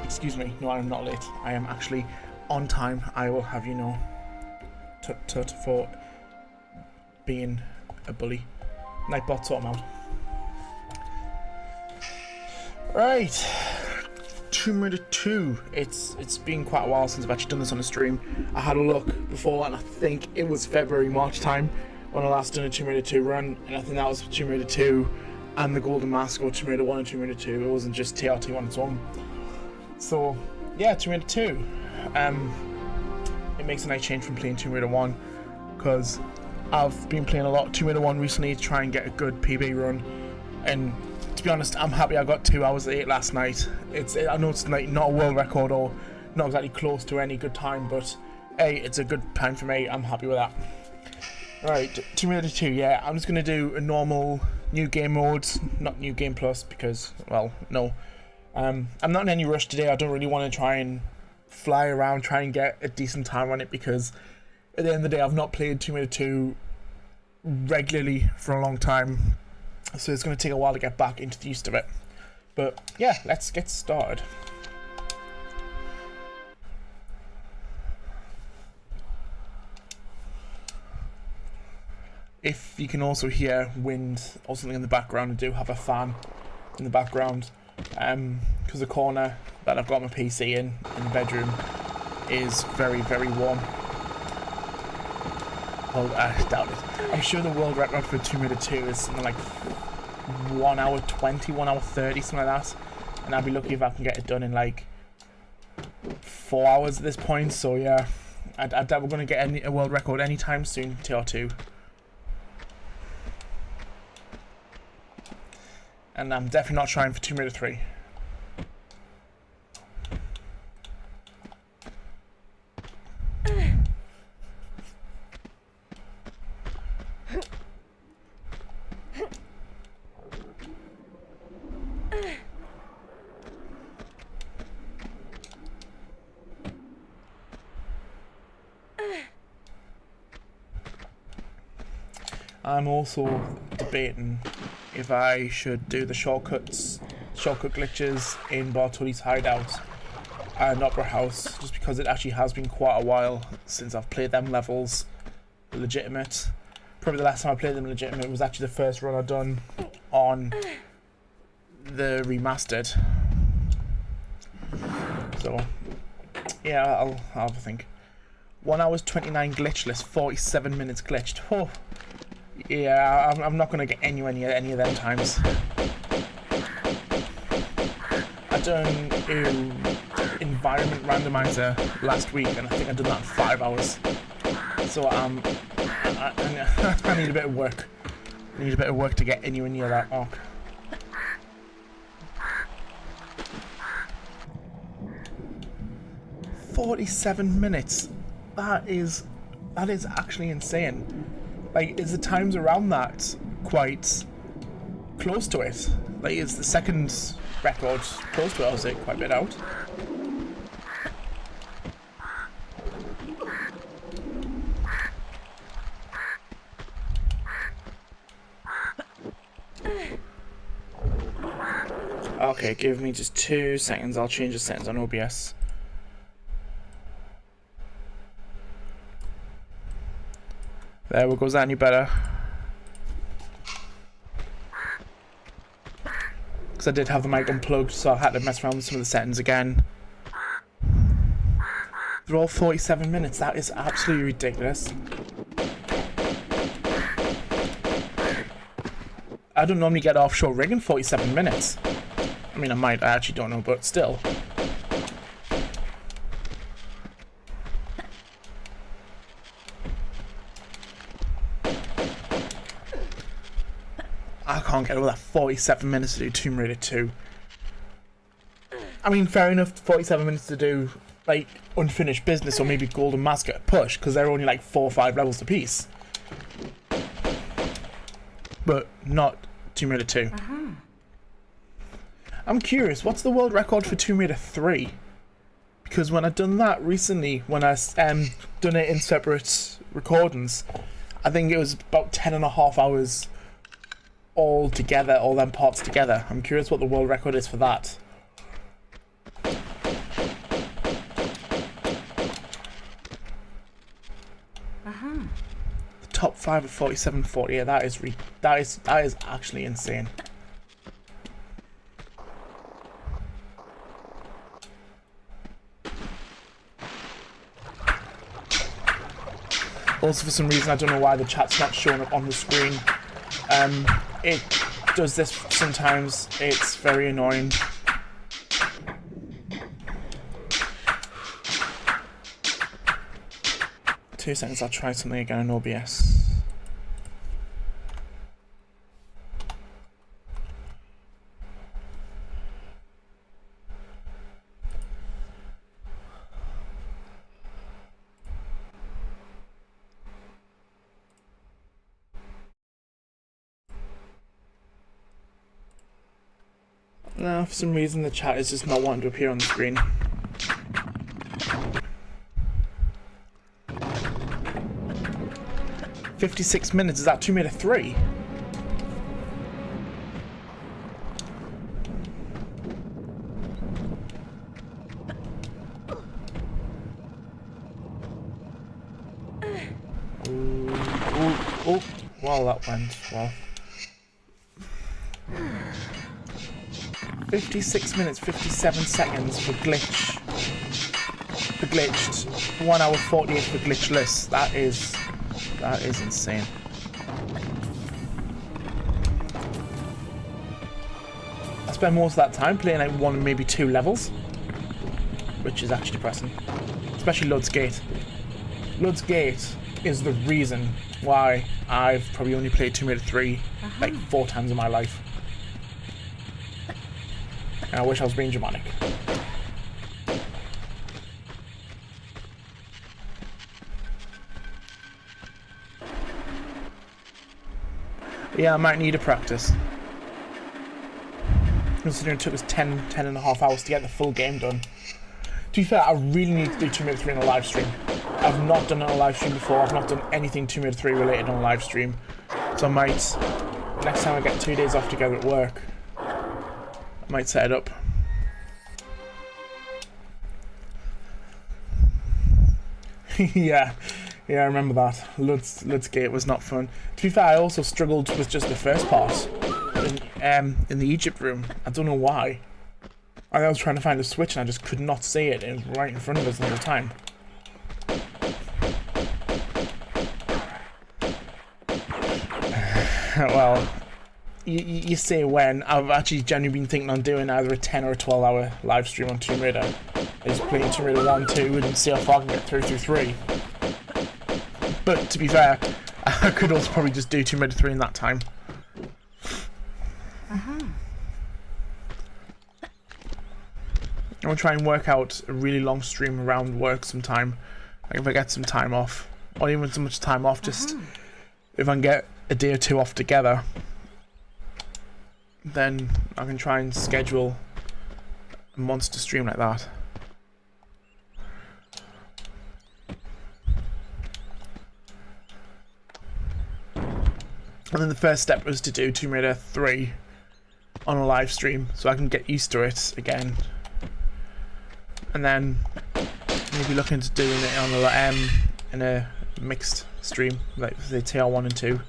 Excuse me. No, I'm not late. I am actually on time. I will have you know. Tut for being a bully. Nightbot, sort 'em out. Right. Tomb Raider 2. It's been quite a while since I've actually done this on a stream. I had a look before, and I think it was February, March time when I last done a Tomb Raider 2 run, and I think that was for Tomb Raider 2 and the Golden Mask, or Tomb Raider 1 and Tomb Raider 2. It wasn't just TRT on its own. So, yeah, Tomb Raider 2. It makes a nice change from playing Tomb Raider 1, because I've been playing a lot of Tomb Raider 1 recently to try and get a good PB run, and to be honest, I'm happy I got 2 hours 8 last night. I know it's like not a world record or not exactly close to any good time, but hey, it's a good time for me. I'm happy with that. Right, Tomb Raider 2, yeah, I'm just going to do a normal new game mode, not new game plus, because, well, no. I'm not in any rush today. I don't really want to try and fly around, try and get a decent time on it, because at the end of the day, I've not played Tomb Raider 2 regularly for a long time. So it's going to take a while to get back into the use of it. But yeah, let's get started. If you can also hear wind or something in the background, I do have a fan in the background. Because the corner that I've got my PC in the bedroom is very, very warm. Well, I doubt it. I'm sure the world record for Tomb Raider 2 is something like 1 hour 20, 1 hour 30, something like that. And I'd be lucky if I can get it done in like 4 hours at this point. So yeah, I doubt we're going to get a world record anytime soon, TR2. And I'm definitely not trying for Tomb Raider 3. I'm also debating if I should do the shortcut glitches in Bartoli's hideout and Opera House, just because it actually has been quite a while since I've played them levels legitimate. Probably the last time I played them legitimate was actually the first run I've done on the remastered. So yeah, I'll have a think. 1 hour 29 glitchless, 47 minutes glitched. Oh. Yeah, I'm not going to get anywhere near any of them times. I done environment randomizer last week, and I think I did that in 5 hours. So I need a bit of work. I need a bit of work to get anywhere near that arc. "47 minutes. That is actually insane. Like, is the times around that quite close to it? Like, is the second record close to it, or is it quite a bit out? Okay, give me just 2 seconds. I'll change the settings on OBS. There we go. Is that any better? Because I did have the mic unplugged, so I had to mess around with some of the settings again. They're all 47 minutes. That is absolutely ridiculous. I don't normally get offshore rig in 47 minutes. I mean, I actually don't know, but still. I can't get over that 47 minutes to do Tomb Raider 2. I mean, fair enough, 47 minutes to do, like, unfinished business or maybe Golden Mask at a push, because they're only like 4 or 5 levels apiece. But not Tomb Raider 2. I'm curious, what's the world record for Tomb Raider 3? Because when I've done that recently, when I done it in separate recordings, I think it was about 10.5 hours all together, all them parts together. I'm curious what the world record is for that. 5 at 47, 48. That is actually insane. Also, for some reason, I don't know why the chat's not showing up on the screen. It does this sometimes. It's very annoying. Two seconds, I'll try something again in OBS. No, for some reason the chat is just not wanting to appear on the screen. "56 minutes, is that 2 meter 3? Oh, well, that went well. 56 minutes, 57 seconds for glitch. For glitched. 1 hour 48 for glitchless. That is insane. I spend most of that time playing like 1 maybe 2 levels, which is actually depressing. Especially Lud's Gate. Lud's Gate is the reason why I've probably only played Tomb Raider 3 like 4 times in my life. And I wish I was being dramatic. Yeah, I might need to practice. Considering it took us 10 and a half hours to get the full game done. To be fair, I really need to do Tomb Raider 3 on a live stream. I've not done it on a live stream before. I've not done anything Tomb Raider 3 related on a live stream. So I might, next time I get 2 days off together at work, I might set it up. Yeah, I remember that. Lud's Gate was not fun. To be fair, I also struggled with just the first part in the Egypt room. I don't know why. I was trying to find a switch and I just could not see it. It was right in front of us the whole time. Well, you say when. I've actually genuinely been thinking on doing either a 10 or a 12 hour live stream on Tomb Raider. Just playing Tomb Raider 1, 2 and see how far I can get through 3. But to be fair, I could also probably just do Tomb Raider 3 in that time. I'm gonna try and work out a really long stream around work sometime. Like if I get some time off. Or even so much time off, just if I can get a day or 2 off together, then I can try and schedule a monster stream like that. And then the first step was to do Tomb Raider 3 on a live stream, so I can get used to it again. And then maybe look into doing it on in a mixed stream, like the TR1 and 2.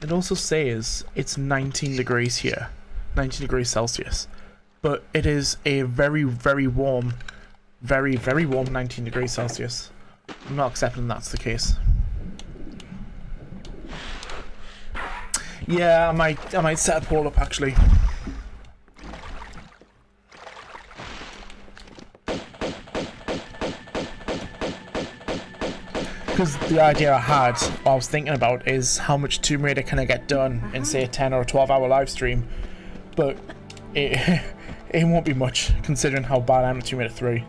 It also says it's 19 degrees here, 19 degrees Celsius, but it is a very, very warm 19 degrees Celsius. I'm not accepting that's the case. Yeah, I might set a poll up actually. Because the idea I had, what I was thinking about, is how much Tomb Raider can I get done in, say, a 10 or a 12 hour live stream. But it won't be much, considering how bad I am at Tomb Raider 3.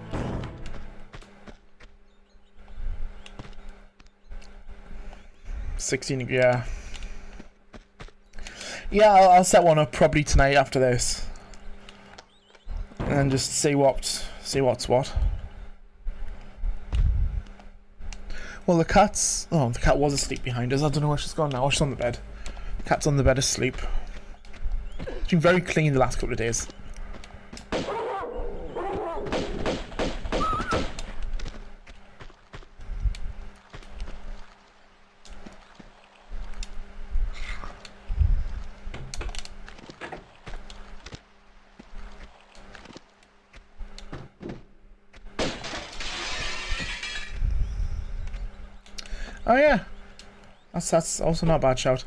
Yeah. Yeah, I'll set one up probably tonight after this. and then just see what's what. Well, the cat's... Oh, the cat was asleep behind us. I don't know where she's gone now. Oh, she's on the bed. The cat's on the bed asleep. She's been very clean the last couple of days. Oh yeah, that's also not a bad shout.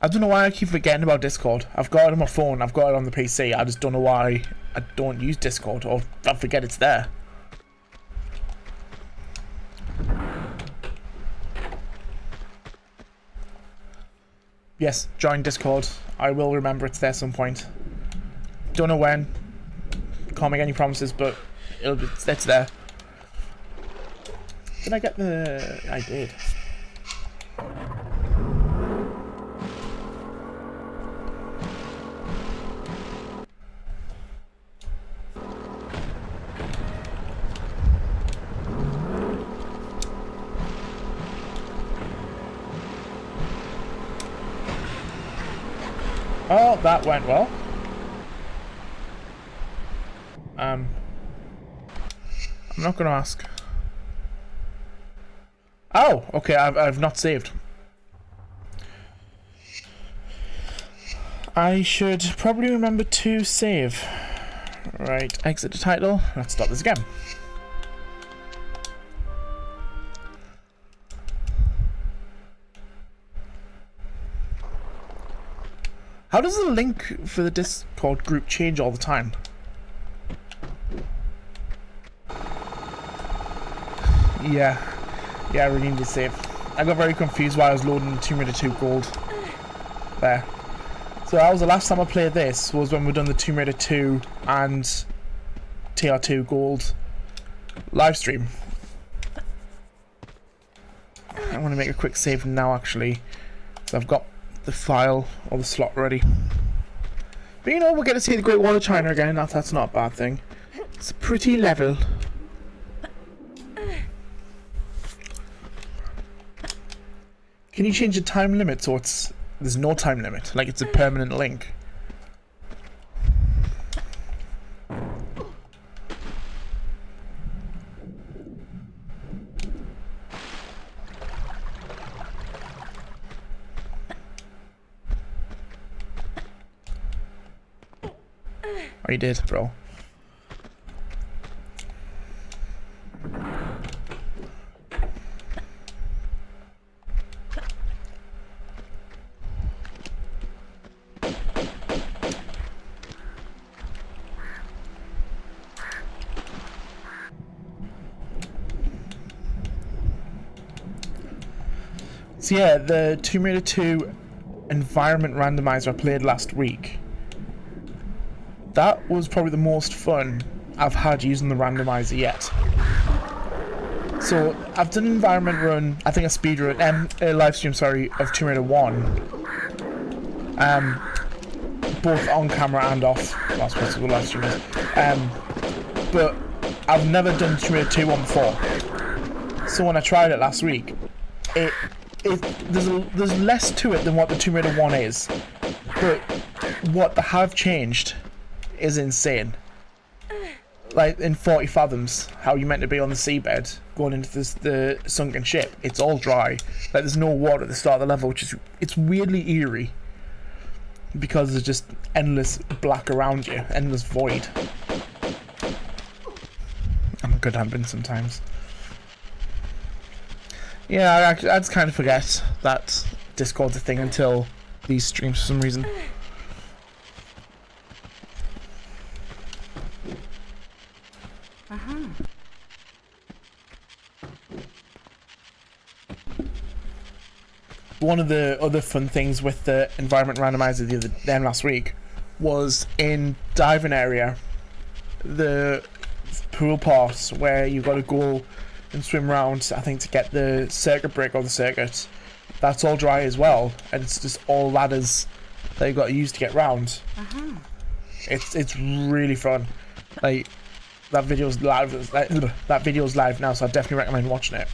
I don't know why I keep forgetting about Discord. I've got it on my phone, I've got it on the PC, I just don't know why I don't use Discord, or I forget it's there. Yes, join Discord. I will remember it's there some point. Don't know when. Can't make any promises, but it's there. Did I get the... I did. Oh, that went well. I'm not gonna ask. Oh, okay, I've not saved. I should probably remember to save. Right, exit the title. Let's start this again. How does the link for the Discord group change all the time? Yeah, I really need to save. I got very confused while I was loading Tomb Raider 2 Gold. There. So that was the last time I played this, was when we've done the Tomb Raider 2 and TR2 Gold live stream. I want to make a quick save now actually. So I've got the file or the slot ready. But you know, we'll get to see the Great Wall of China again. That's not a bad thing. It's a pretty level. Can you change the time limit so there's no time limit, like it's a permanent link? Oh, you did, bro. So yeah, the Tomb Raider 2 environment randomizer I played last week, that was probably the most fun I've had using the randomizer yet. So I've done an environment run, I think a speed run, a live stream, sorry, of Tomb Raider 1, both on camera and off. Well, I suppose the live stream is. But I've never done Tomb Raider 2 one before. So when I tried it last week, there's less to it than what the Tomb Raider 1 is, but what they have changed is insane. Like in 40 fathoms, how you're meant to be on the seabed going into the sunken ship, it's all dry. Like there's no water at the start of the level, which is it's weirdly eerie because there's just endless black around you, endless void. I'm a good admin sometimes. Yeah, I just kind of forget that Discord's a thing until these streams for some reason. One of the other fun things with the environment randomizer last week was in diving area, the pool part where you've got to go and swim around, I think, to get the circuit breaker or the circuit. That's all dry as well, and it's just all ladders that you've got to use to get round. It's really fun. Like, that video's live. That video's live now, so I definitely recommend watching it.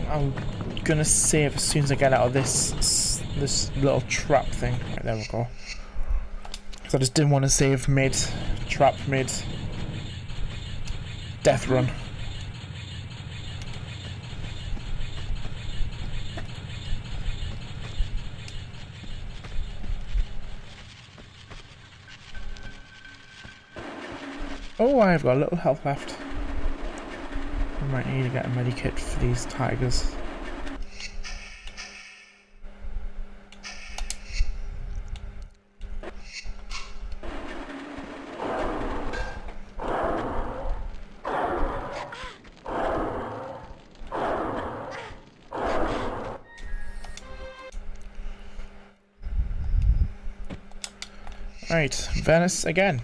I'm gonna save as soon as I get out of this little trap thing. Right, there we go. Because I just didn't want to save mid trap, mid death run. Oh, I've got a little health left. I might need to get a medikit for these tigers. Right, Venice again.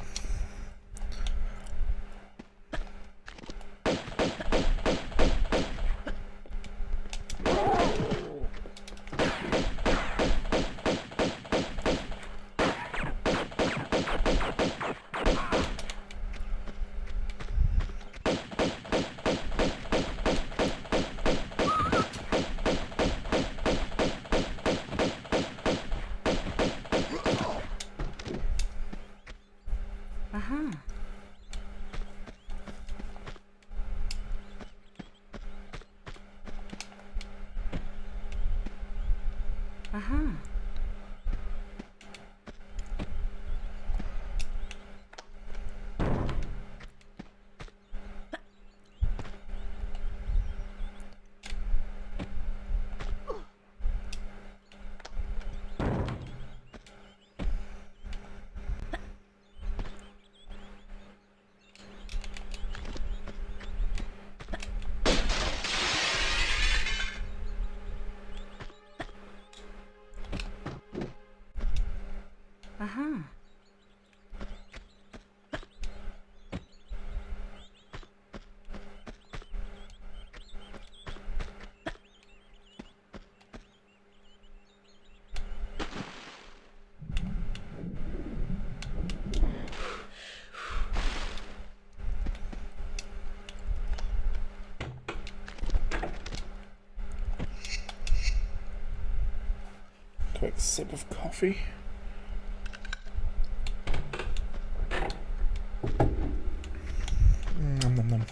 Quick sip of coffee. Nom, nom, nom.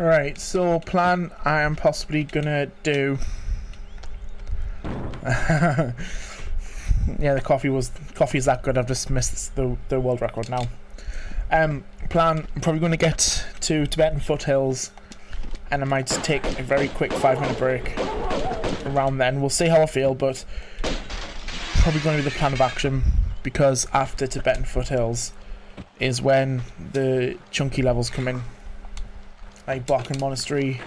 Right, so plan I am possibly gonna do. Yeah, the coffee is that good. I've just missed the world record now. Plan, I'm probably gonna get to Tibetan foothills, and I might take a very quick 5-minute break around then. We'll see how I feel, but probably gonna be the plan of action, because after Tibetan foothills is when the chunky levels come in. Like Blocken Monastery,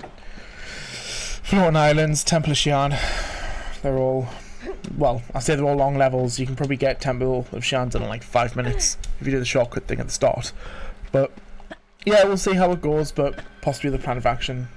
Floating Islands, Temple of Xi'an. They're all, well, I say they're all long levels. You can probably get Temple of Xi'an done in like 5 minutes if you do the shortcut thing at the start. But Yeah, we'll see how it goes, but possibly the plan of action.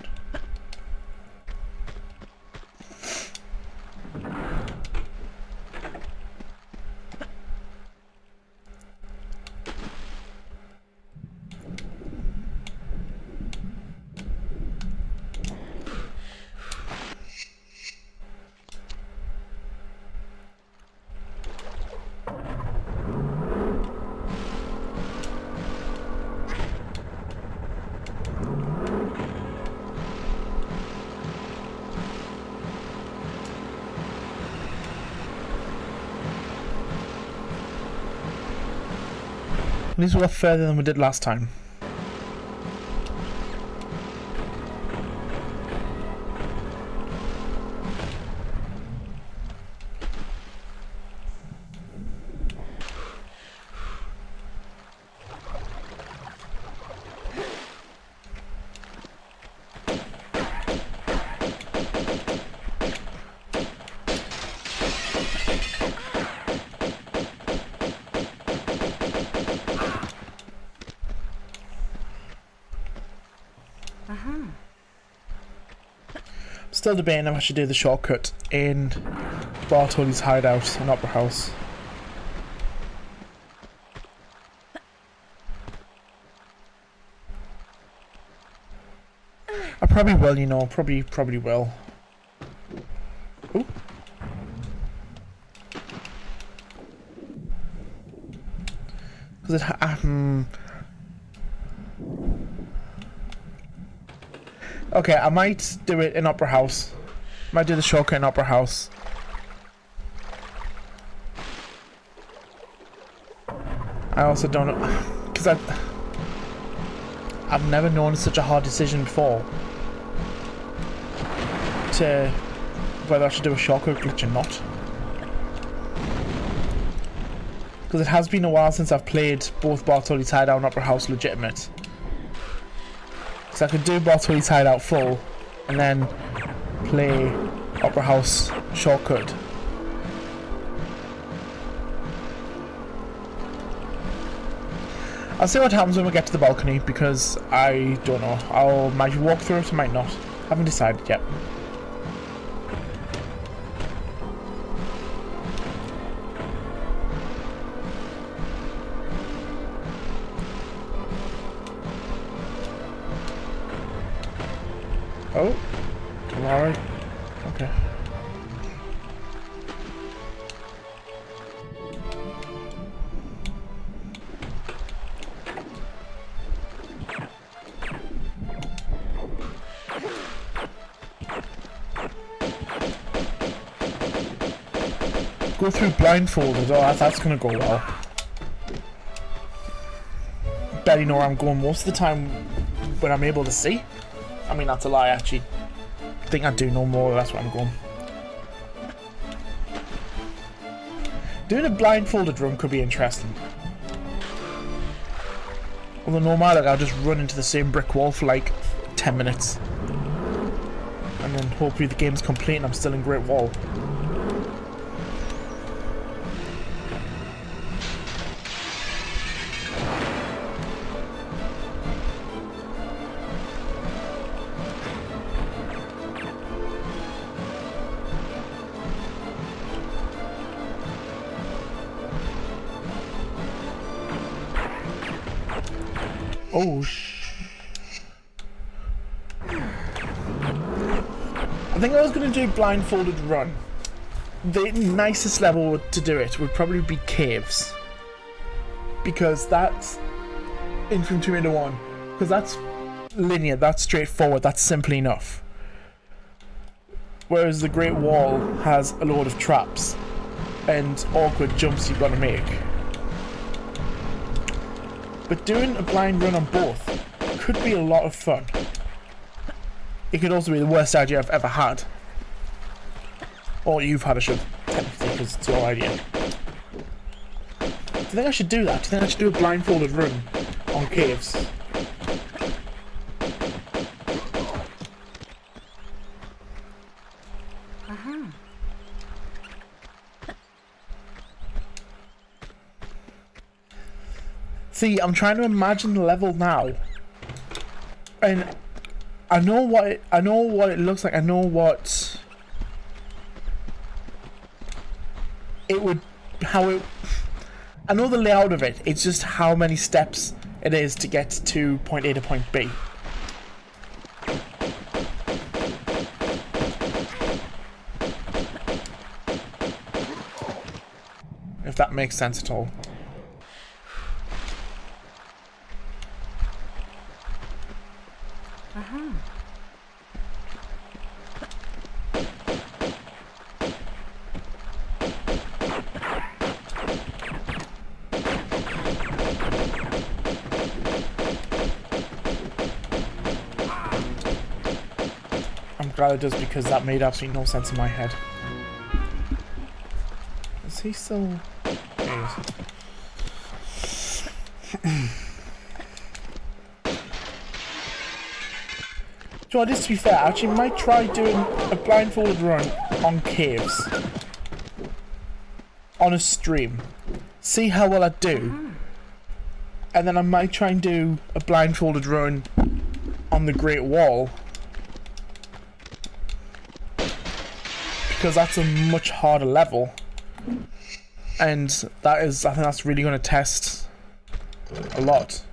At least we got further than we did last time. Still debating if I should do the shortcut in Bartoli's hideout in Opera House. I probably will, you know, probably will. Ooh. Because it okay, I might do it in Opera House. Might do the shortcut in Opera House. I also don't know, because I've never known it's such a hard decision before to whether I should do a shortcut glitch or not. Because it has been a while since I've played both Bartoli's Hideout and Opera House legitimate. So I could do Bartoli's Hideout full and then play Opera House shortcut. I'll see what happens when we get to the balcony, because I don't know. I might walk through it, I might not. Haven't decided yet. Oh, tomorrow. Okay. Go through blindfolded. Oh, that's gonna go well. Barely know where I'm going most of the time when I'm able to see. I mean, that's a lie, actually. I think I do know more, that's where I'm going. Doing a blindfolded run could be interesting. Although normally I'll just run into the same brick wall for like 10 minutes. And then hopefully the game's complete and I'm still in Great Wall. Oh, I think I was going to do blindfolded run. The nicest level to do it would probably be caves. Because that's Infant 2-1. Because that's linear, that's straightforward, that's simple enough. Whereas the Great Wall has a load of traps and awkward jumps you've got to make. But doing a blind run on both could be a lot of fun. It could also be the worst idea I've ever had. Or you've had, I should technically, because it's your idea. Do you think I should do that? Do you think I should do a blindfolded run on caves? See, I'm trying to imagine the level now And I know what it looks like. I know what it would, I know the layout of it. It's just how many steps it is to get to point A to point B. If that makes sense at all. I'm glad it does, because that made absolutely no sense in my head. Is he still... There he is. So just to be fair, I actually might try doing a blindfolded run on caves on a stream. See how well I do. And then I might try and do a blindfolded run on the Great Wall. Because that's a much harder level. And that is, I think that's really going to test a lot.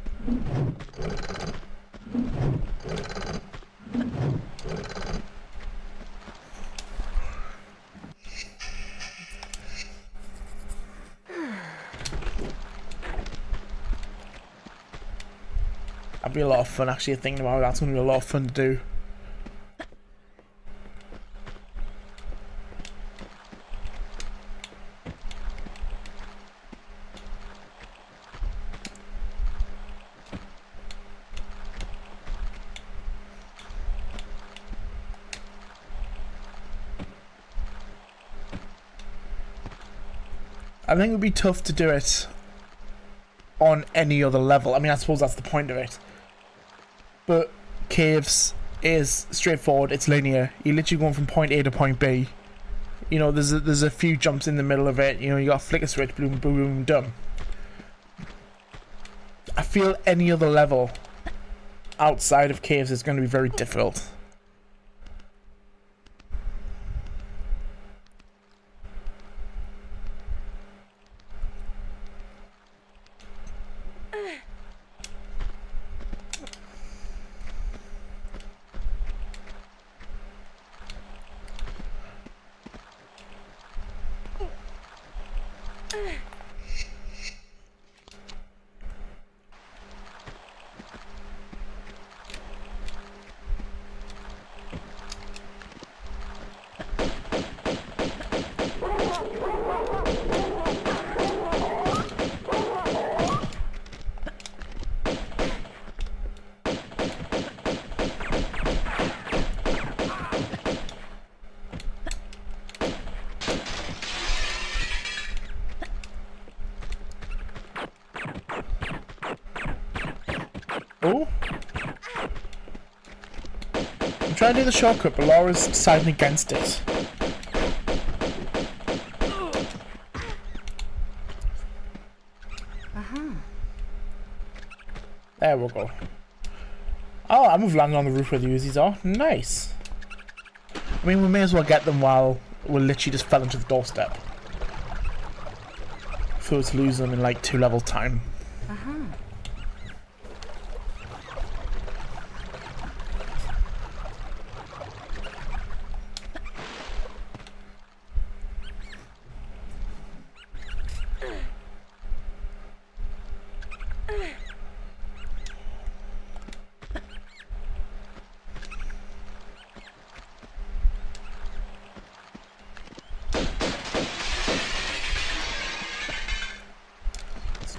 That'd be a lot of fun, actually, thinking about it. That's going to be a lot of fun to do. I think it would be tough to do it on any other level. I mean, I suppose that's the point of it. But caves is straightforward. It's linear. You're literally going from point A to point B. You know, there's a few jumps in the middle of it. You know, you got a flick a switch, boom, boom, boom, done. I feel any other level outside of caves is going to be very difficult. Oh! I'm trying to do the shortcut, but Laura's deciding against it. There we go. Oh, I'm landing on the roof where the Uzis are. Nice. I mean, we may as well get them while we literally just fell into the doorstep. So let's lose them in like 2 level time.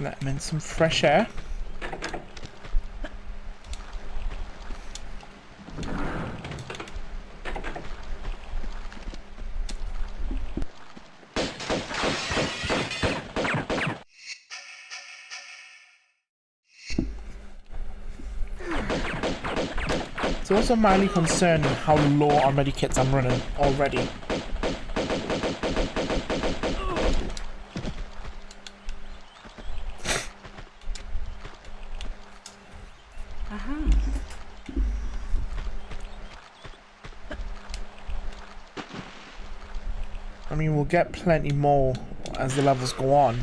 Let them in some fresh air. It's also mildly concerning how low on medikits I'm running already. I mean, we'll get plenty more as the levels go on.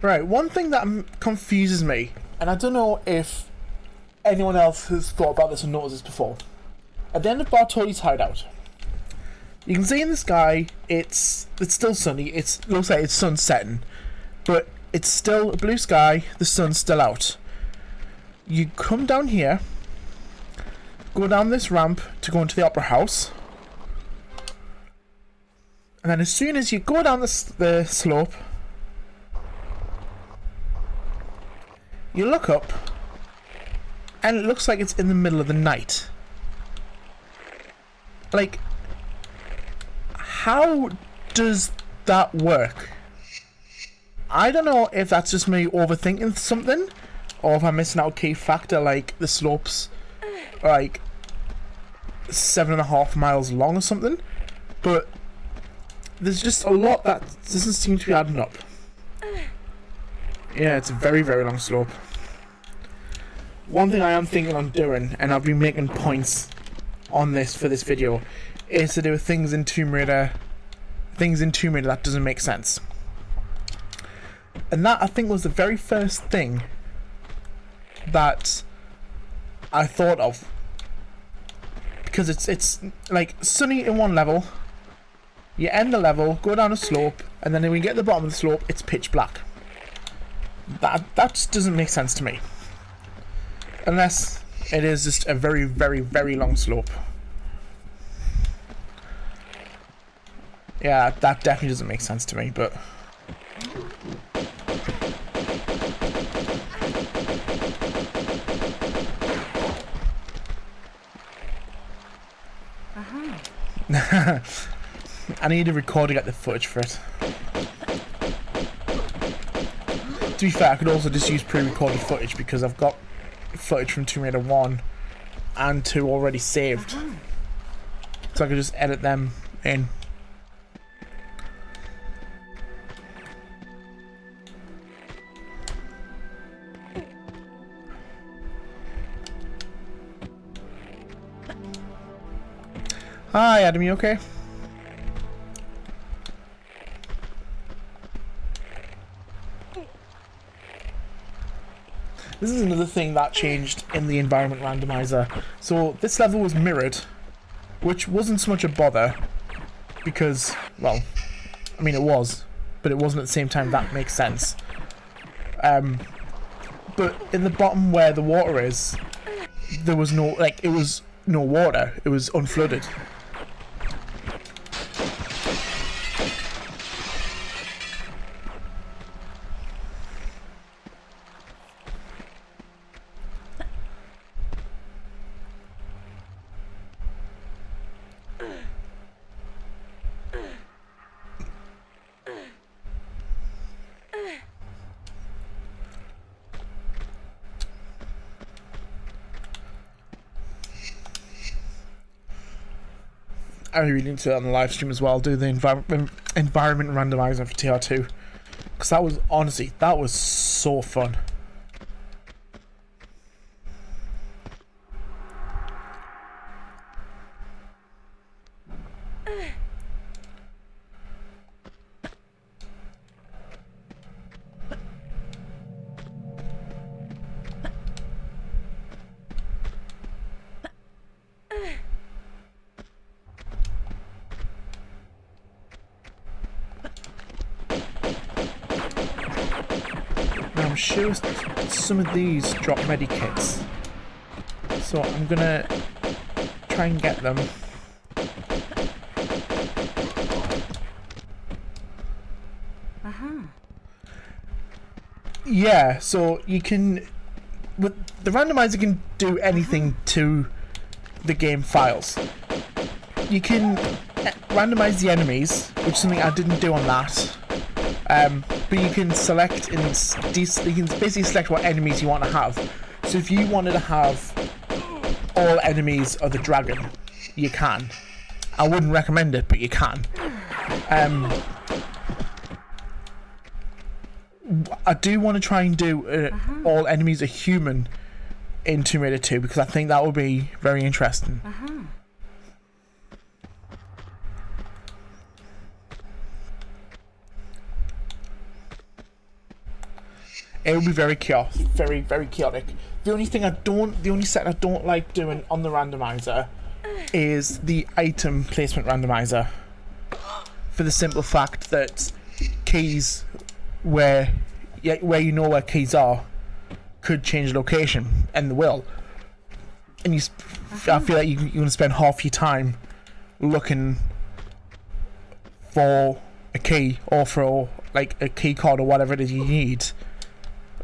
Right, one thing that confuses me, and I don't know if anyone else has thought about this or noticed this before. At the end of Bartoli's hideout, you can see in the sky it's still sunny. It looks like it's sun setting, but it's still a blue sky. The sun's still out. You come down here, go down this ramp to go into the opera house, and then as soon as you go down the slope, you look up, and it looks like it's in the middle of the night. Like, how does that work? I don't know if that's just me overthinking something, or if I'm missing out a key factor, like the slopes are like 7.5 miles long or something, but there's just a lot that doesn't seem to be adding up. Yeah, it's a very, very long slope. One thing I am thinking on doing, and I've been making points on this for this video, is to do things in Tomb Raider that doesn't make sense. And that, I think, was the very first thing that I thought of. Because it's like sunny in one level, you end the level, go down a slope, and then when you get to the bottom of the slope, it's pitch black. That just doesn't make sense to me. Unless it is just a very, very, very long slope. Yeah, that definitely doesn't make sense to me, but... I need a record to get the footage for it. To be fair, I could also just use pre-recorded footage because I've got footage from Tomb Raider 1 and 2 already saved. So I could just edit them in. Hi Adam, you okay? This is another thing that changed in the environment randomizer. So this level was mirrored, which wasn't so much a bother, because, well, I mean it was, but it wasn't at the same time. That makes sense. But in the bottom where the water is, there was no, like, it was no water. It was unflooded. I really need to do that on the live stream as well, do the environment randomizer for TR2. Because that was, honestly, that was so fun. I'm sure some of these drop medikits, so I'm gonna try and get them. Yeah, so you can, with the randomizer, can do anything to the game files. You can randomize the enemies, which is something I didn't do on that. But you can select and you can basically select what enemies you want to have. So if you wanted to have all enemies of the dragon, you can. I wouldn't recommend it, but you can. I do want to try and do all enemies are human in Tomb Raider 2 because I think that would be very interesting. It would be very chaotic, very chaotic. The only set I don't like doing on the randomizer is the item placement randomizer, for the simple fact that keys where you know where keys are could change location, and they will. And I feel like you're going to spend half your time looking for a key or for like a key card or whatever it is you need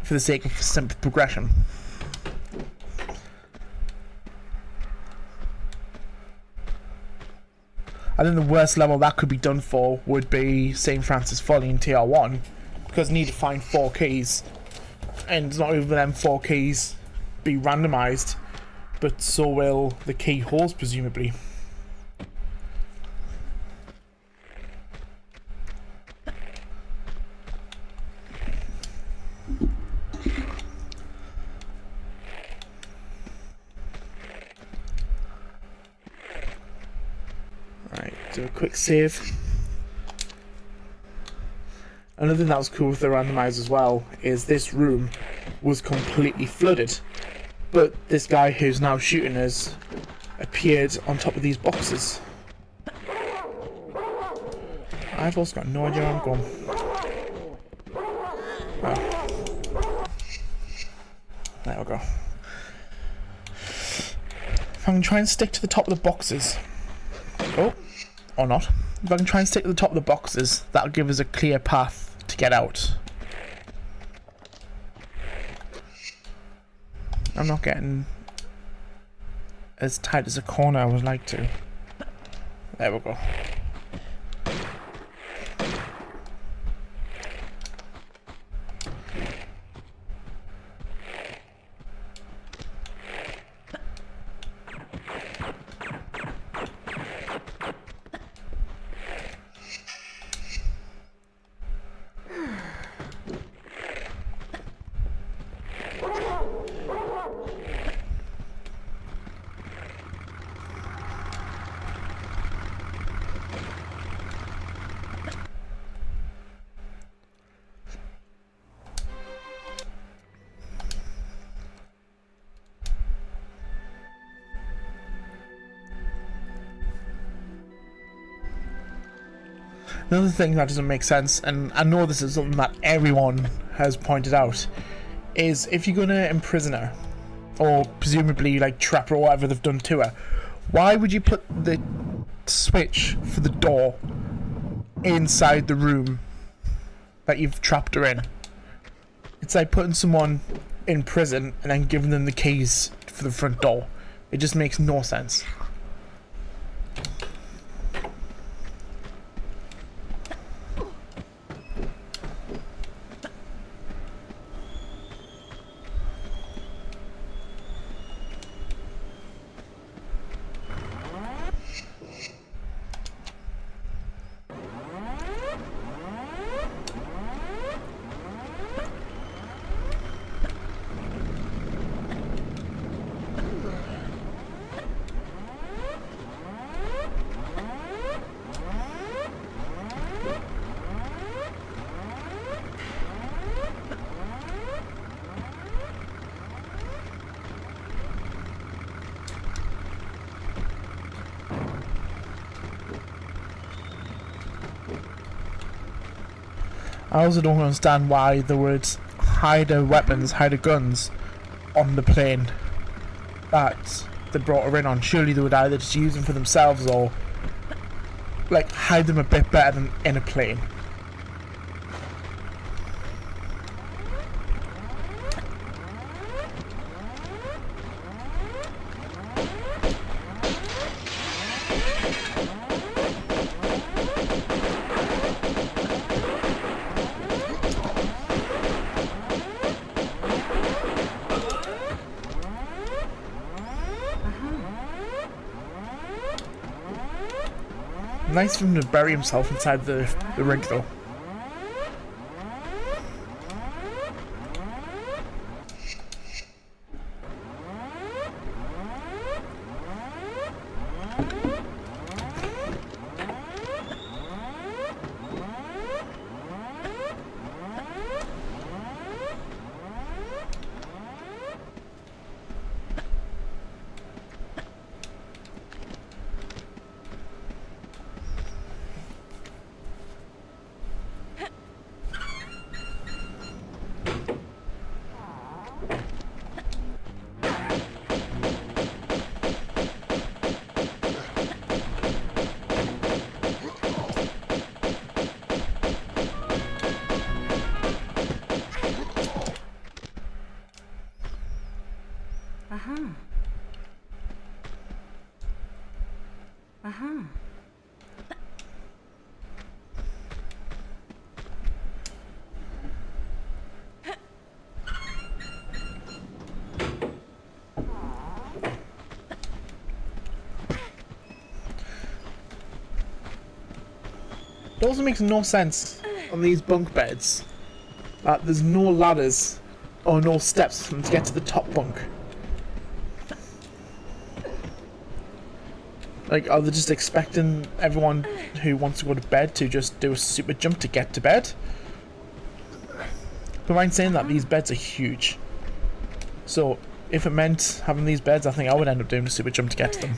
for the sake of simple progression. I think the worst level that could be done for would be St. Francis Folly in TR1, because you need to find 4 keys, and not even them 4 keys be randomized, but so will the key holes, presumably. Do a quick save. Another thing that was cool with the randomizer as well is this room was completely flooded, but this guy who's now shooting us appeared on top of these boxes. I've also got no idea where I'm going. Oh. There we go. If I can try and stick to the top of the boxes. Oh. Or not. If I can try and stick to the top of the boxes, that'll give us a clear path to get out. I'm not getting as tight as a corner I would like to. There we go. Another thing that doesn't make sense, and I know this is something that everyone has pointed out, is if you're going to imprison her, or presumably like trap her or whatever they've done to her, why would you put the switch for the door inside the room that you've trapped her in? It's like putting someone in prison and then giving them the keys for the front door. It just makes no sense. I also don't understand why the words hide her weapons, hide her guns on the plane that they brought her in on. Surely they would either just use them for themselves or like hide them a bit better than in a plane. Nice of him to bury himself inside the rig though. It also makes no sense on these bunk beds that there's no ladders or no steps for them to get to the top bunk. Like, are they just expecting everyone who wants to go to bed to just do a super jump to get to bed? Don't mind saying that these beds are huge. So, if it meant having these beds, I think I would end up doing a super jump to get to them.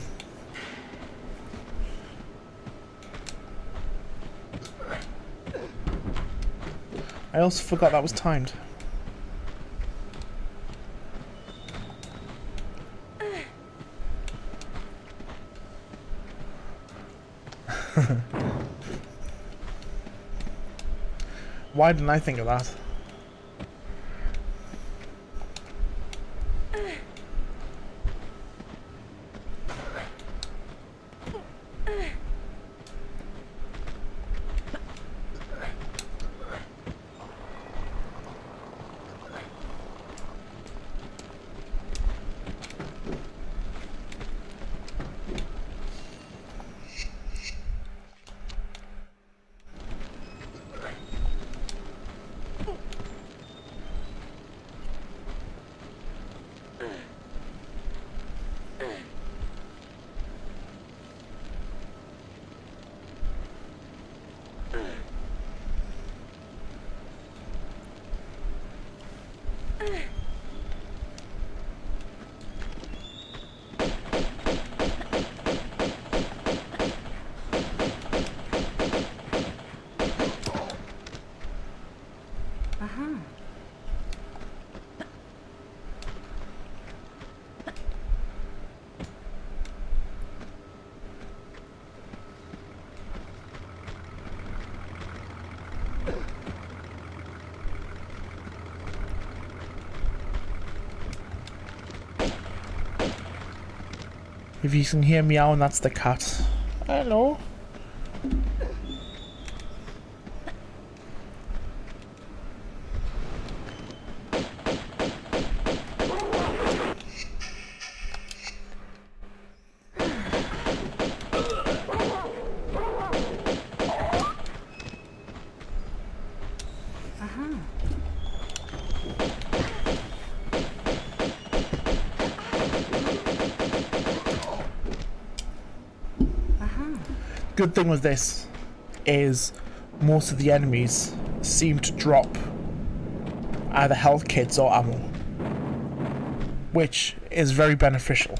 I also forgot that was timed. Why didn't I think of that? If you can hear meowing, that's the cat. Hello. Good thing with this is most of the enemies seem to drop either health kits or ammo, which is very beneficial.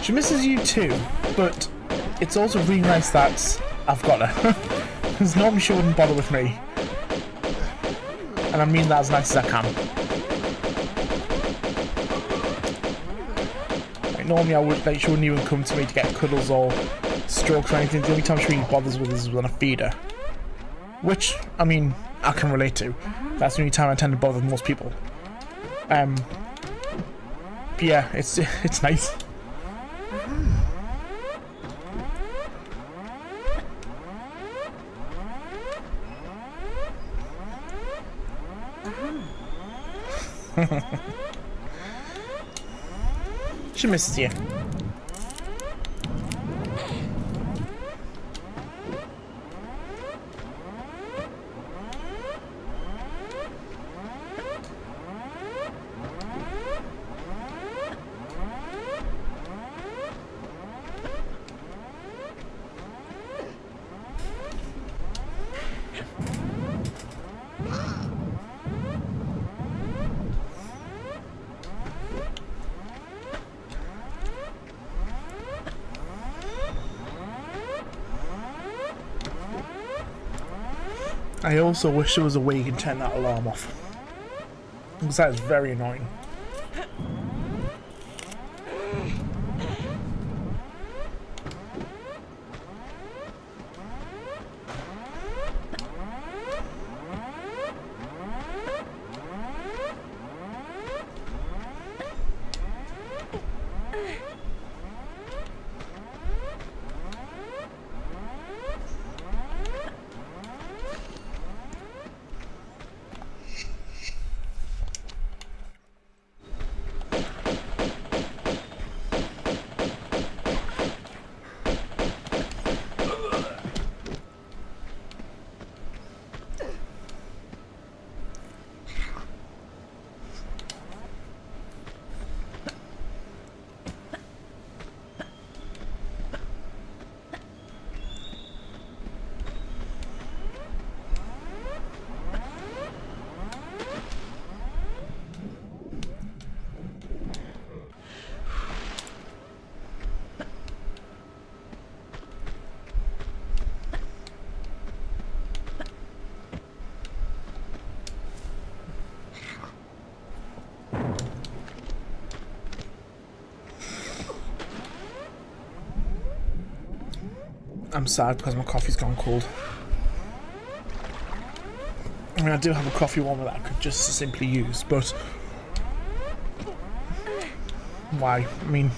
She misses you too, but it's also really nice that I've got her, because normally she wouldn't bother with me. And I mean that as nice as I can. Like normally I would, like, she wouldn't even come to me to get cuddles or strokes or anything. The only time she really bothers with is when I feed her. Which, I mean, I can relate to. That's the only time I tend to bother most people. But yeah, it's nice. She misses you. I also wish there was a way you can turn that alarm off, because that is very annoying. I'm sad because my coffee's gone cold. I mean, I do have a coffee warmer that I could just simply use, but why? I mean,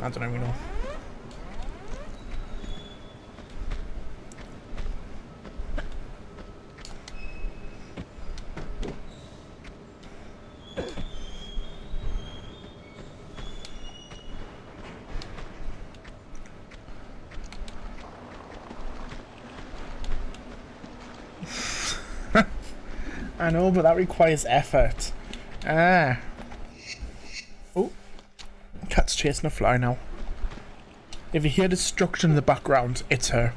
I don't even know. I know, but that requires effort. Ah. Oh. Cat's chasing a fly now. If you hear destruction in the background, it's her.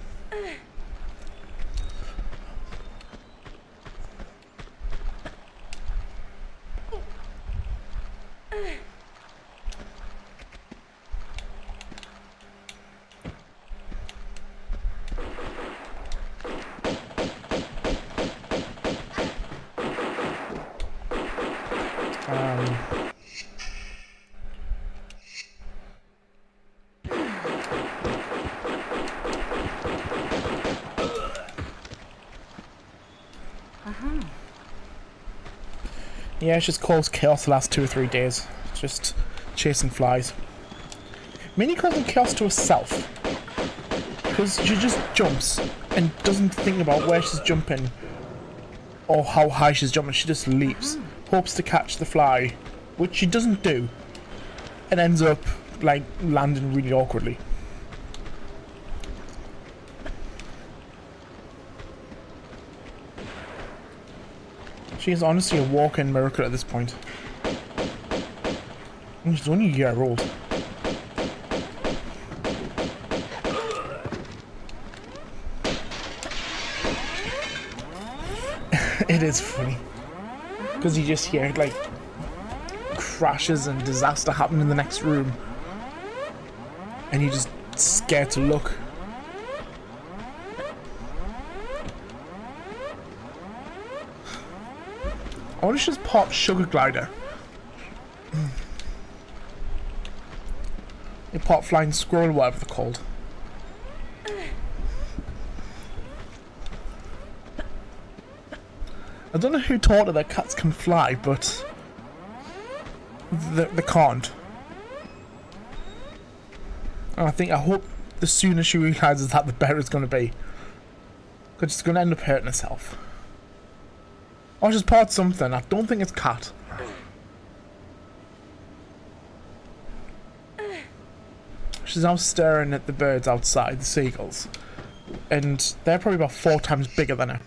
Yeah, it's just caused chaos the last 2 or 3 days. Just chasing flies. Mainly causing chaos to herself. Because she just jumps and doesn't think about where she's jumping or how high she's jumping. She just leaps, hopes to catch the fly, which she doesn't do, and ends up like landing really awkwardly. She is honestly a walk-in miracle at this point. And she's only a year old. It is funny. Because you just hear like crashes and disaster happen in the next room. And you're just scared to look. I want to just pop Sugar Glider. A pop flying squirrel, whatever they're called. I don't know who taught her that cats can fly, but they can't. And I hope the sooner she realizes that, the better it's going to be. Because she's going to end up hurting herself. Oh, she's part something. I don't think it's cat. She's now staring at the birds outside, the seagulls. And they're probably about 4 times bigger than her.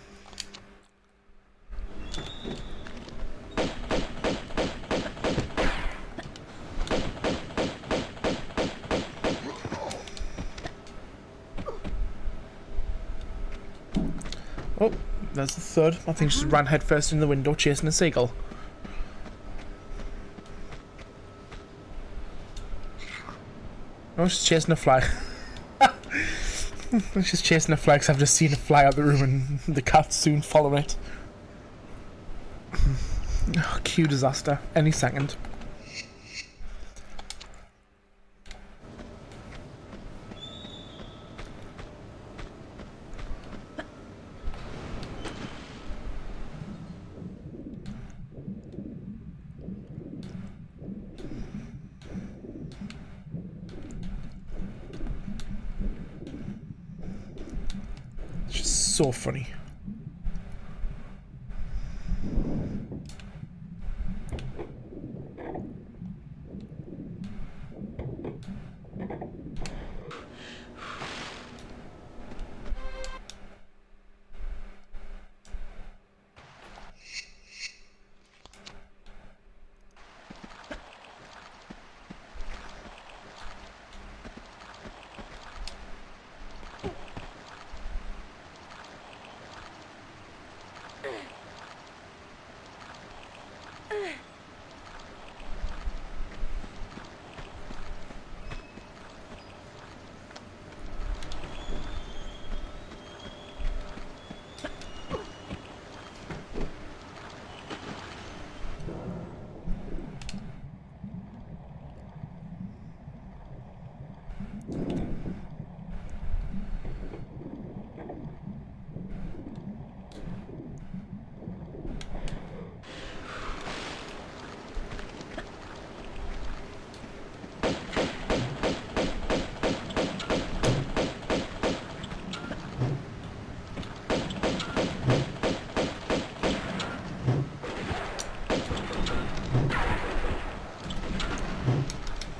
Oh, there's the third. I think she ran headfirst in the window chasing a seagull. Oh, she's chasing a fly. She's chasing a fly because I've just seen a fly out the room and the cat's soon following it. Oh, cue disaster. Any second. So funny.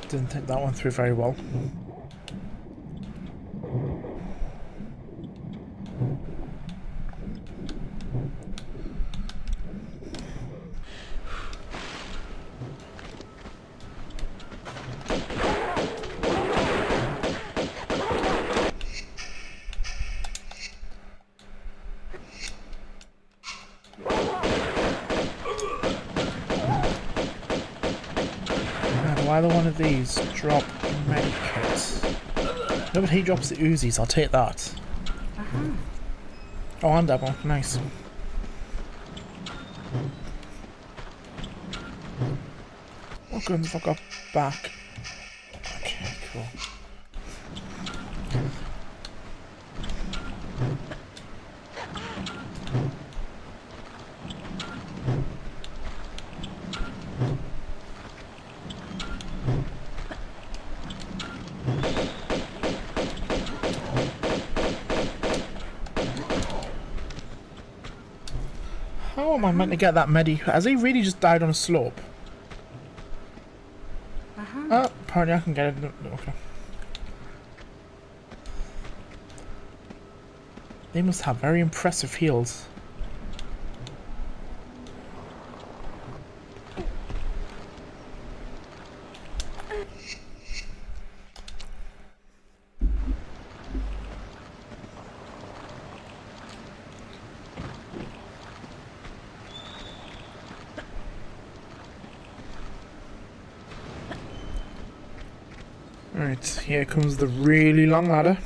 Didn't think that one through very well. Either one of these drop medikits. No, but he drops the Uzis, I'll take that. Oh, and that one, nice. What guns have I got back? Okay, cool. How am I meant to get that medi? Has he really just died on a slope? Oh, apparently I can get it. Okay. They must have very impressive heals. Alright, here comes the really long ladder.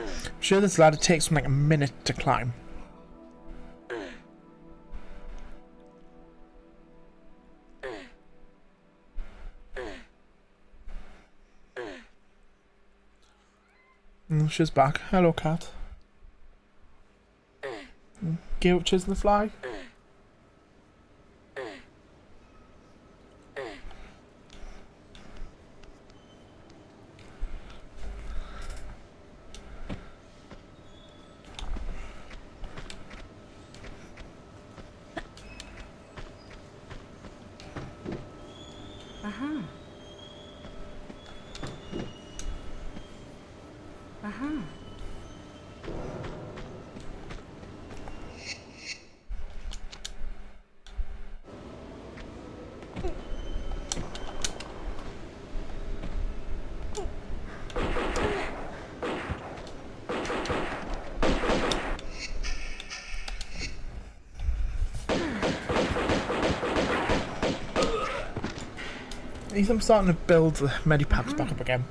I'm sure this ladder takes like a minute to climb. She's back. Hello, cat. Give up chasing the fly. Uh-huh. Uh-huh. At least I'm starting to build the medipacks back up again.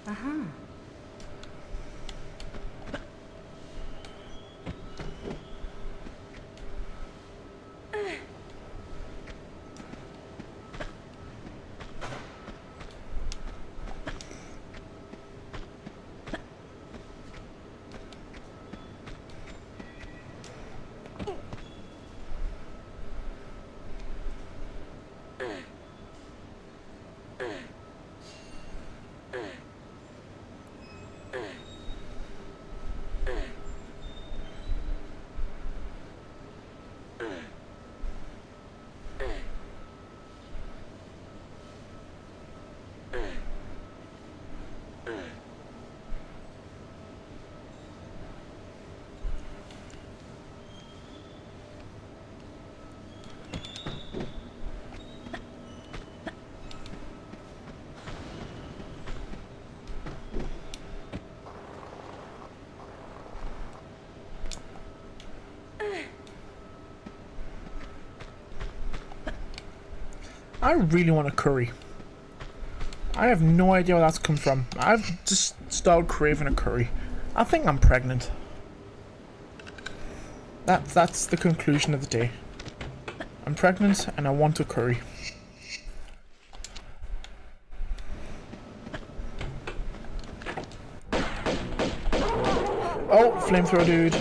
Uh-huh. I really want a curry. I have no idea where that's come from. I've just started craving a curry. I think I'm pregnant. That's the conclusion of the day. I'm pregnant and I want a curry. Oh, flamethrower dude.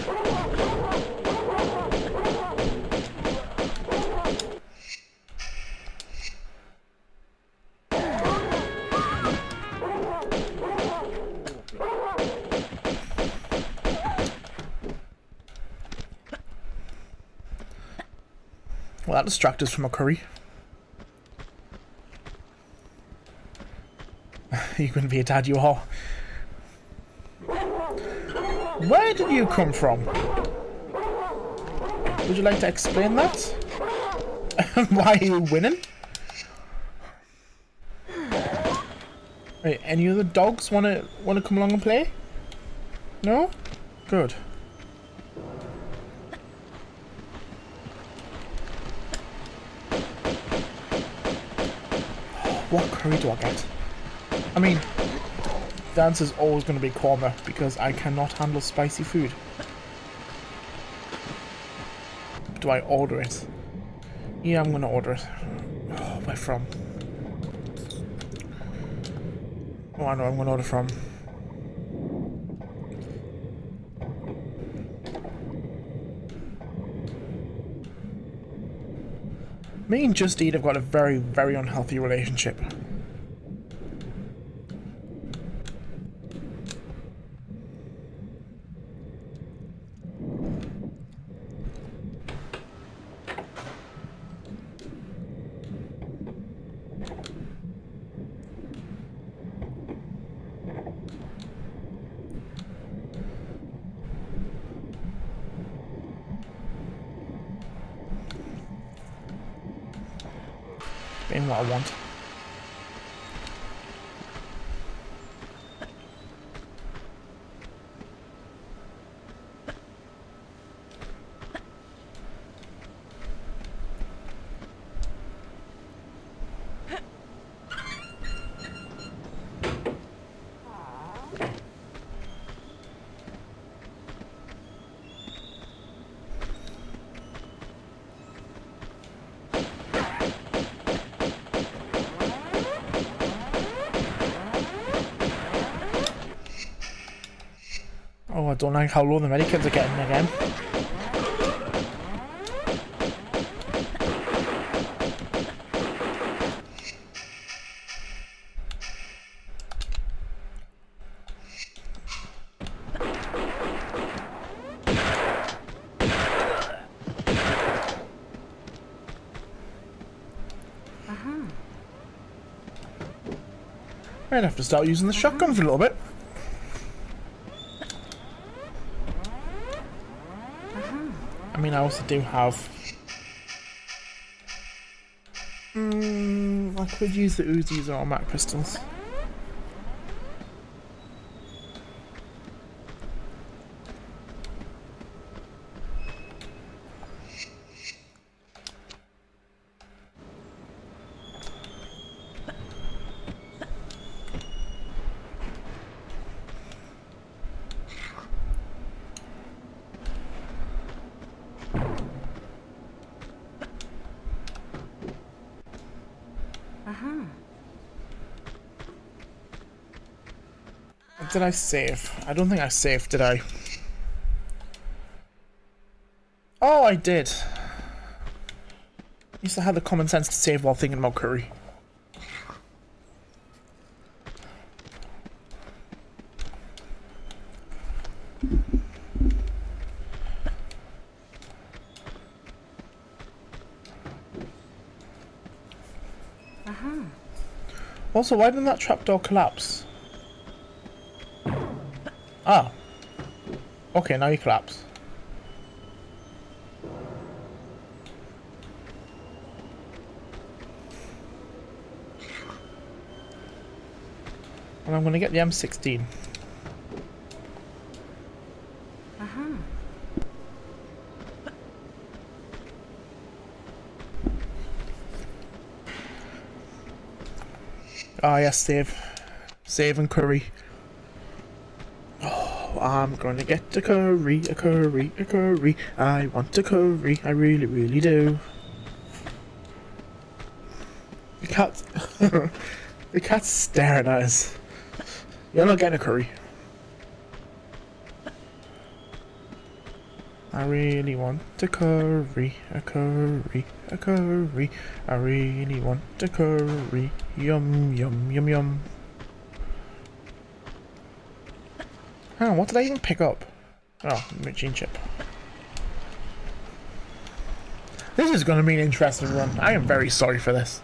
Well, that distracted us from a curry. You're going to be a dad, you are. Where did you come from? Would you like to explain that? Why are you winning? Wait, any other dogs wanna come along and play? No? Good. What curry do I get? I mean, the answer's always going to be korma because I cannot handle spicy food. Do I order it? Yeah, I'm going to order it. Oh, where from? Oh, I know I'm going to order from. Me and Just Eat have got a very, very unhealthy relationship. Being what I want. Oh, I don't like how low the medikits are getting again. I'd have to start using the shotgun for a little bit. I mean, I also do have... I could use the Uzis or automatic pistols. Did I save? I don't think I saved, did I? Oh, I did. Used to have the common sense to save while thinking about curry. Also, why didn't that trapdoor collapse? Ah. Okay, now you collapse. And I'm gonna get the M16. Ah, yes, save. Save and curry. Oh, I'm gonna get a curry, a curry, a curry. I want a curry, I really, really do. The cat... the cat's staring at us. You're not getting a curry. I really want a curry, a curry, a curry. I really want a curry. Yum, yum, yum, yum. Hang on, what did I even pick up? Oh, machine chip. This is going to be an interesting run. I am very sorry for this.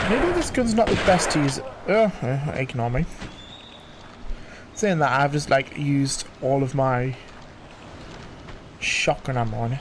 Maybe this gun's not the best to use. Ignore me. Saying that, I've just like used all of my shotgun ammo on it.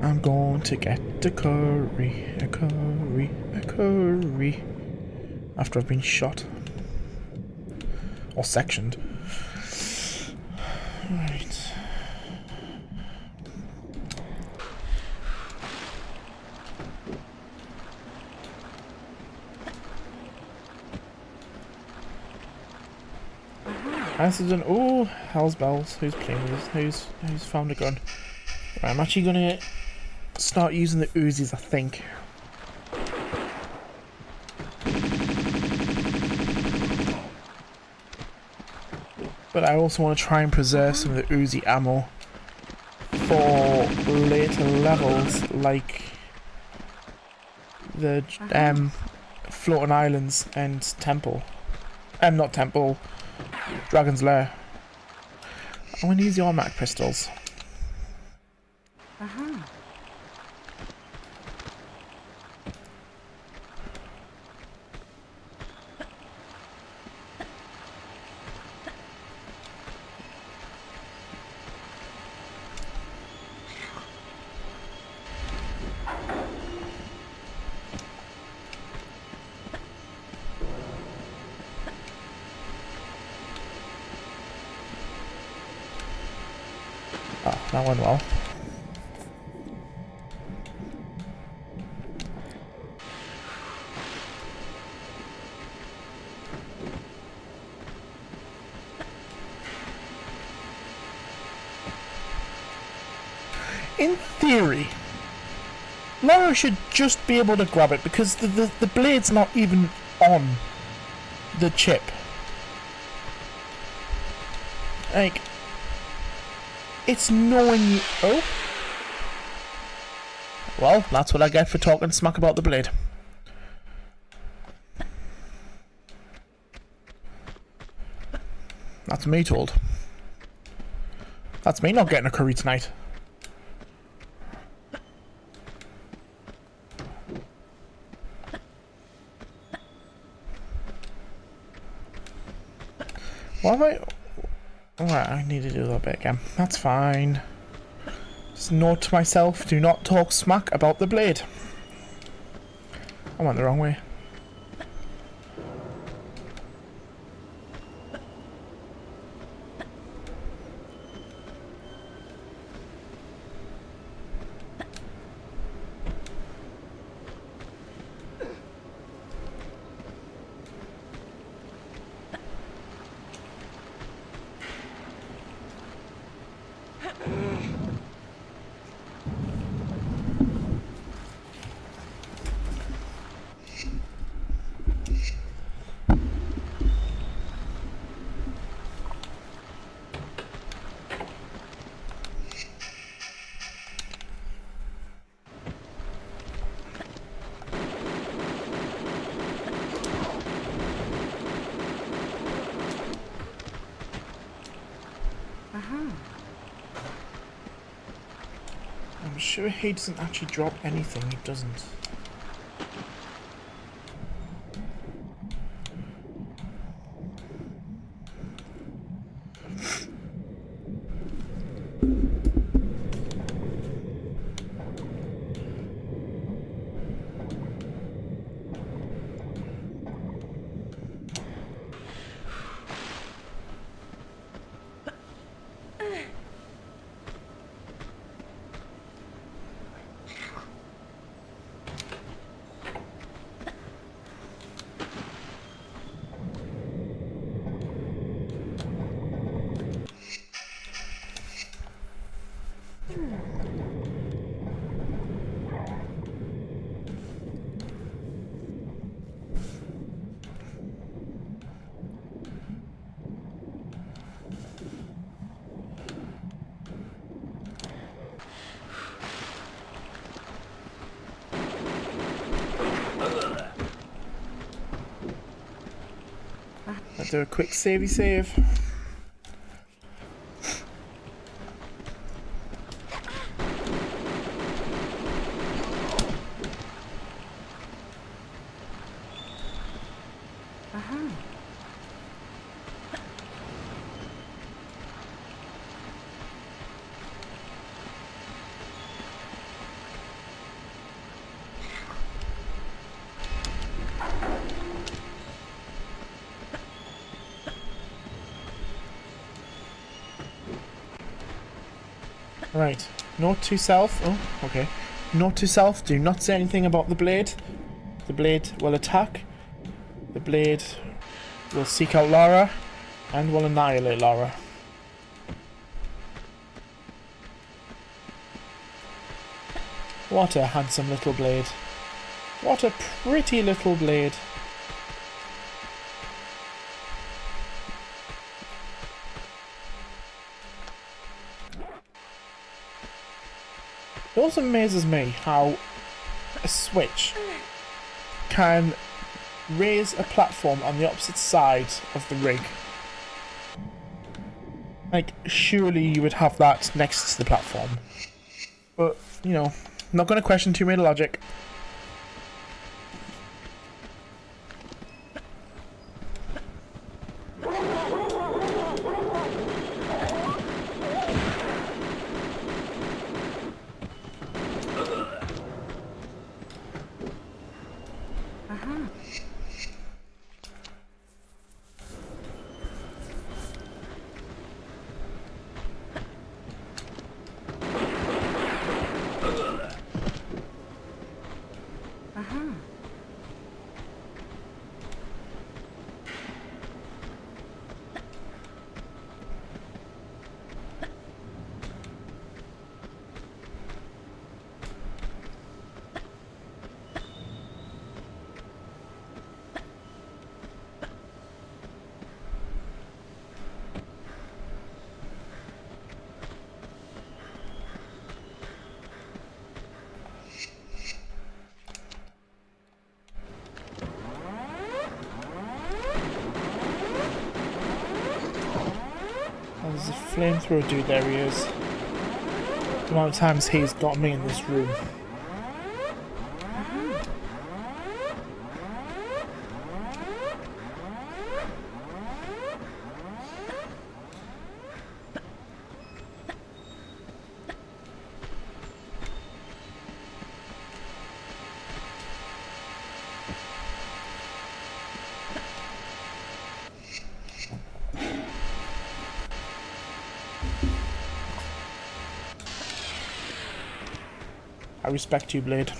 I'm going to get a curry, a curry, a curry. After I've been shot. Or sectioned. Right. Accident. Oh, hell's bells. Who's playing with this? Who's found a gun? Right, I'm actually gonna start using the Uzis, I think. But I also want to try and preserve some of the Uzi ammo for later levels, like the floating islands and temple. Not temple. Dragon's Lair. I'm going to use the automatic pistols. Oh, that went well. In theory, Laura should just be able to grab it because the blade's not even on the chip. Like, it's knowing you... Oh? Well, that's what I get for talking smack about the blade. That's me told. That's me not getting a curry tonight. What have I... Alright, I need to do that bit again. That's fine. Just note to myself, do not talk smack about the blade. I went the wrong way. I'm sure he doesn't actually drop anything, he doesn't. I'll do a quick savey save. Right, note to self, oh, okay. Note to self, do not say anything about the blade. The blade will attack. The blade will seek out Lara and will annihilate Lara. What a handsome little blade. What a pretty little blade. It also amazes me how a switch can raise a platform on the opposite side of the rig. Like, surely you would have that next to the platform. But, you know, not going to question Tomb Raider logic. There's a flamethrower dude, there he is. The amount of times he's got me in this room. I respect you, Blade.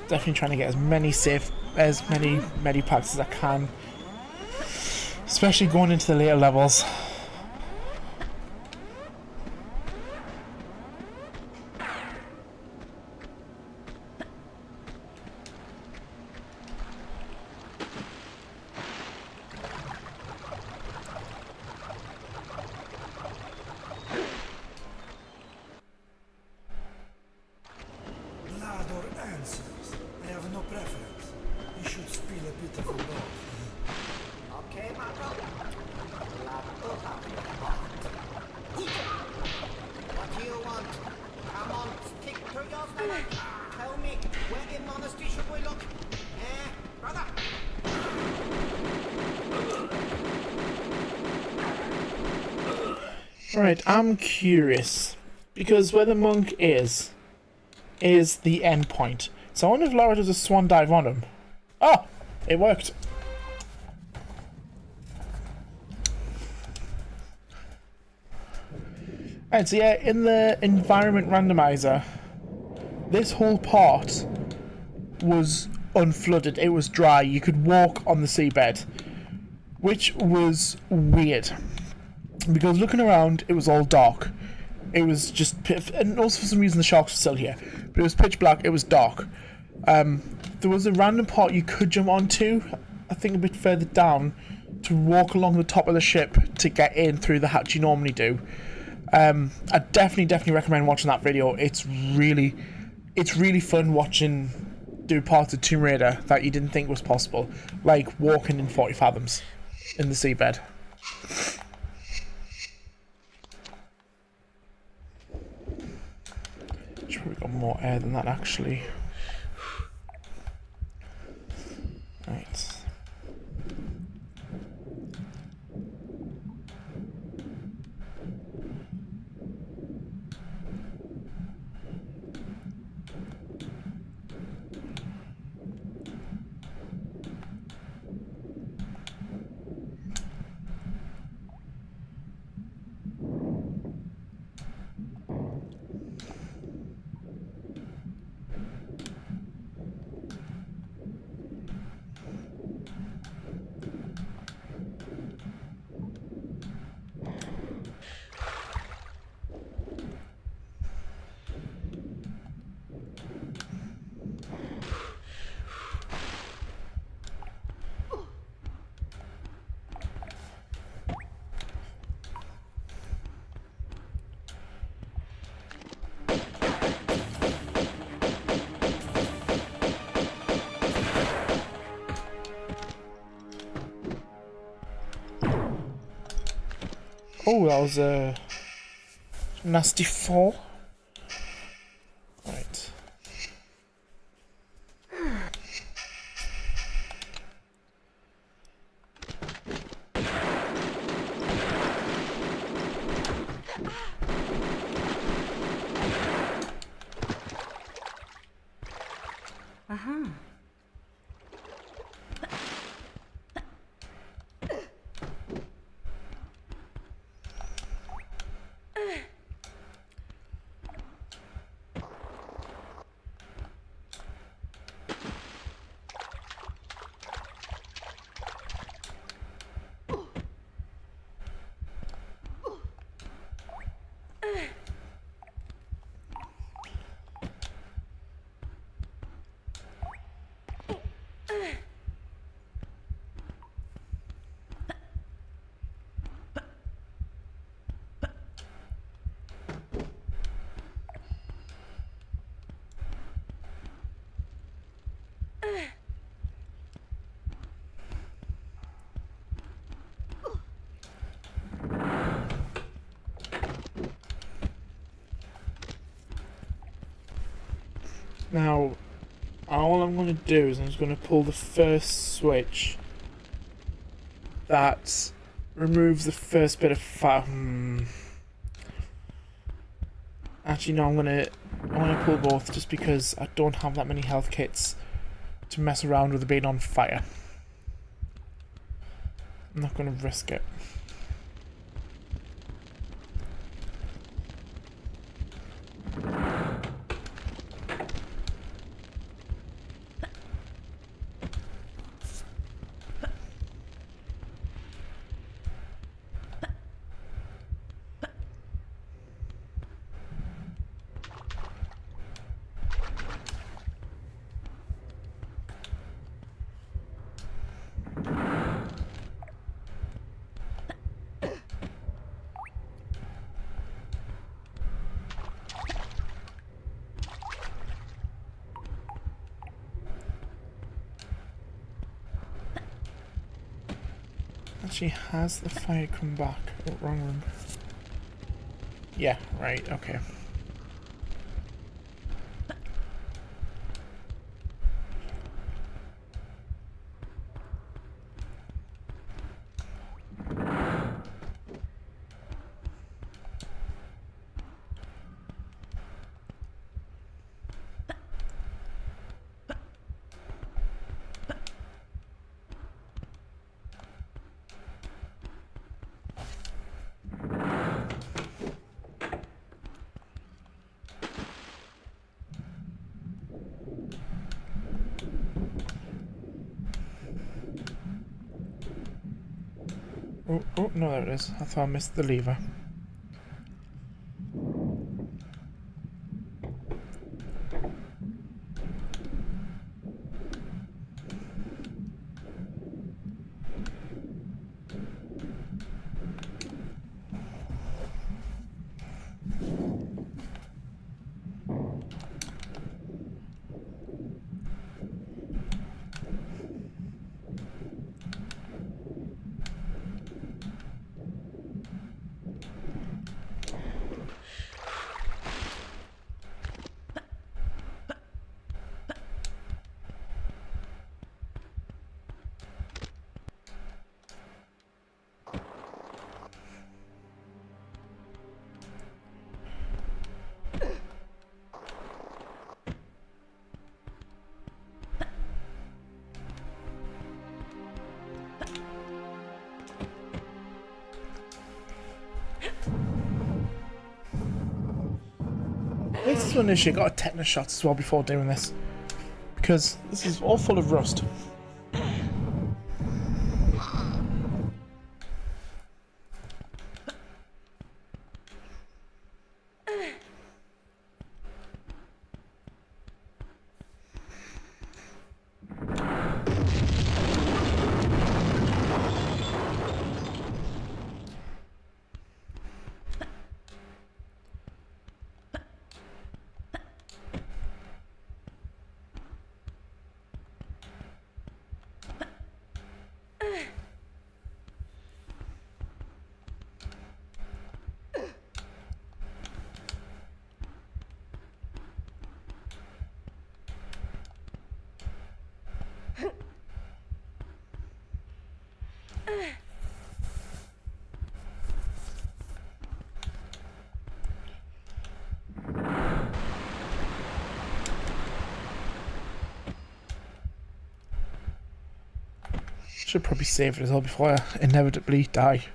Definitely trying to get as many medipacks as I can, especially going into the later levels. Right, I'm curious, because where the monk is the end point. So I wonder if Laura does a swan dive on him. Oh, it worked. Right, so yeah, in the environment randomizer, this whole part was unflooded. It was dry. You could walk on the seabed, which was weird. Because looking around, it was all dark. It was just... And also for some reason the sharks were still here. But it was pitch black, it was dark. There was a random part you could jump onto, I think a bit further down, to walk along the top of the ship to get in through the hatch you normally do. I definitely recommend watching that video. It's really fun watching do parts of Tomb Raider that you didn't think was possible. Like walking in 40 fathoms in the seabed. Probably got more air than that actually. Right. Oh, that was a nasty fall. Right. Now, all I'm going to do is I'm just going to pull the first switch that removes the first bit of fat. Actually, no, I'm gonna pull both just because I don't have that many health kits to mess around with it being on fire. I'm not going to risk it. Actually, has the fire come back? Oh, wrong room. Yeah, right, okay. Oh, no, there it is. I thought I missed the lever. This is one issue. I got a tetanus shot as well before doing this, because this is all full of rust. Should probably save it as well before I inevitably die.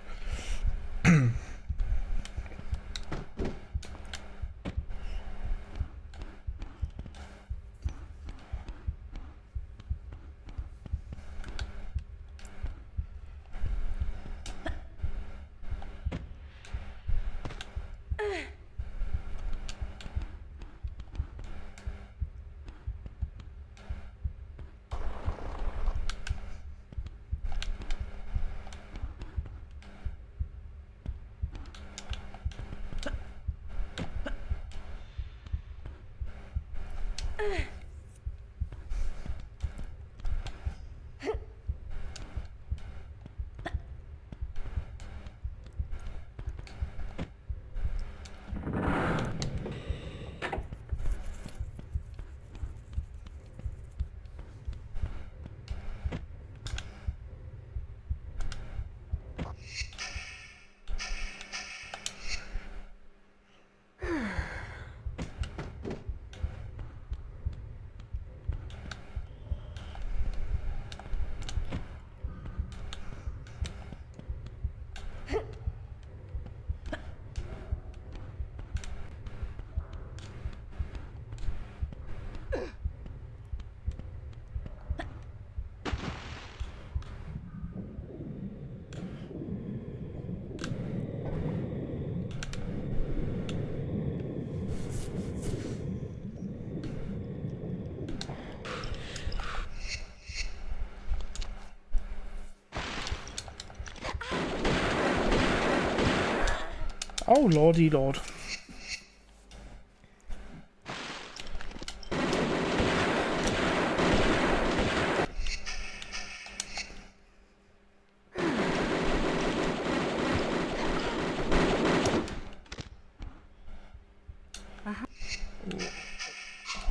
Oh lordy lord.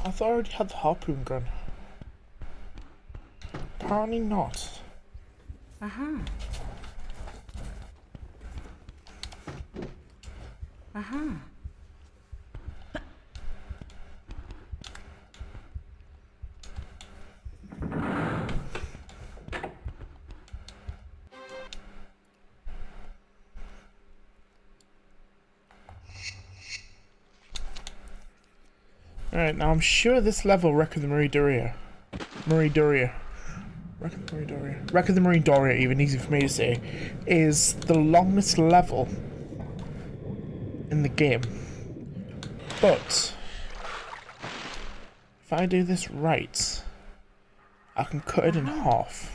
I thought I already had the harpoon gun. Apparently not. Uh-huh. Uh-huh. Alright, now I'm sure this level, Wreck of the Wreck of the Marine Doria, even easy for me to say, is the longest level in the game. But if I do this right, I can cut it in half.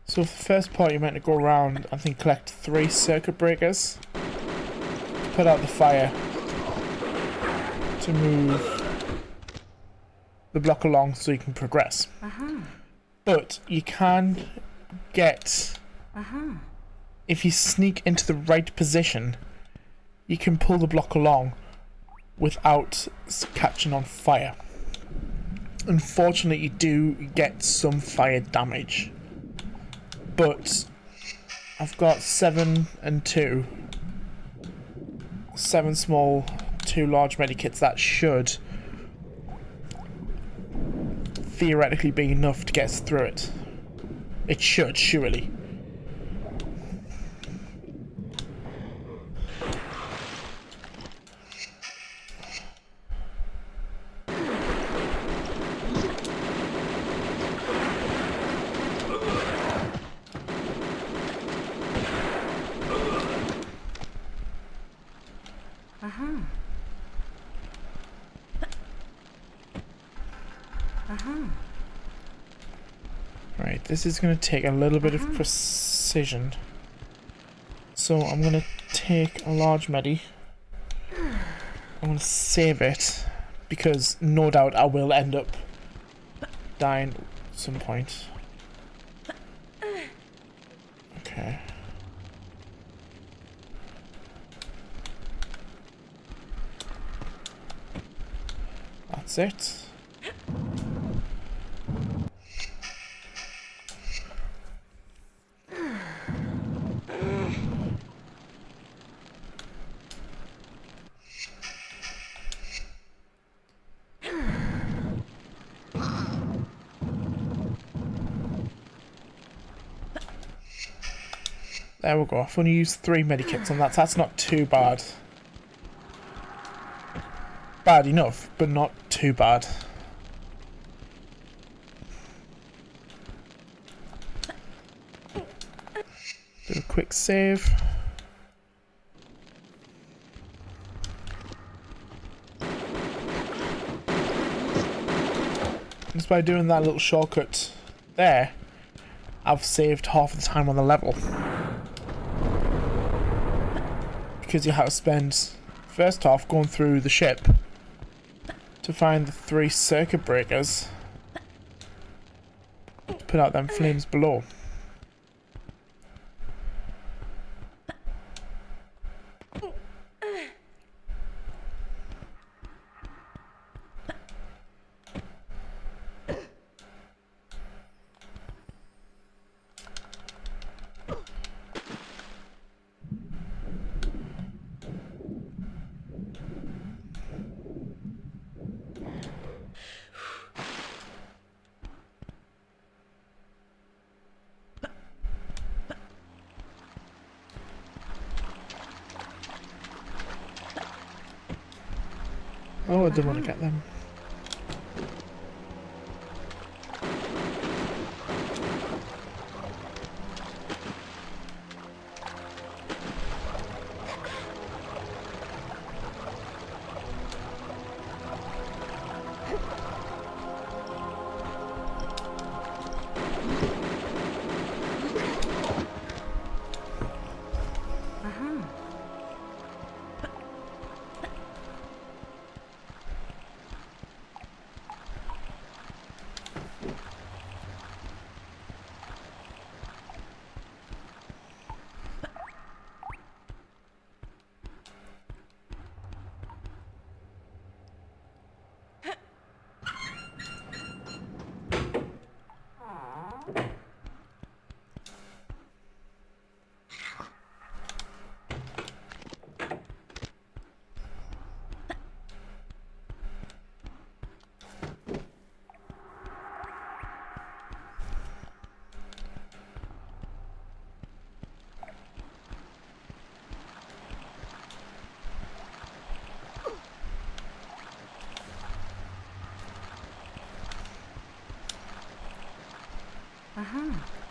So for the first part, you're meant to go around, I think, collect 3 circuit breakers, put out the fire to move the block along so you can progress. But you can get, if you sneak into the right position, you can pull the block along without catching on fire. Unfortunately, you do get some fire damage. But I've got 7 and 2. 7 small, 2 large medikits that should theoretically be enough to get us through it. It should, surely. Right, this is going to take a little bit of precision. So I'm going to take a large medi. I'm going to save it, because no doubt I will end up dying at some point. Okay. That's it. There we go. I've only used 3 medikits on that. That's not too bad. Bad enough, but not too bad. Do a quick save. Just by doing that little shortcut there, I've saved half of the time on the level. Because you have to spend first half going through the ship to find the 3 circuit breakers to put out them flames below. Oh, I didn't want to get them.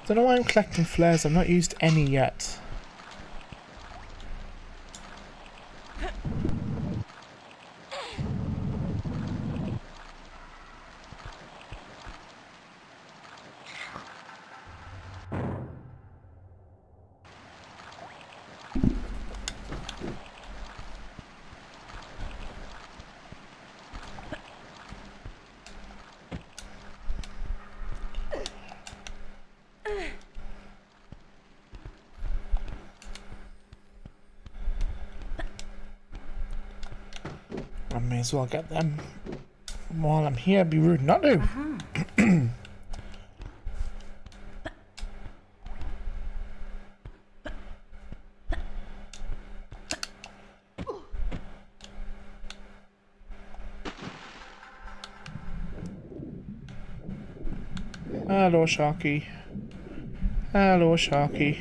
Don't know why I'm collecting flares. I've not used any yet. I may as well get them while I'm here. It'd be rude not to. Hello, Sharky. Hello, Sharky.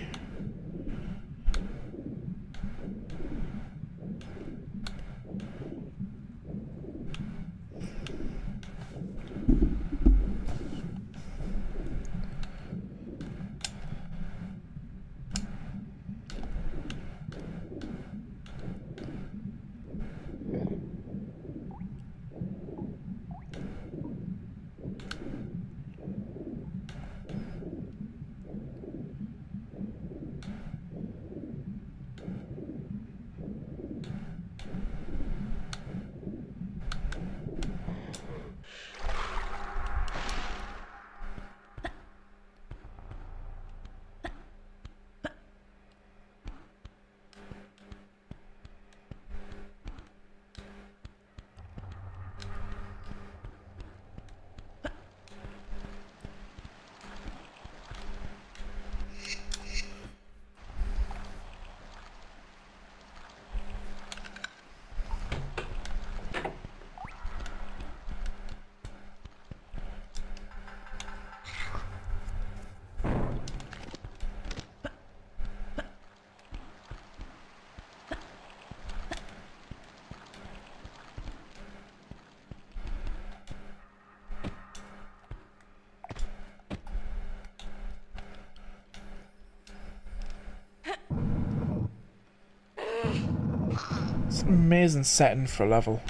amazing setting for a level.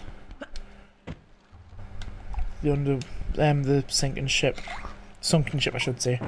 The sinking ship. Sunken ship, I should say.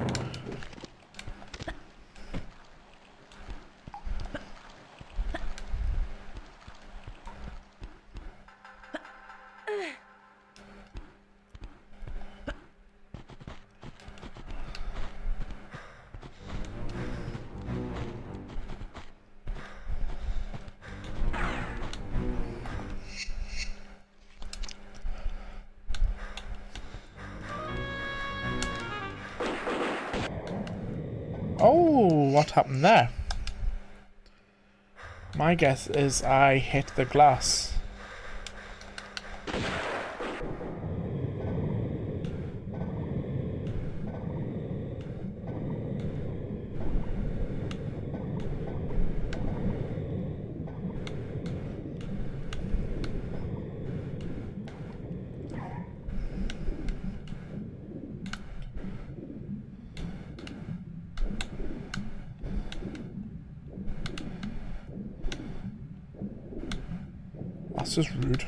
Oh, what happened there? My guess is I hit the glass. That's just rude.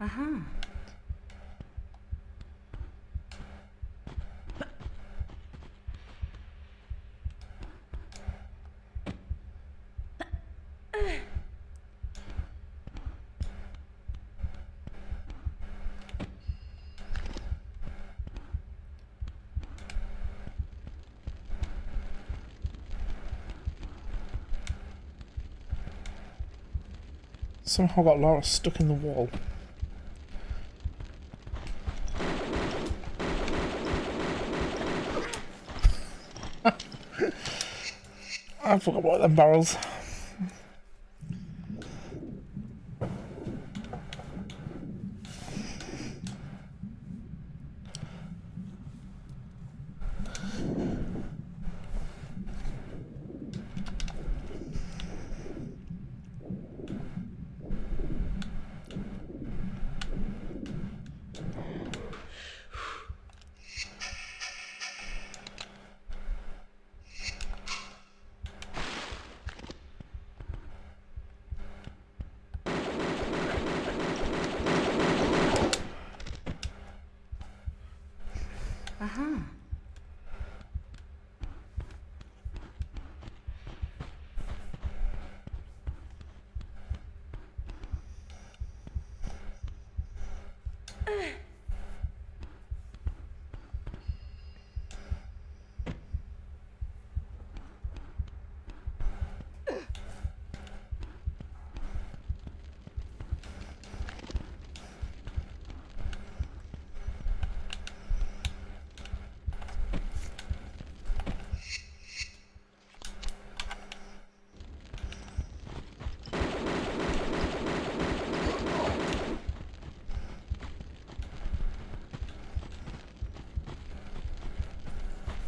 Aha. Somehow got Laura stuck in the wall. I forgot about them barrels. Aha.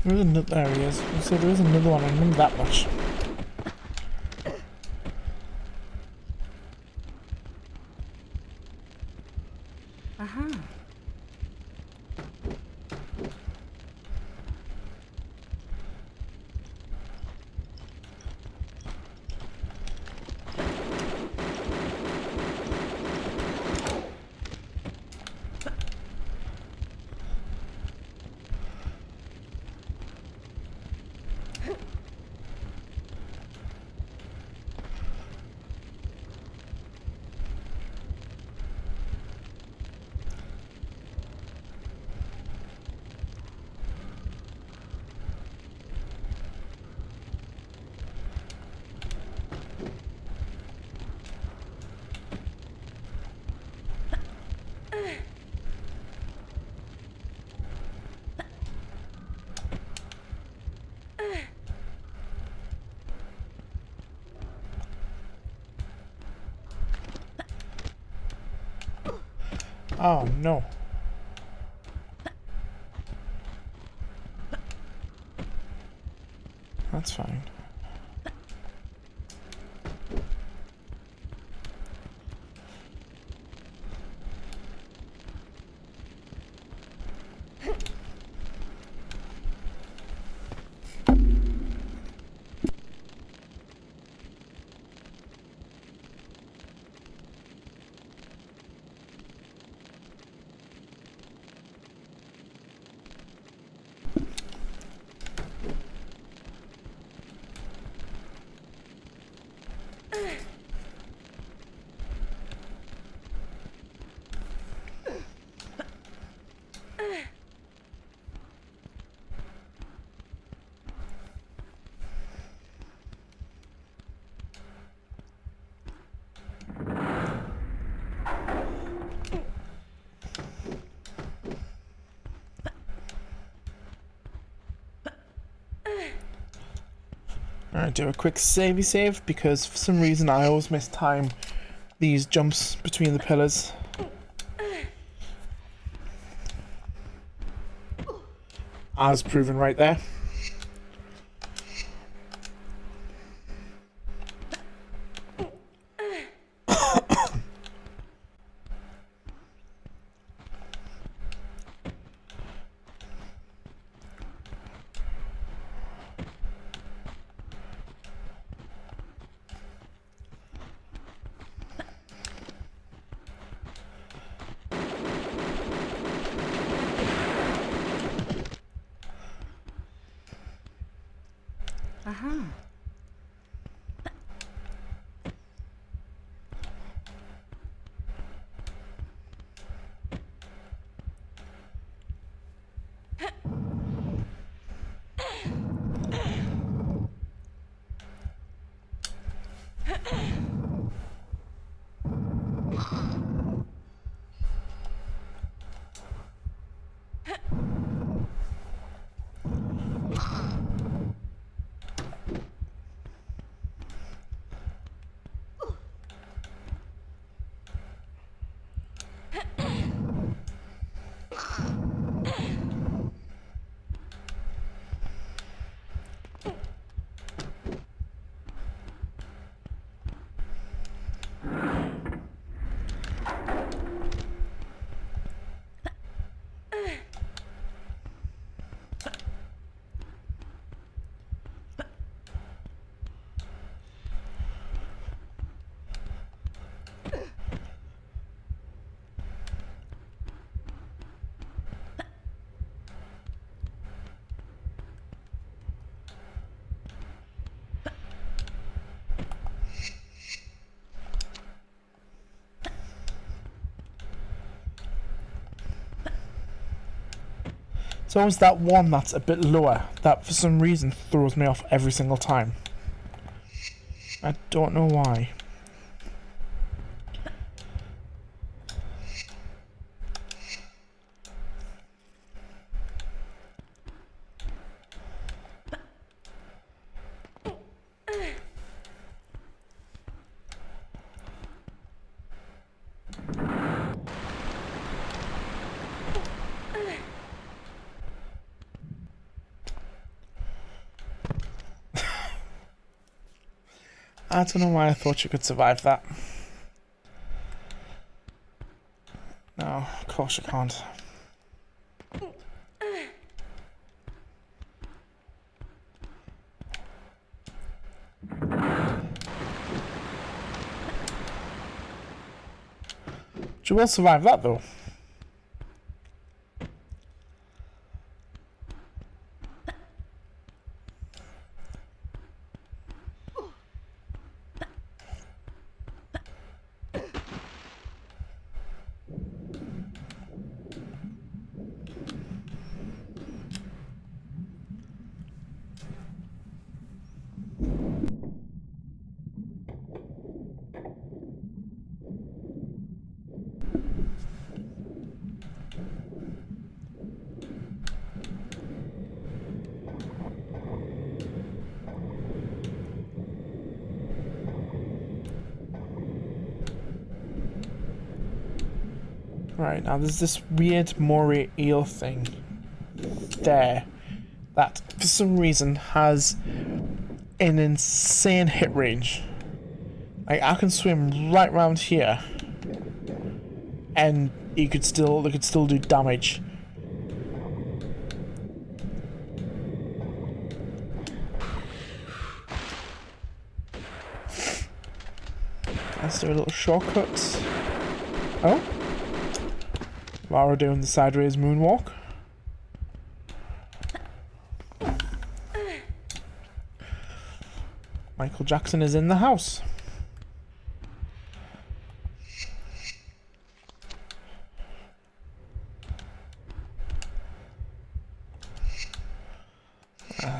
There is another, there he is. So there is another one, I remember that much. Aha. Oh, no. That's fine. Alright, do a quick savey save because for some reason I always mistime these jumps between the pillars. As proven right there. Aha. It's always that one that's a bit lower that for some reason throws me off every single time. I don't know why. I don't know why I thought you could survive that. No, of course you can't. You will survive that though. Right, now there's this weird moray eel thing there that for some reason has an insane hit range. Like, I can swim right round here and they could still do damage. Let's do a little shortcut. Oh, Lara doing the sideways moonwalk. Michael Jackson is in the house.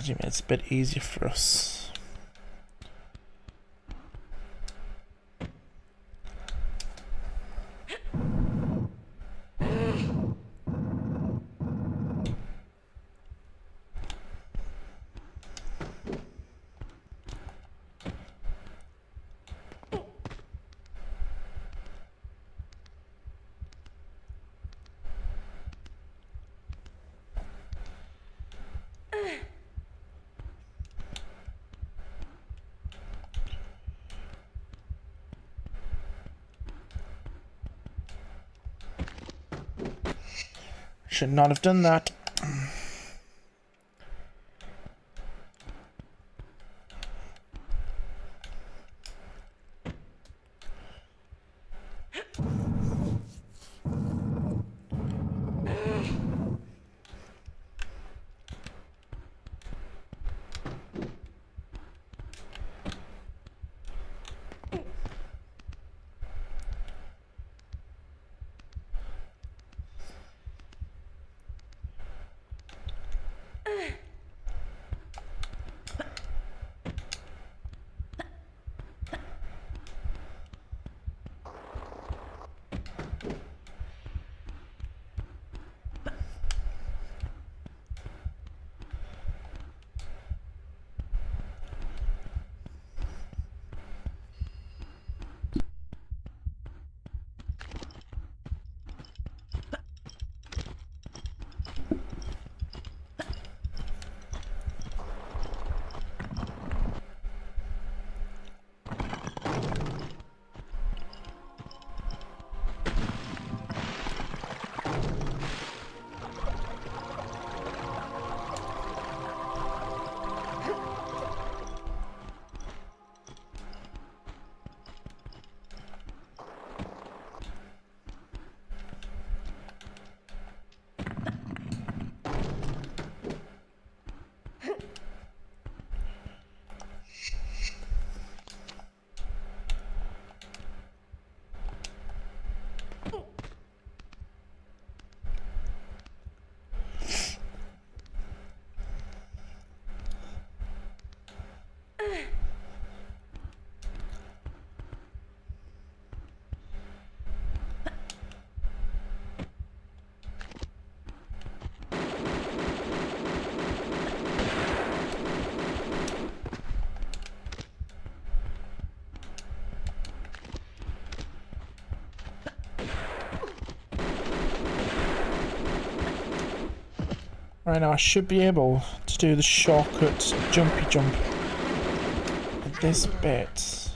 It's a bit easier for us. Should not have done that. Right now I should be able to do the shortcut jumpy jump at this bit.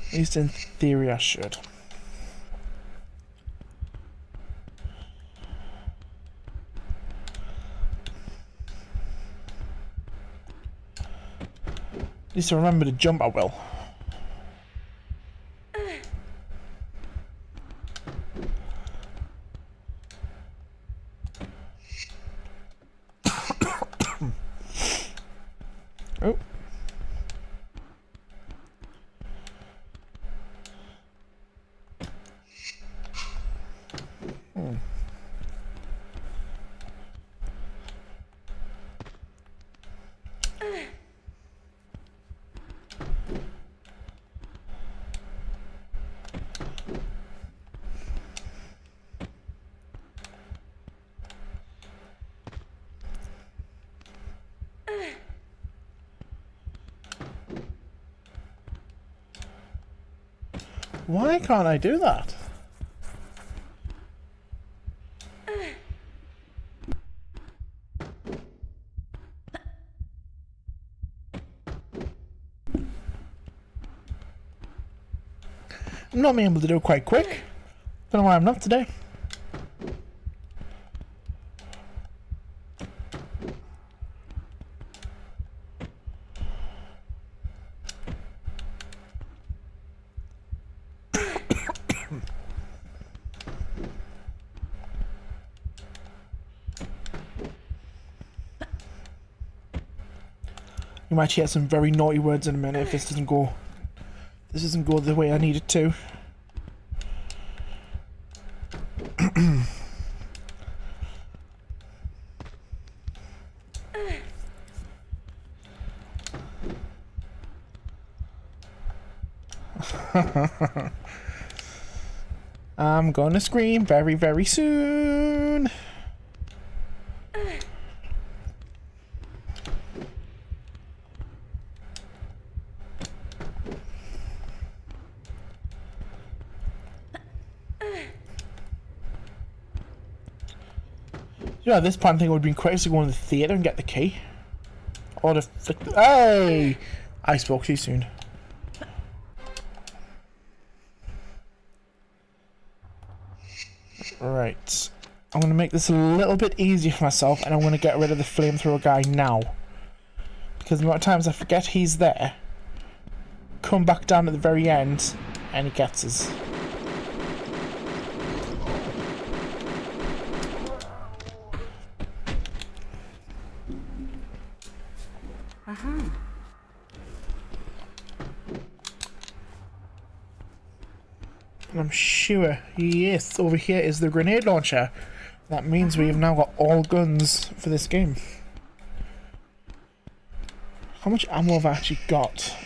At least in theory I should. At least I remember to jump I will. Oh. Why can't I do that? I'm not being able to do it quite quick. Don't know why I'm not today. You might hear some very naughty words in a minute if this doesn't go the way I need it to. I'm gonna scream very, very soon. You know, this plan thing would have been quick to go in the theatre and get the key. Or the hey! I spoke too soon. Right. I'm going to make this a little bit easier for myself, and I'm going to get rid of the flamethrower guy now. Because the amount of times I forget he's there, come back down at the very end, and he gets us. And I'm sure, yes, over here is the grenade launcher. That means we have now got all guns for this game. How much ammo have I actually got?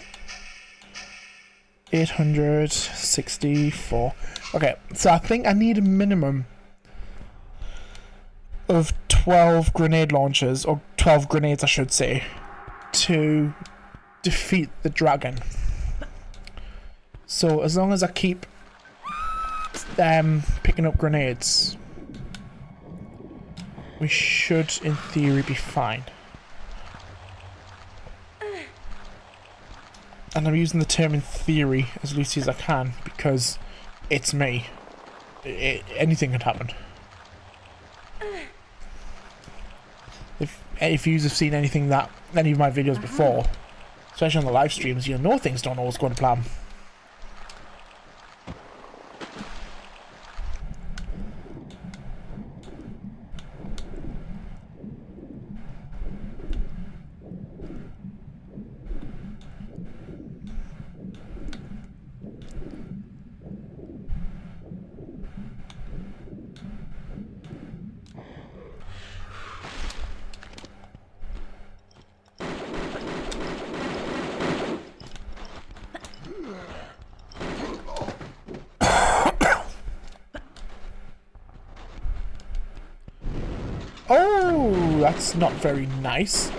864. Okay, so I think I need a minimum of 12 grenade launchers, or 12 grenades I should say, to defeat the dragon. So as long as I keep picking up grenades, we should in theory be fine. And I'm using the term in theory as loosely as I can because it's me. Anything could happen. If you have seen any of my videos before, especially on the live streams, you'll know things don't always go to plan. Oh, that's not very nice.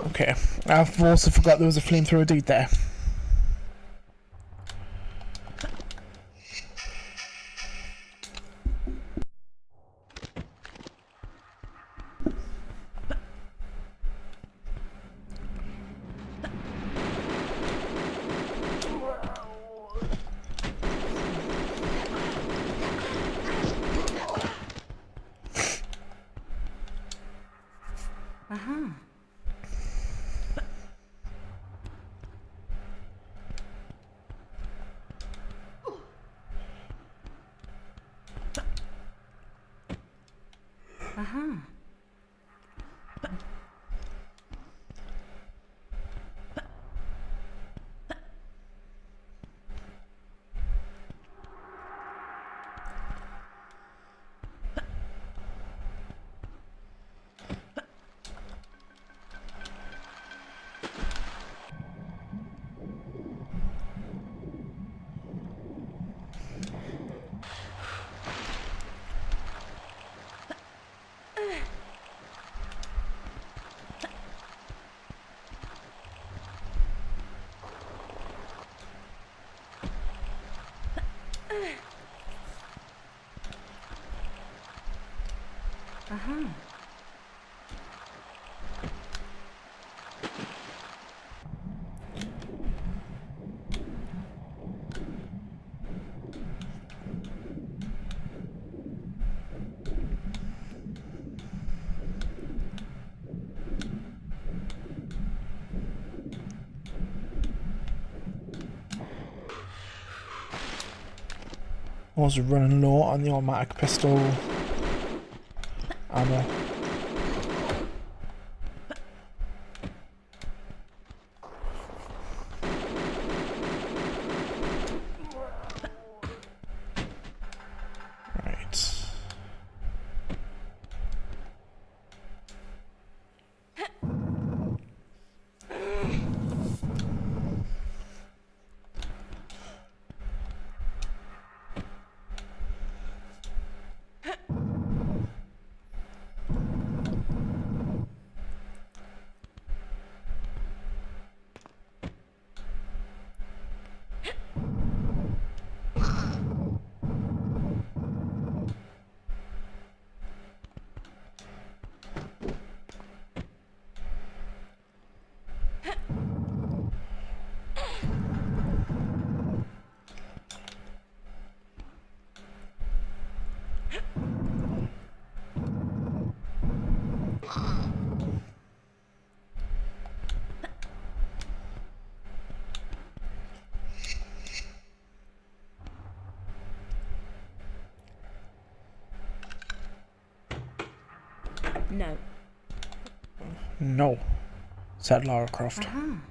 Okay, I've also forgot there was a flamethrower dude there. Aha. I was running low on the automatic pistol ammo. Right. No. No, said Lara Croft. Aha.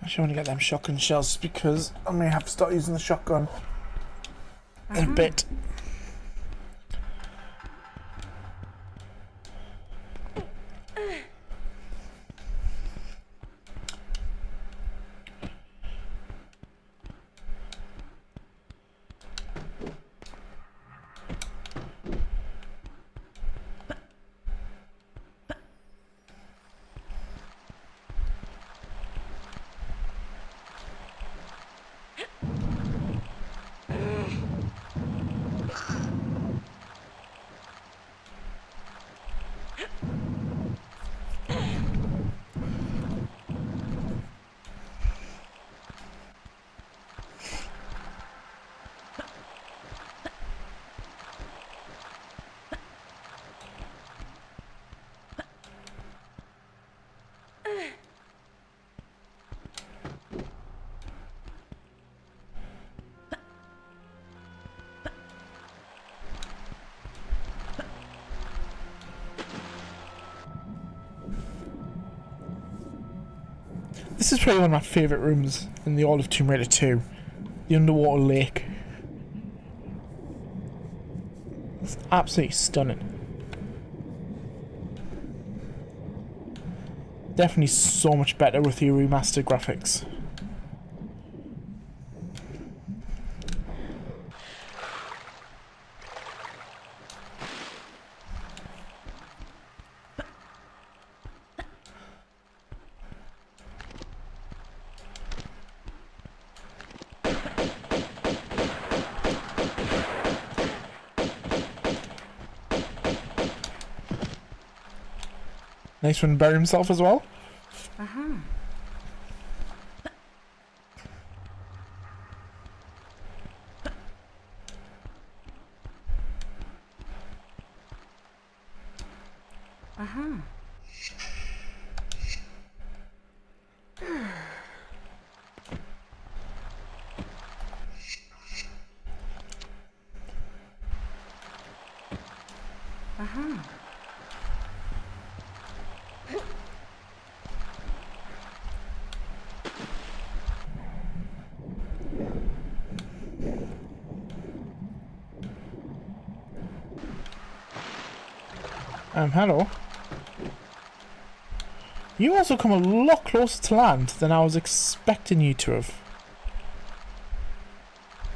Actually, I want to get them shotgun shells because I may have to start using the shotgun in a bit. This is probably one of my favourite rooms in the all of Tomb Raider 2. The underwater lake. It's absolutely stunning. Definitely so much better with the remastered graphics. Nice one, bury himself as well. Aha. Aha. Aha. Hello. You also come a lot closer to land than I was expecting you to have.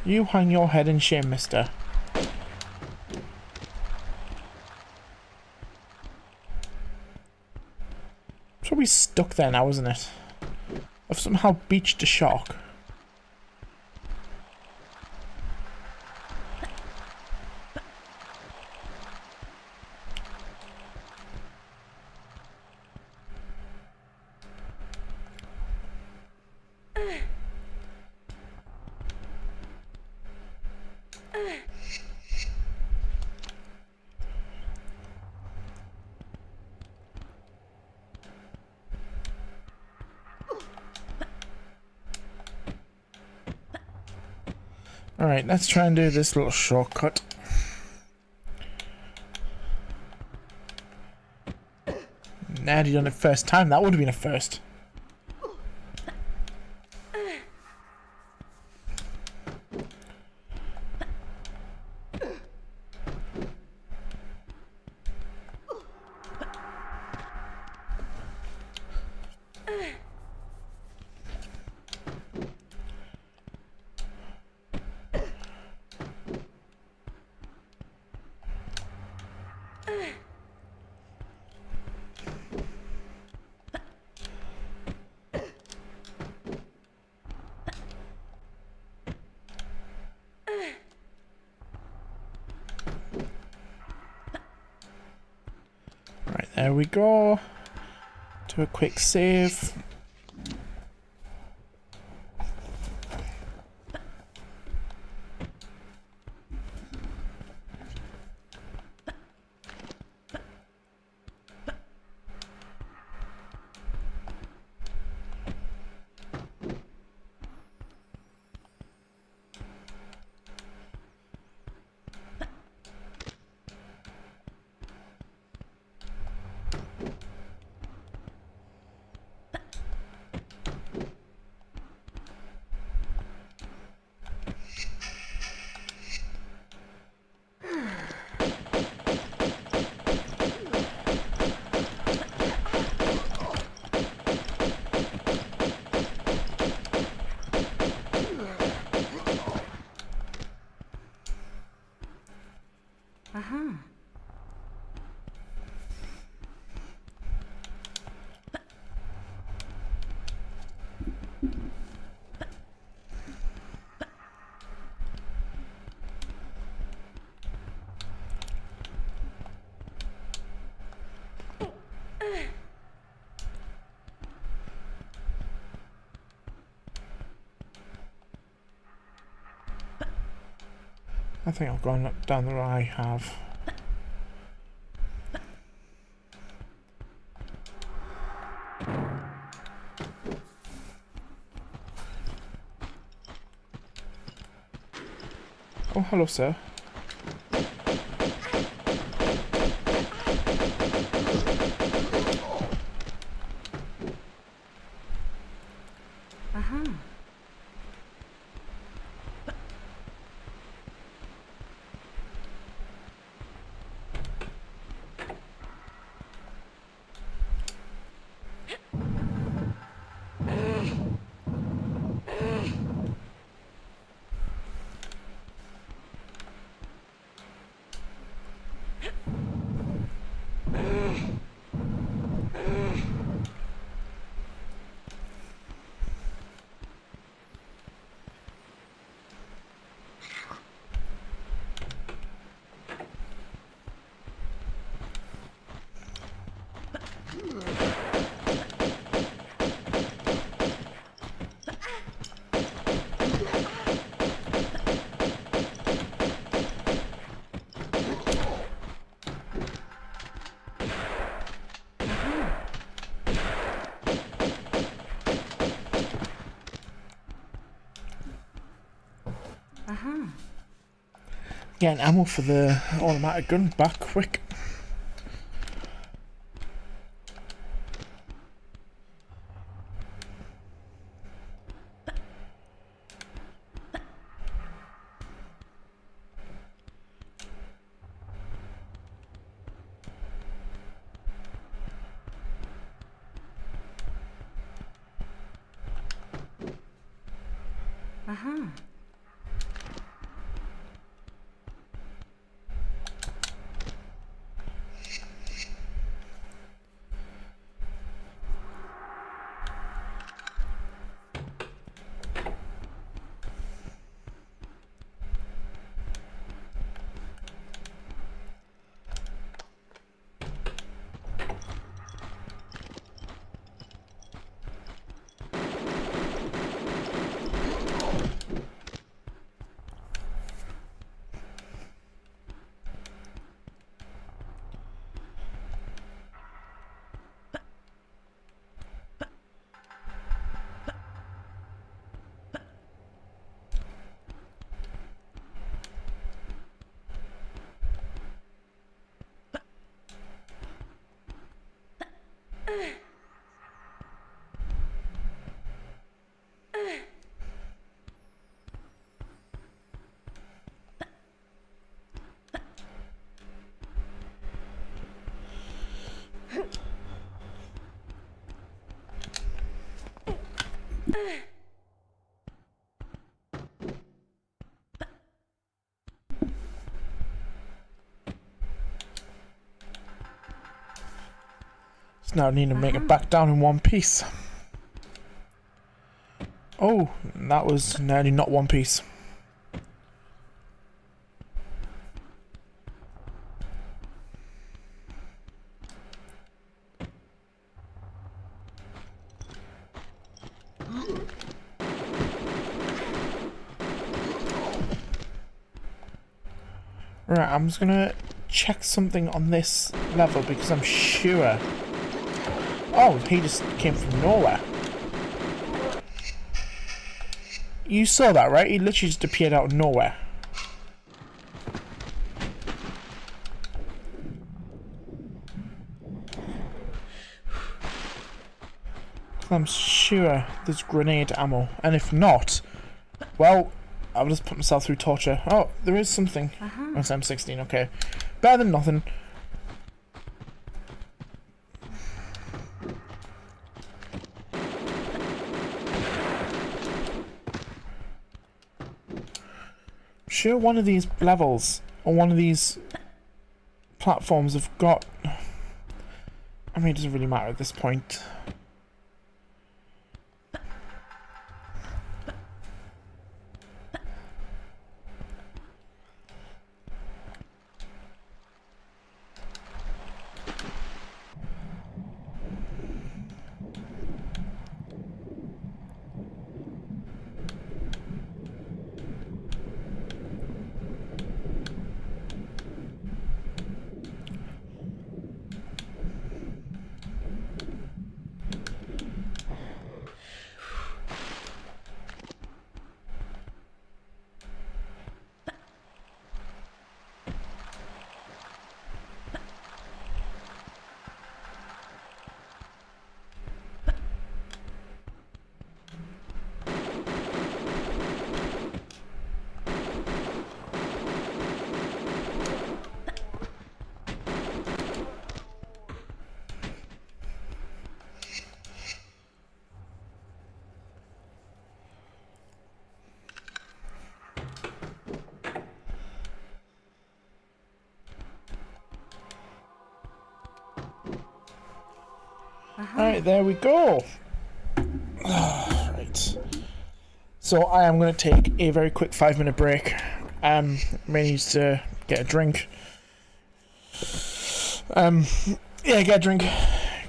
You hang your head in shame, mister. It's probably stuck there now, isn't it? I've somehow beached a shark. Alright, let's try and do this little shortcut. Nearly done it first time, that would have been a first. Right, there we go. Do a quick save. Aha. I think I've gone down the right. I have. Oh, hello, sir. Aha. Getting ammo for the automatic gun back quick. Uh-huh. So now I need to make it back down in one piece. Oh, that was nearly not one piece. Right, I'm just gonna check something on this level because I'm sure. Oh, he just came from nowhere. You saw that, right? He literally just appeared out of nowhere. I'm sure there's grenade ammo, and if not, well, I'll just put myself through torture. Oh, there is something. That's M16, okay. Better than nothing. Sure, one of these levels, or one of these platforms have got... I mean, it doesn't really matter at this point. Alright, there we go. Right. So I am going to take a very quick 5-minute break. May need to get a drink. Yeah, get a drink.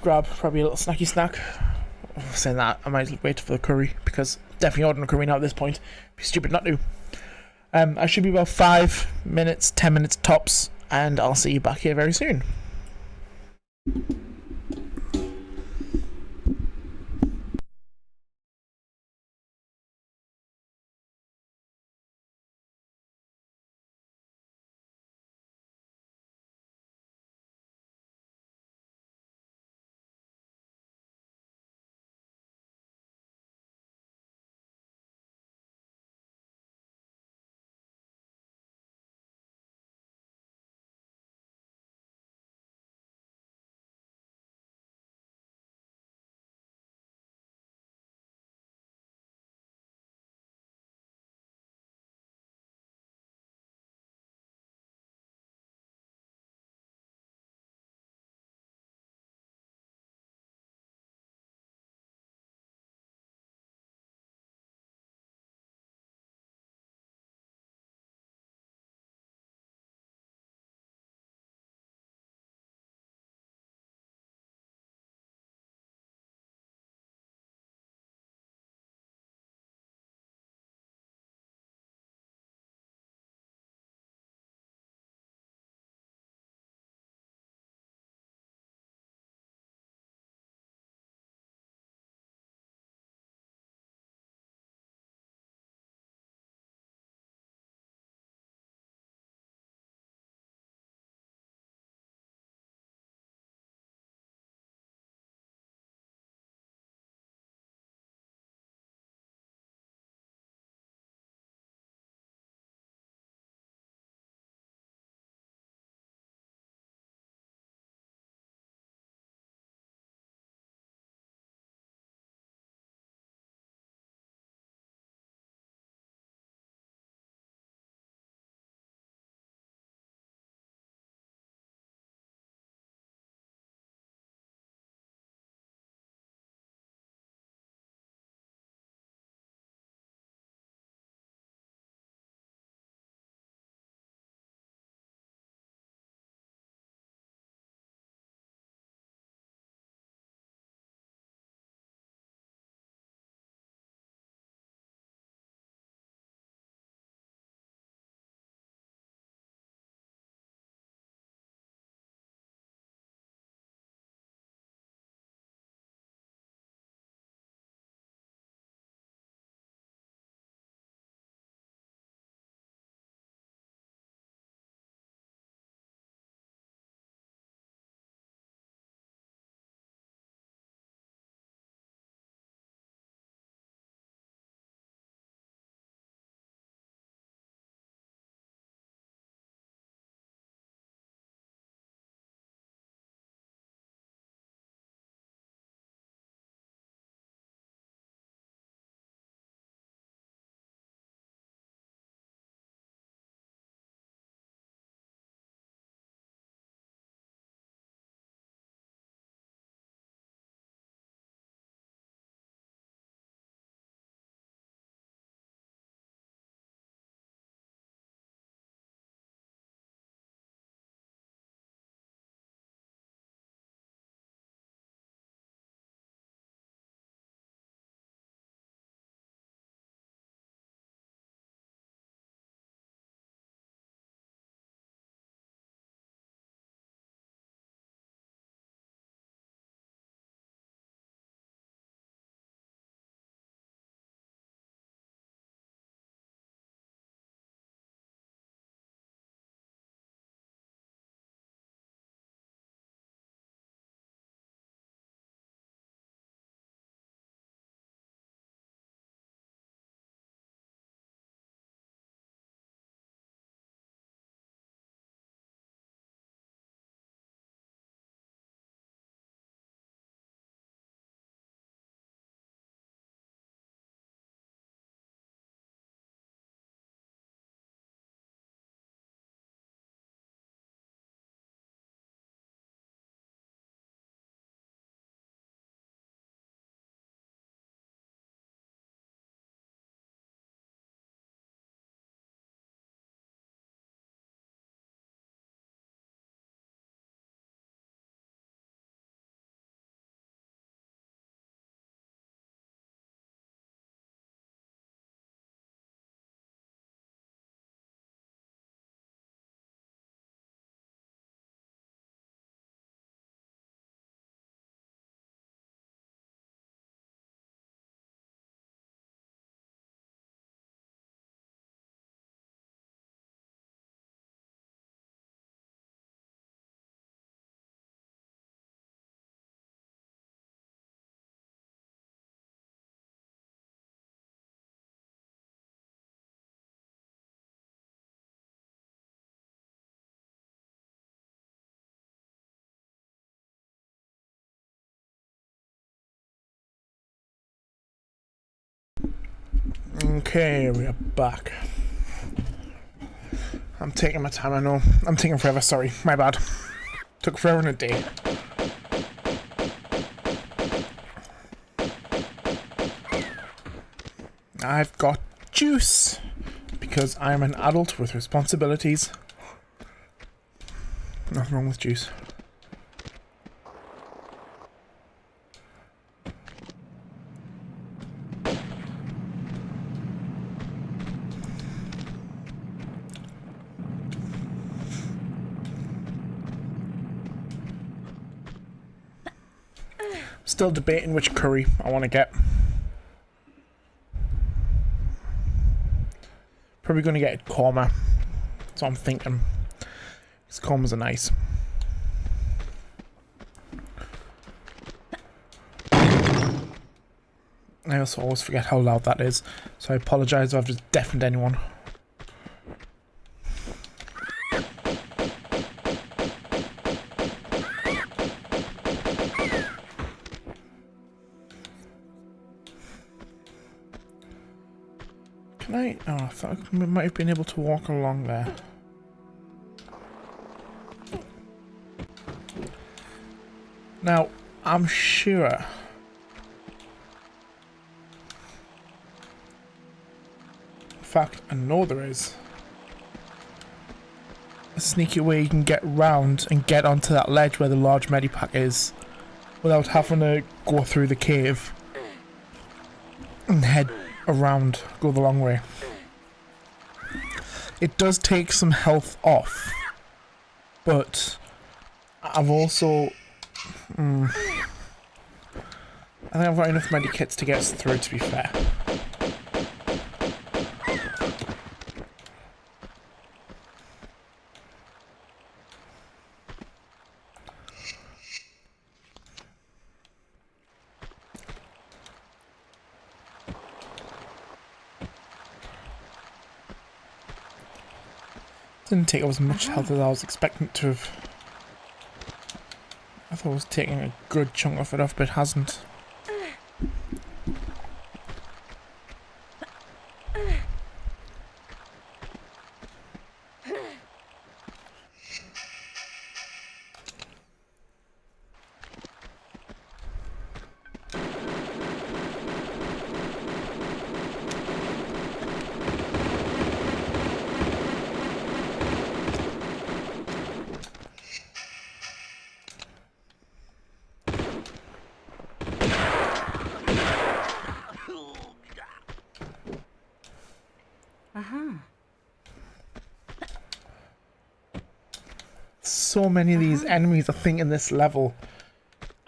Grab probably a little snacky snack. Saying that, I might wait for the curry because definitely ordering a curry now at this point. Be stupid not to. I should be about 5 minutes, 10 minutes tops, and I'll see you back here very soon. Okay, we are back. I'm taking my time, I know. I'm taking forever, sorry. My bad. Took forever and a day. I've got juice because I'm an adult with responsibilities. Nothing wrong with juice. Still debating which curry I want to get. Probably going to get korma. That's what I'm thinking. Because kormas are nice. I also always forget how loud that is, so I apologise if I've just deafened anyone. Can I? Oh, I thought I might have been able to walk along there. Now, I'm sure. In fact, I know there is a sneaky way you can get round and get onto that ledge where the large medipack is without having to go through the cave and head around, go the long way. It does take some health off, but I've also I think I've got enough medikits to get us through, to be fair. Didn't take up as much health as I was expecting it to have. I thought it was taking a good chunk of it off, but it hasn't. So many of these enemies, I think, in this level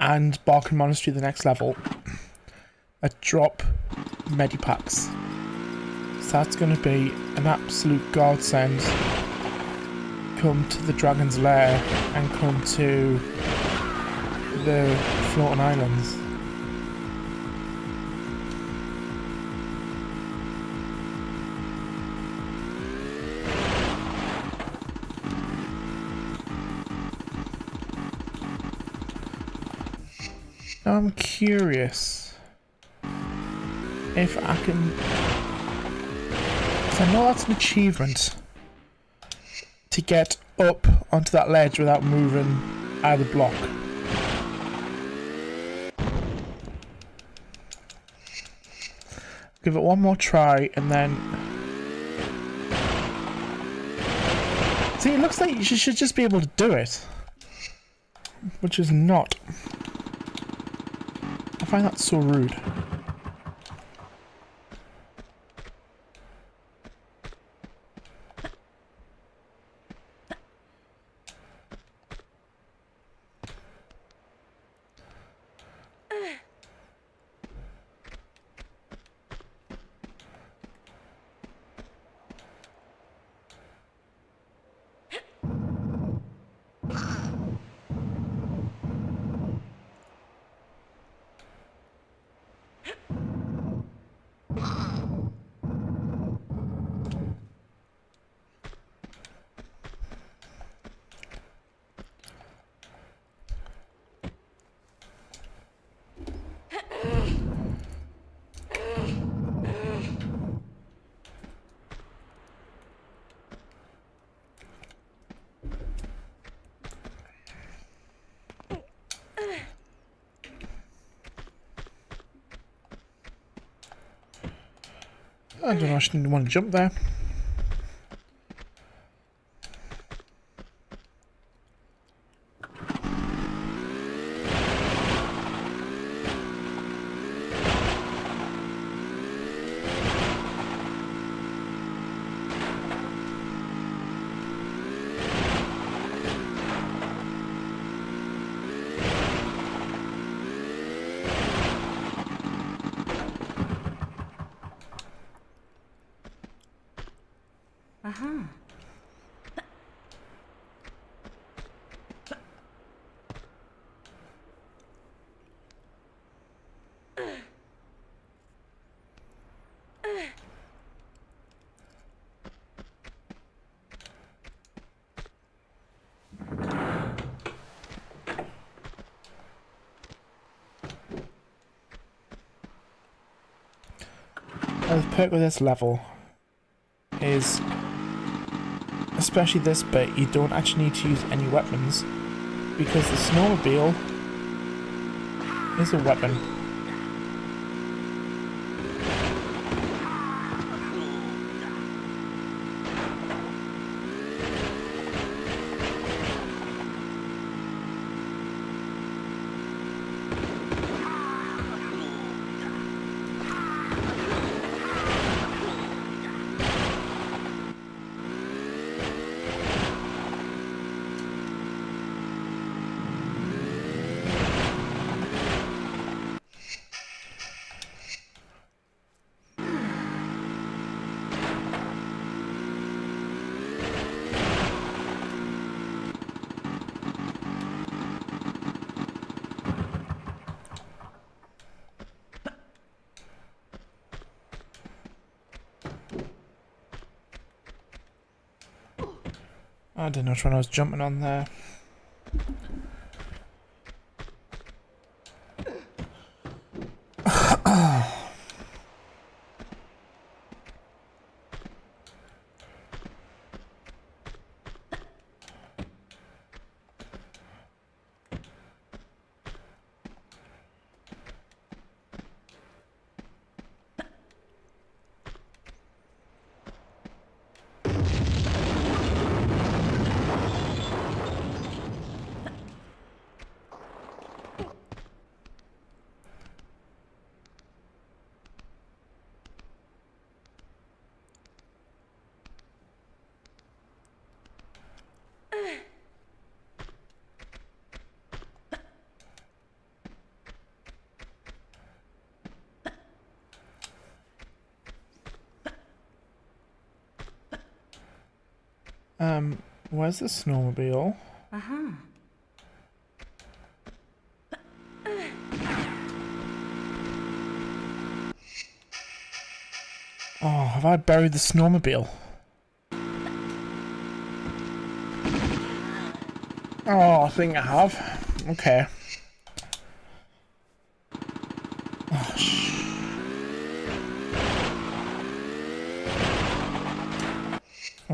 and Barkin Monastery, the next level, that drop medipacks. So that's going to be an absolute godsend. Come to the Dragon's Lair and come to the floating islands. Now I'm curious if I can, because I know that's an achievement to get up onto that ledge without moving either block. Give it one more try and then. See, it looks like you should just be able to do it, which is not. I find that so rude. I don't know, I just didn't want to jump there. Aha. The perk with this level is, especially this bit, you don't actually need to use any weapons because the snowmobile is a weapon. I don't know which one I was jumping on there. Where's the snowmobile? Aha. Oh, have I buried the snowmobile? Oh, I think I have. Okay. Oh,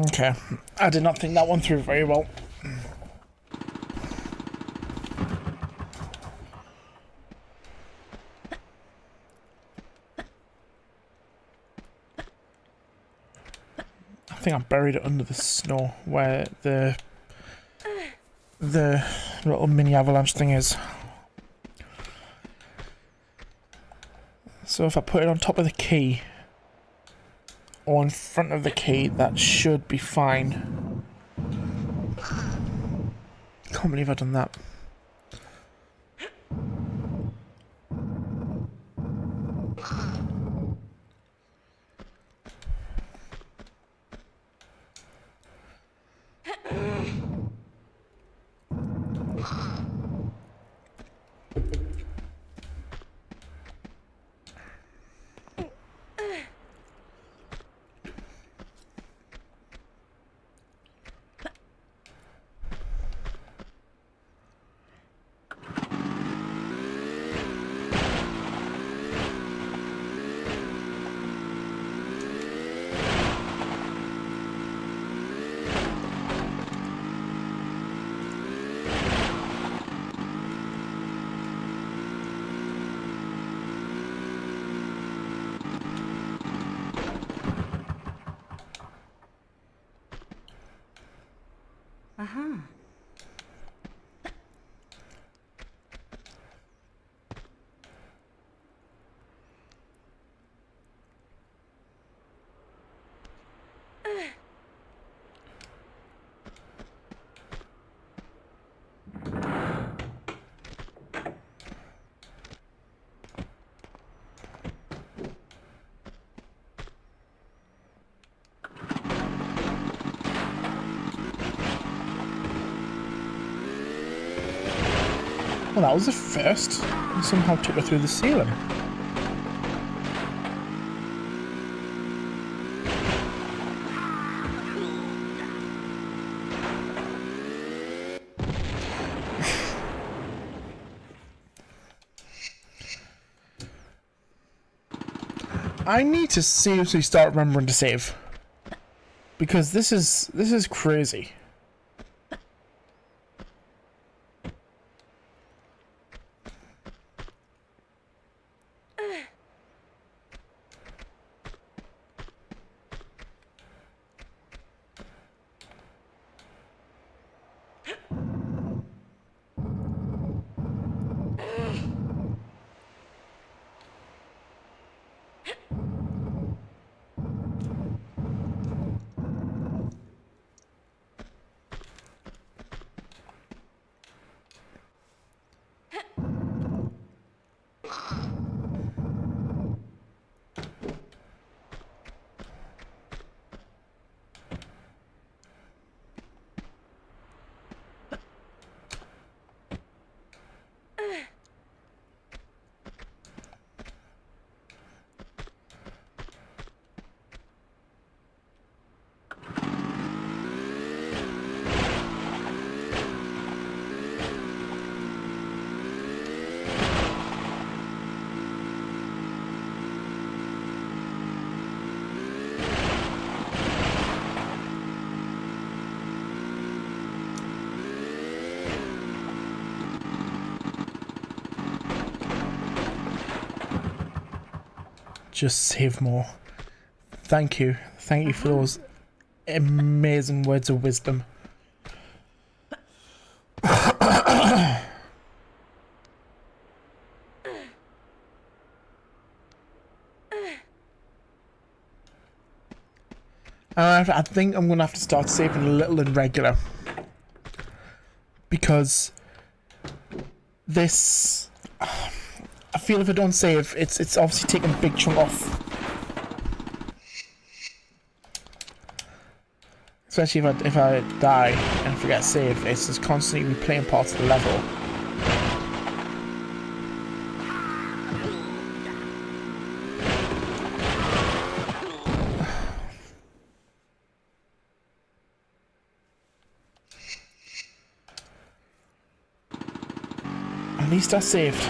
okay. I did not think that one through very well. I think I buried it under the snow where the little mini avalanche thing is. So if I put it on top of the key or in front of the key, that should be fine. Can't believe I've done that. Well, that was a first. And somehow took her through the ceiling. I need to seriously start remembering to save. Because this is crazy. Just save more. Thank you. Thank you for those amazing words of wisdom. I think I'm going to have to start saving a little irregular. Because this... I feel if I don't save, it's obviously taking a big chunk off. Especially if I die and forget to save, it's just constantly replaying parts of the level. At least I saved.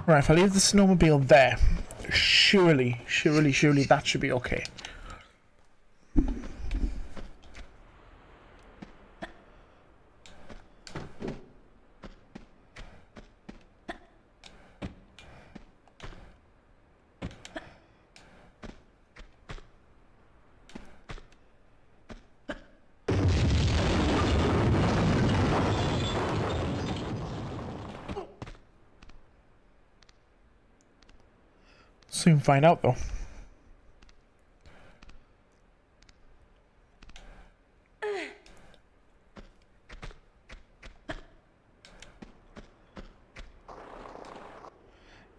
Right, if I leave the snowmobile there, surely that should be okay. Soon find out though.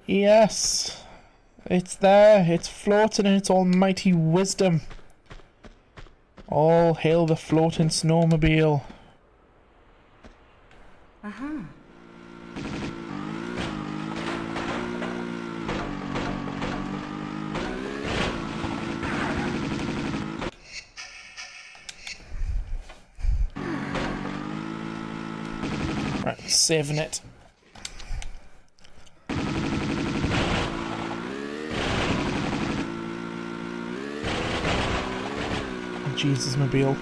Yes, it's there, it's floating in its almighty wisdom. All hail the floating snowmobile. Right, saving it. Jesus mobile.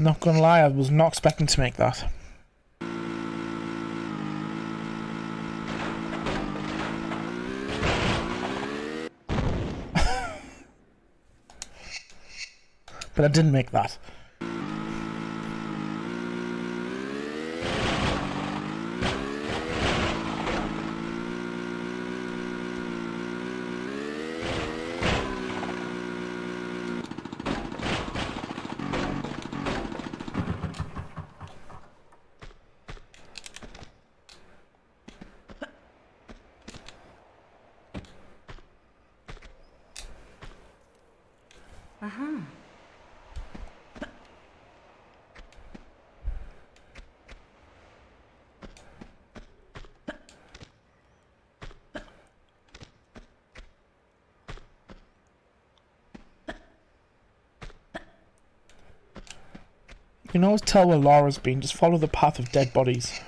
Not gonna lie, I was not expecting to make that. But I didn't make that. You can always tell where Laura's been, just follow the path of dead bodies.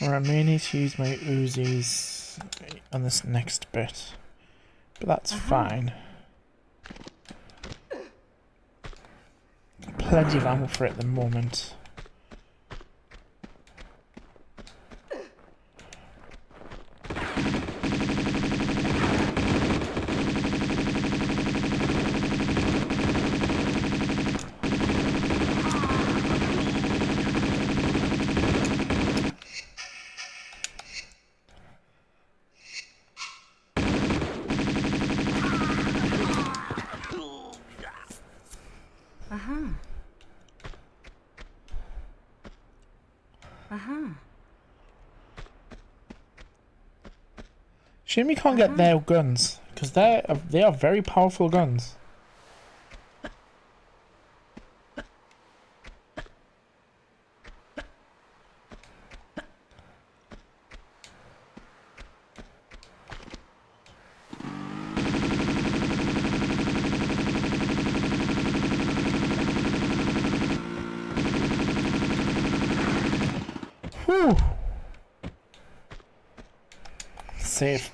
Alright, I may need to use my Uzis on this next bit, but that's fine. Plenty of ammo for it at the moment. Shame you can't get their guns, because they are very powerful guns. Whew. Safe.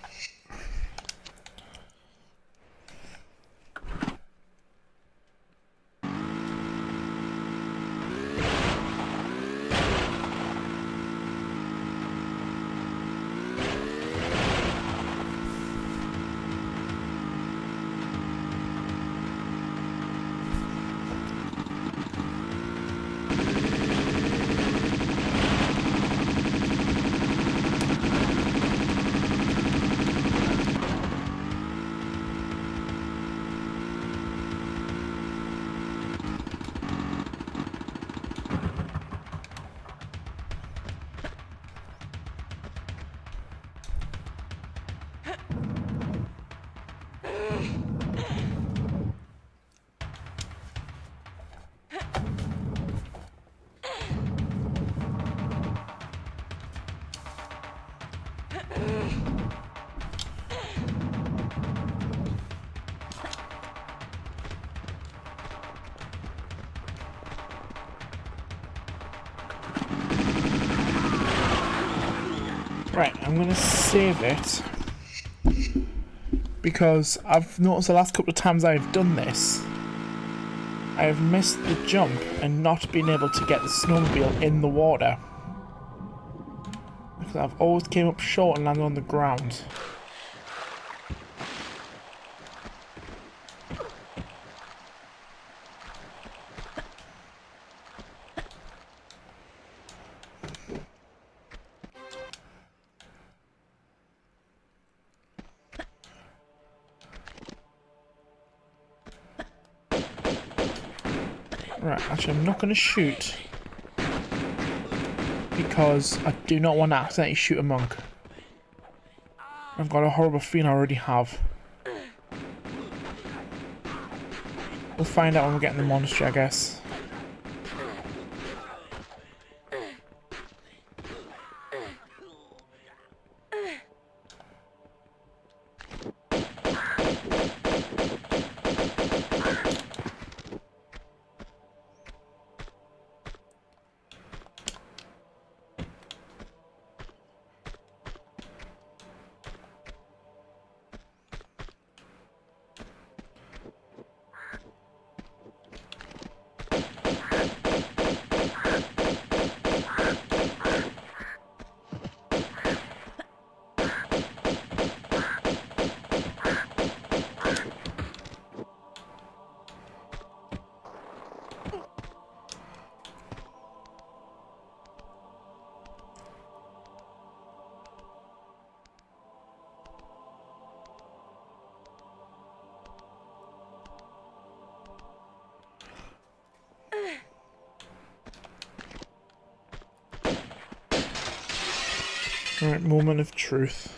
Right, I'm gonna save it because I've noticed the last couple of times I've done this, I have missed the jump and not been able to get the snowmobile in the water. Because I've always came up short and landed on the ground. Right, actually I'm not going to shoot because I do not want to accidentally shoot a monk. I've got a horrible feeling I already have. We'll find out when we get in the monastery, I guess. Alright, moment of truth.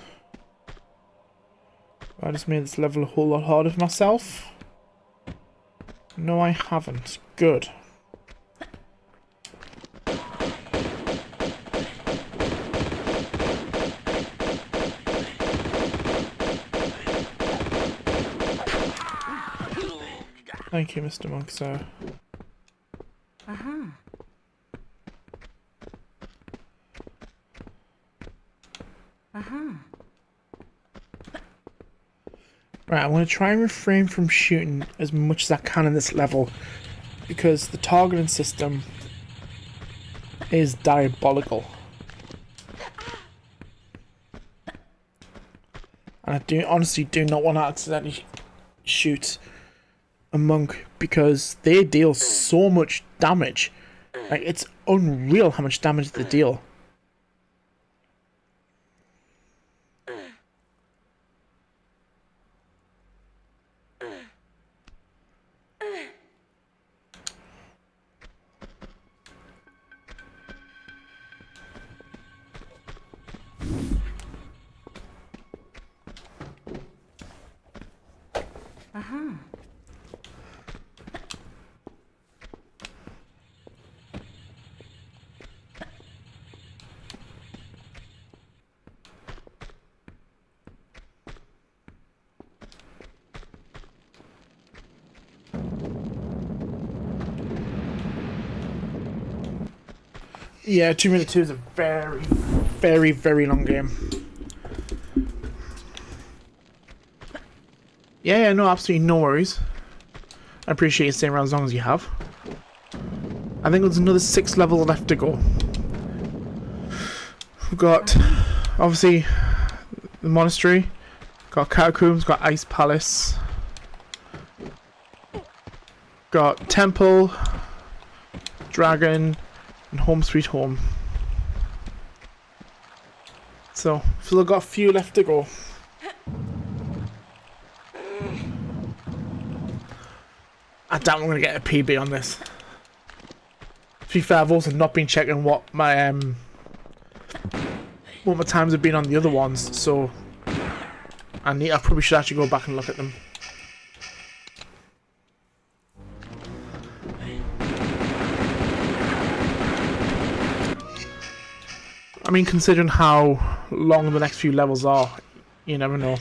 I just made this level a whole lot harder for myself. No, I haven't. Good. Thank you, Mr. Monk, sir. Uh-huh. Uh-huh. Right, I'm going to try and refrain from shooting as much as I can in this level, because the targeting system is diabolical. And I honestly do not want to accidentally shoot a monk, because they deal so much damage. Like, it's unreal how much damage they deal. Uh-huh. Yeah, 2 minute 2 is a very, very, very long game. Yeah, no, absolutely no worries. I appreciate you staying around as long as you have. I think there's another 6 levels left to go. We've got, obviously, the monastery, got catacombs, got ice palace, got temple, dragon, and home sweet home. So, still got a few left to go. I doubt I'm going to get a PB on this. To be fair, I've also not been checking what my times have been on the other ones, so I probably should actually go back and look at them. I mean, considering how long the next few levels are, you never know.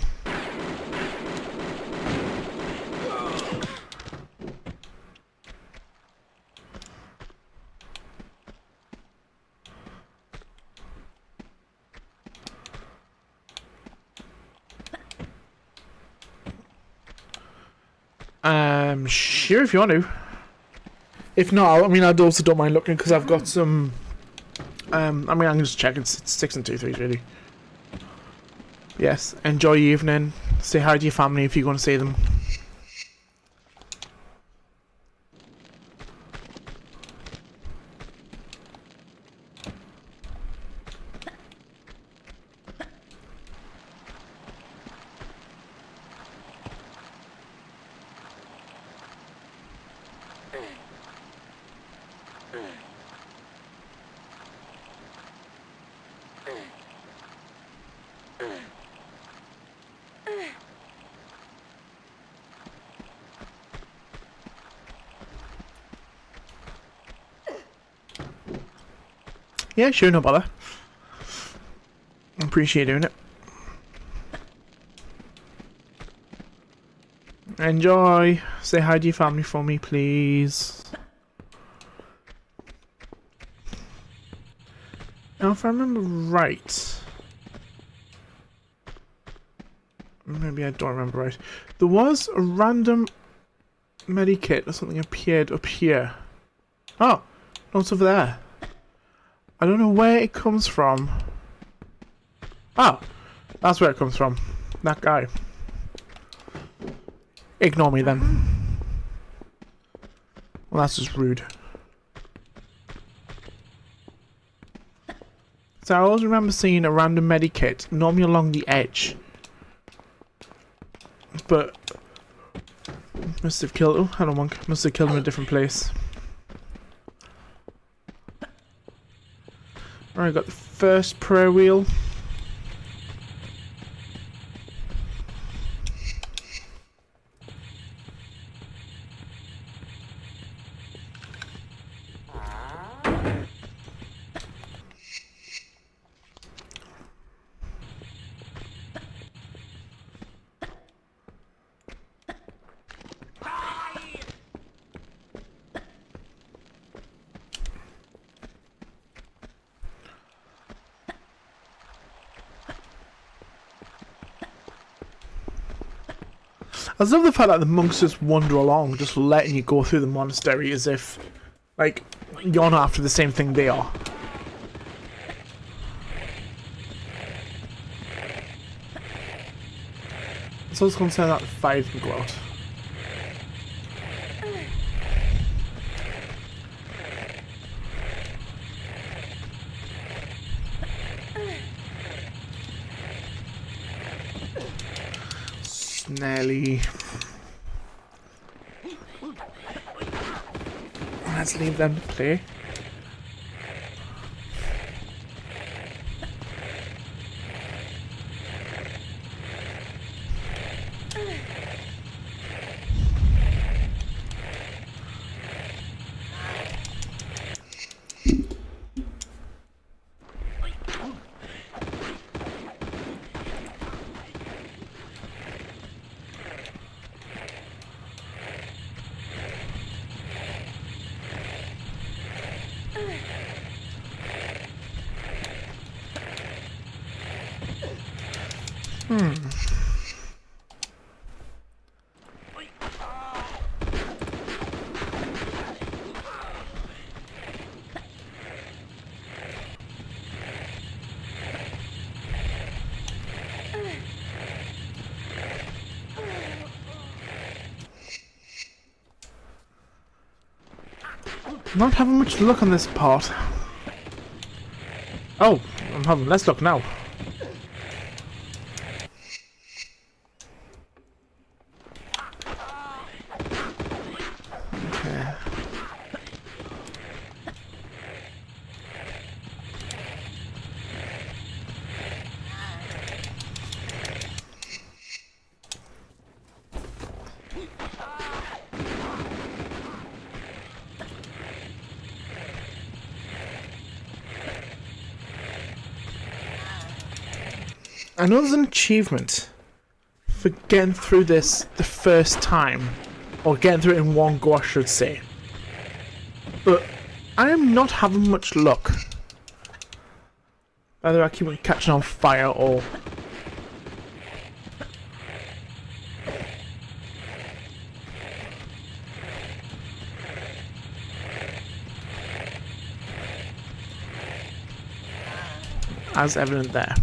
Sure, if you want to. If not, I mean, I also don't mind looking, because I've got some. I mean, I can just check. It's 6 and 2 3s, really. Yes, enjoy your evening. Say hi to your family if you're going to see them. Yeah, sure, no bother. Appreciate doing it. Enjoy. Say hi to your family for me, please. Now, if I remember right, maybe I don't remember right, there was a random medikit or something appeared up here. Oh, no, it's over there. I don't know where it comes from. Oh, that's where it comes from. That guy. Ignore me then. Well, that's just rude. So I always remember seeing a random medikit, normally along the edge. But must have killed. Oh, hello, monk. Must have killed him in a different place. Alright, got the first prayer wheel. I love the fact that the monks just wander along, just letting you go through the monastery as if, like, you're not after the same thing they are. So I was concerned that the fire can go out. Snelly. Let's leave them to play. Not having much luck on this part. Oh, I'm having less luck now. Okay. I know there's an achievement for getting through this the first time, or getting through it in one go, I should say. But I am not having much luck. Either I keep catching on fire or... as evident there.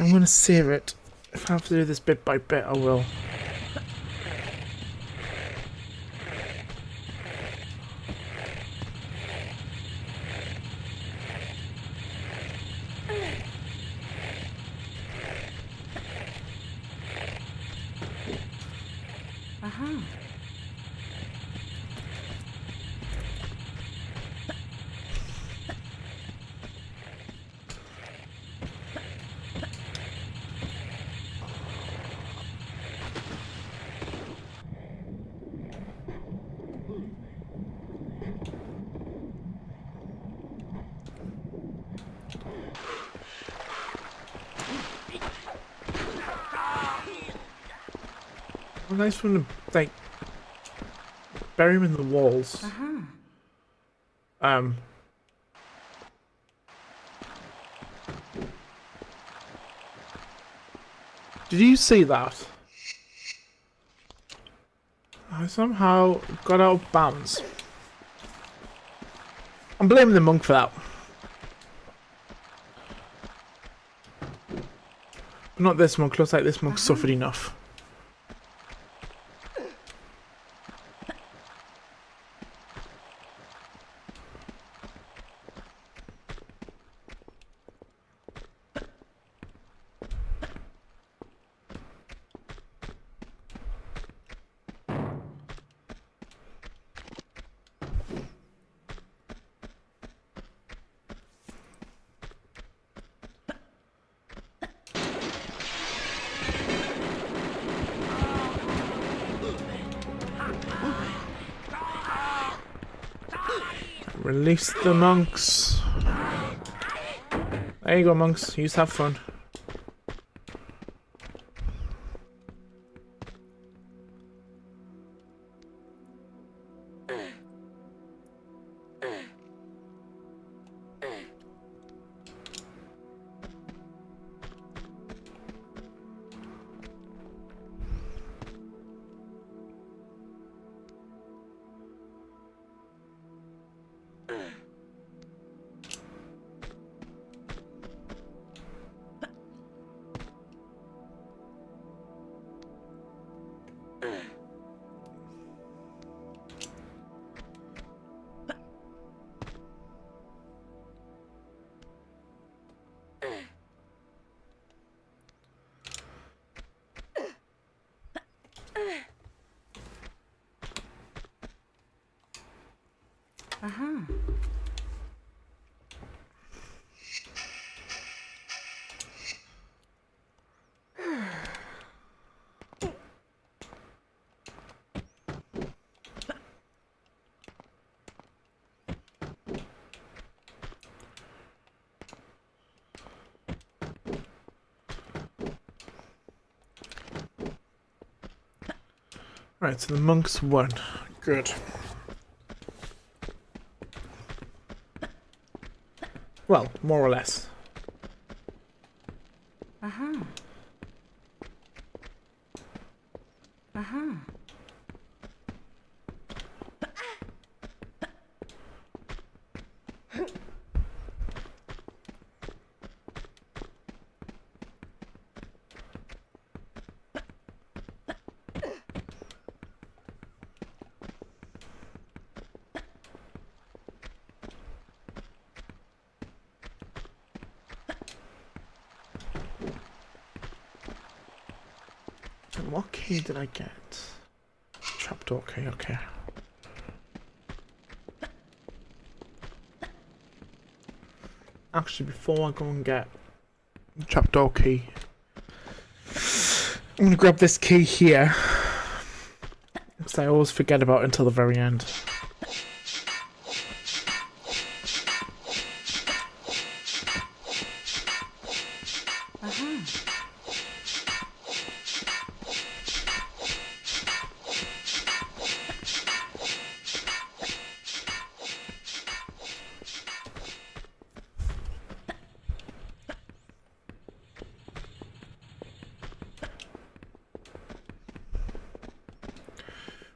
I'm gonna save it. If I have to do this bit by bit, I will. Aha. Well, nice one to, like, bury him in the walls. Aha. Did you see that? I somehow got out of bounds. I'm blaming the monk for that. But not this monk. Looks like this monk suffered enough. Release the monks. There you go, monks. You just have fun. Uh-huh. Right, so the monks won. Good. Well, more or less. Uh-huh. Uh-huh. And what key did I get? Trapdoor key, okay. Actually, before I go and get trapdoor key, I'm gonna grab this key here, because I always forget about it until the very end. Uh-huh.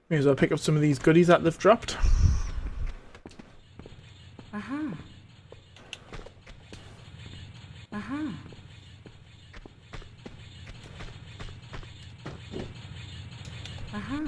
May as well pick up some of these goodies that they've dropped. Uh-huh. Uh-huh. Uh-huh.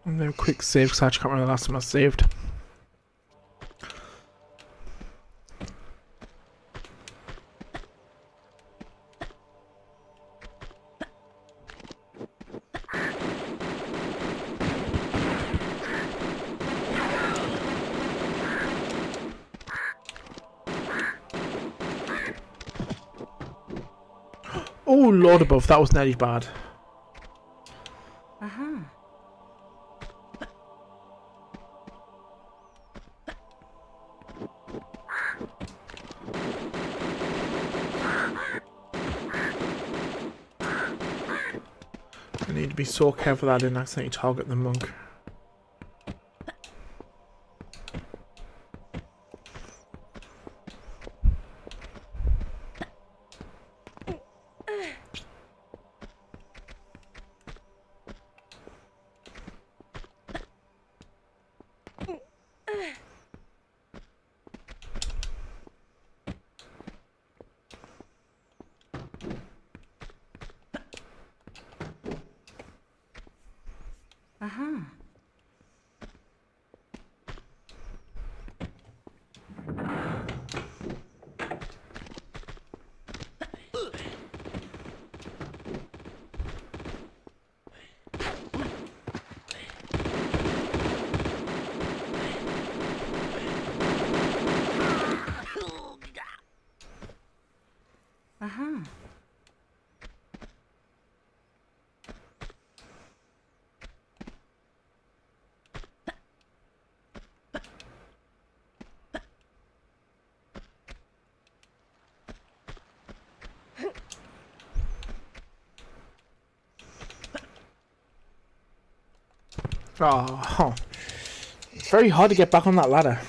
And then a quick save, because I actually can't remember the last time I saved. Oh, Lord above, that was nearly bad. Uh-huh. I need to be so careful that I didn't accidentally target the monk. Aha. Aha. Oh, it's very hard to get back on that ladder.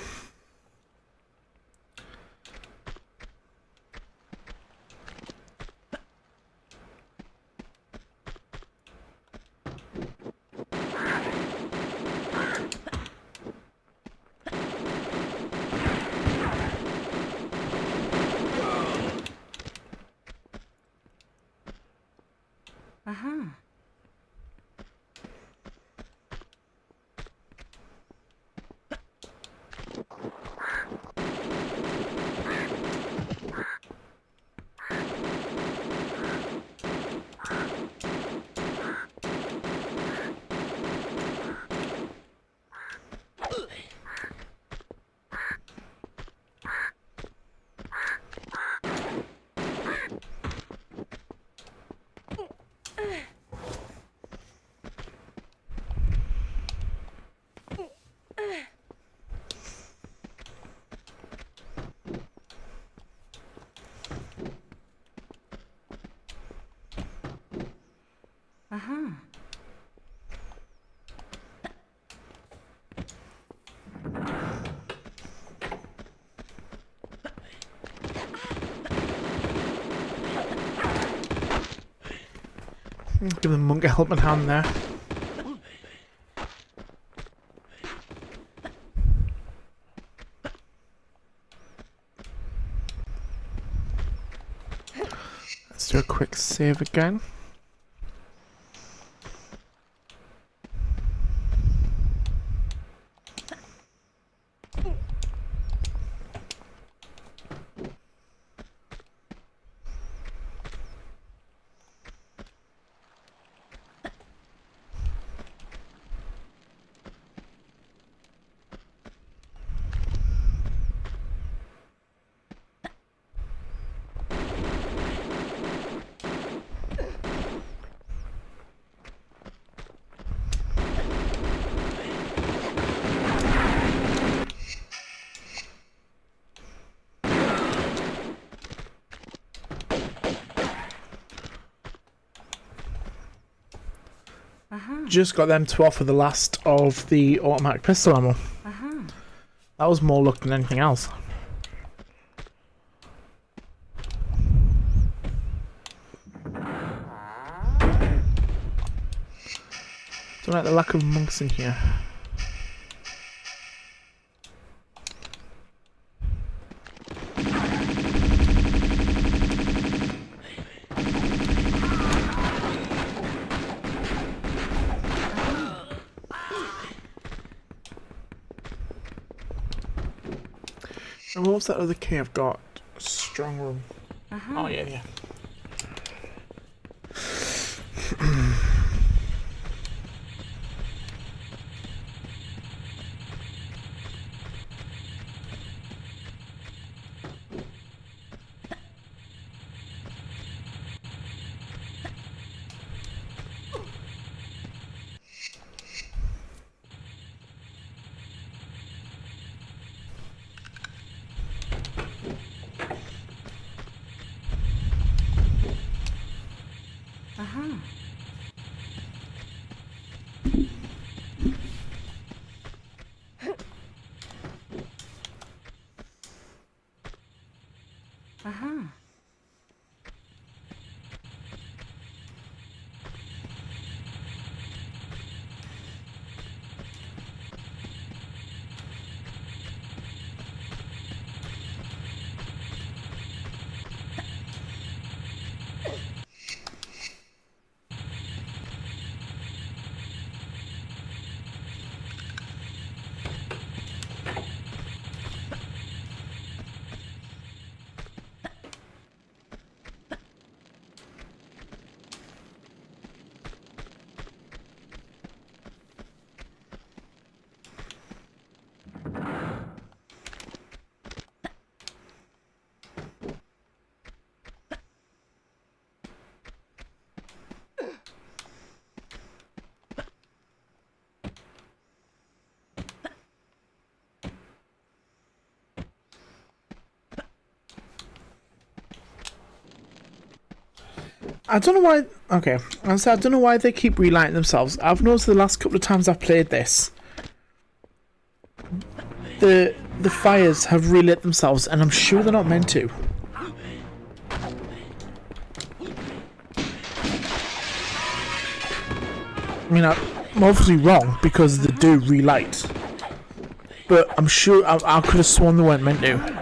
Aha. Aha. Give the monk a helping hand there. Let's do a quick save again. Aha. Just got them to offer the last of the automatic pistol ammo. Aha. That was more luck than anything else. Don't like the lack of monks in here. And what was that other key I've got? Strong room. Aha. Oh yeah, yeah. Aha. I don't know why. Okay, I don't know why they keep relighting themselves. I've noticed the last couple of times I've played this, the fires have relit themselves, and I'm sure they're not meant to. I mean, I'm obviously wrong because they do relight, but I'm sure I could have sworn they weren't meant to.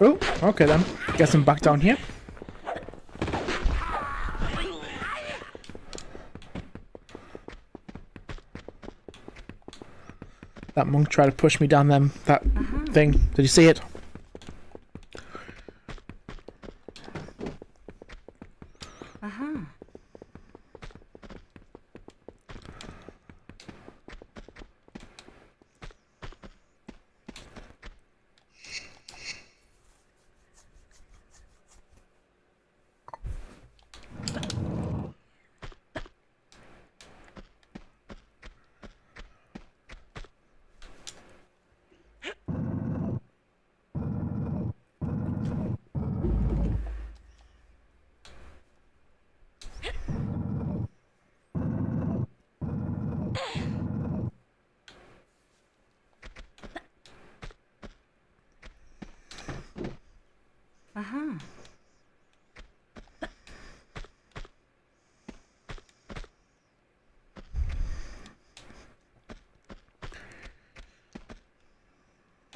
Oh, okay then. Guess I'm back down here. That monk tried to push me down that thing. Did you see it? Uh-huh.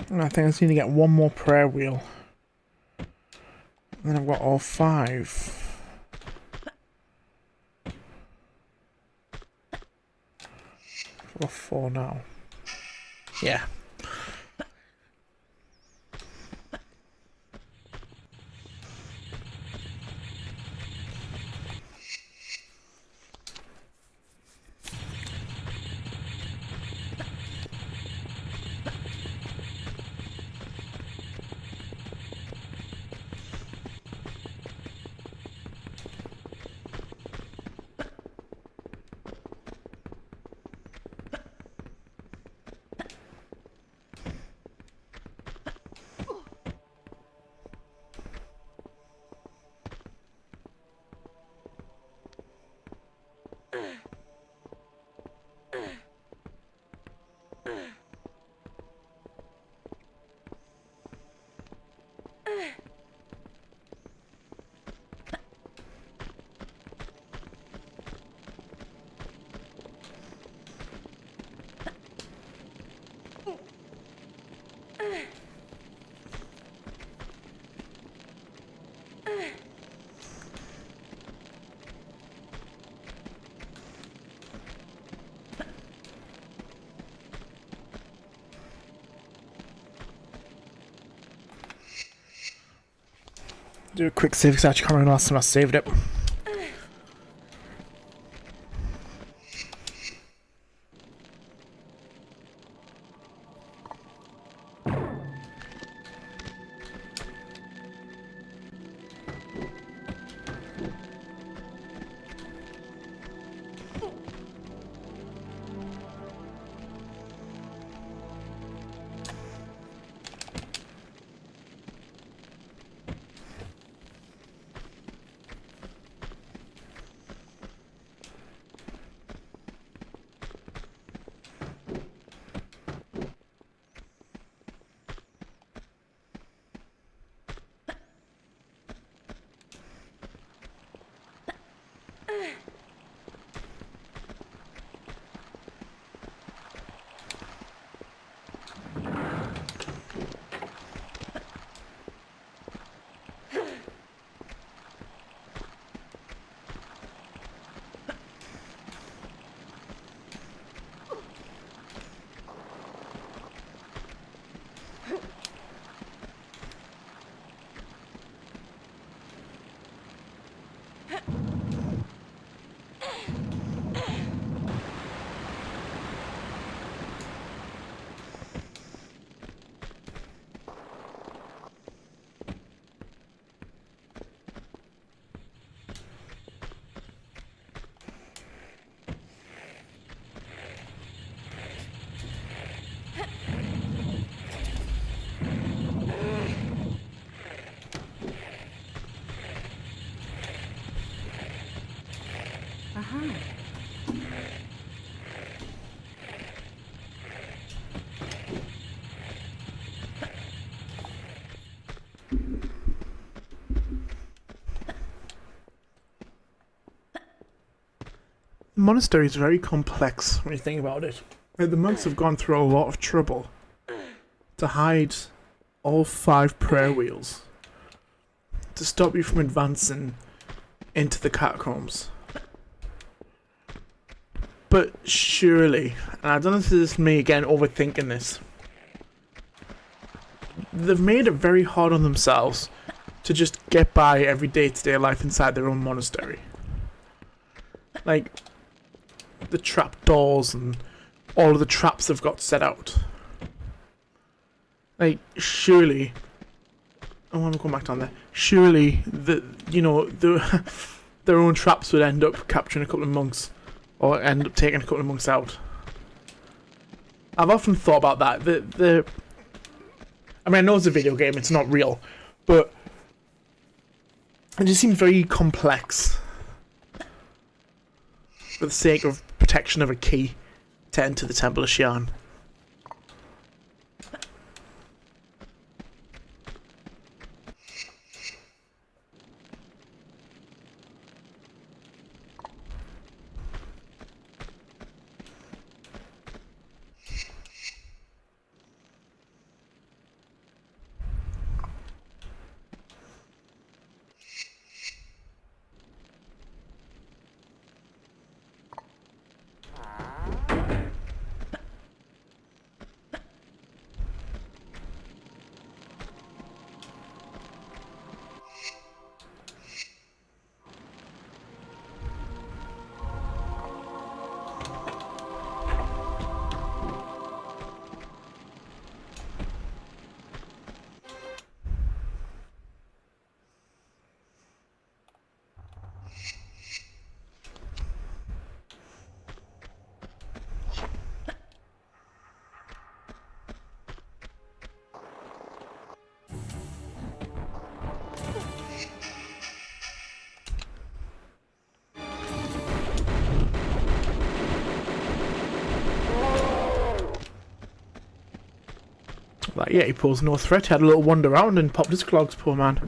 I think I just need to get one more prayer wheel. And then I've got all 5. I've got 4 now. Yeah. Do a quick save because I actually can't remember the last time I saved it. Uh-huh. The monastery is very complex when you think about it. Like, the monks have gone through a lot of trouble to hide all 5 prayer wheels to stop you from advancing into the catacombs. But surely, and I don't know if this is me again overthinking this, they've made it very hard on themselves to just get by every day-to-day life inside their own monastery. Like, the trapdoors and all of the traps they've got set out. Like, surely, I want to go back down there. Surely, their own traps would end up capturing a couple of monks, or end up taking a couple of monks out. I've often thought about that. I mean, I know it's a video game; it's not real, but it just seems very complex for the sake of protection of a key to enter the Temple of Xi'an. Like, yeah, he posed no threat. He had a little wander around and popped his clogs, poor man.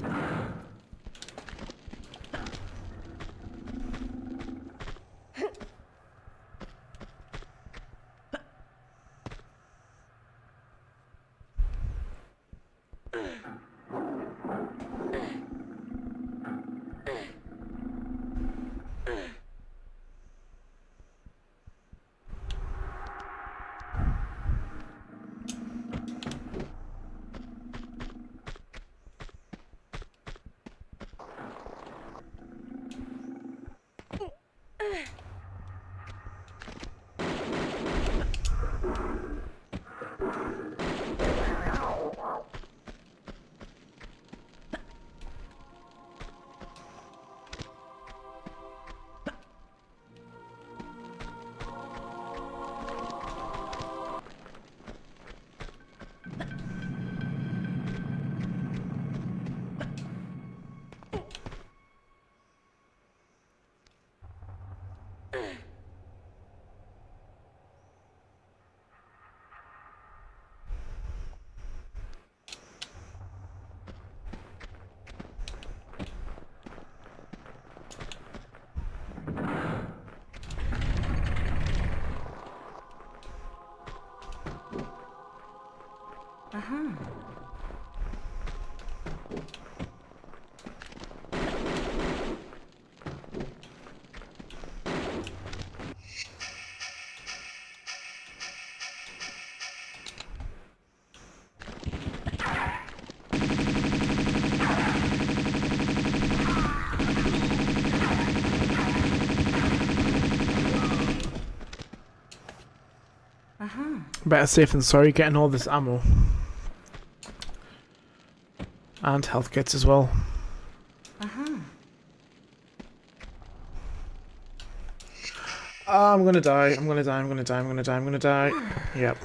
Uh-huh. Uh-huh. Better safe than sorry getting all this ammo. And health kits as well. Uh-huh. I'm gonna die, I'm gonna die, I'm gonna die, I'm gonna die, I'm gonna die. Yep.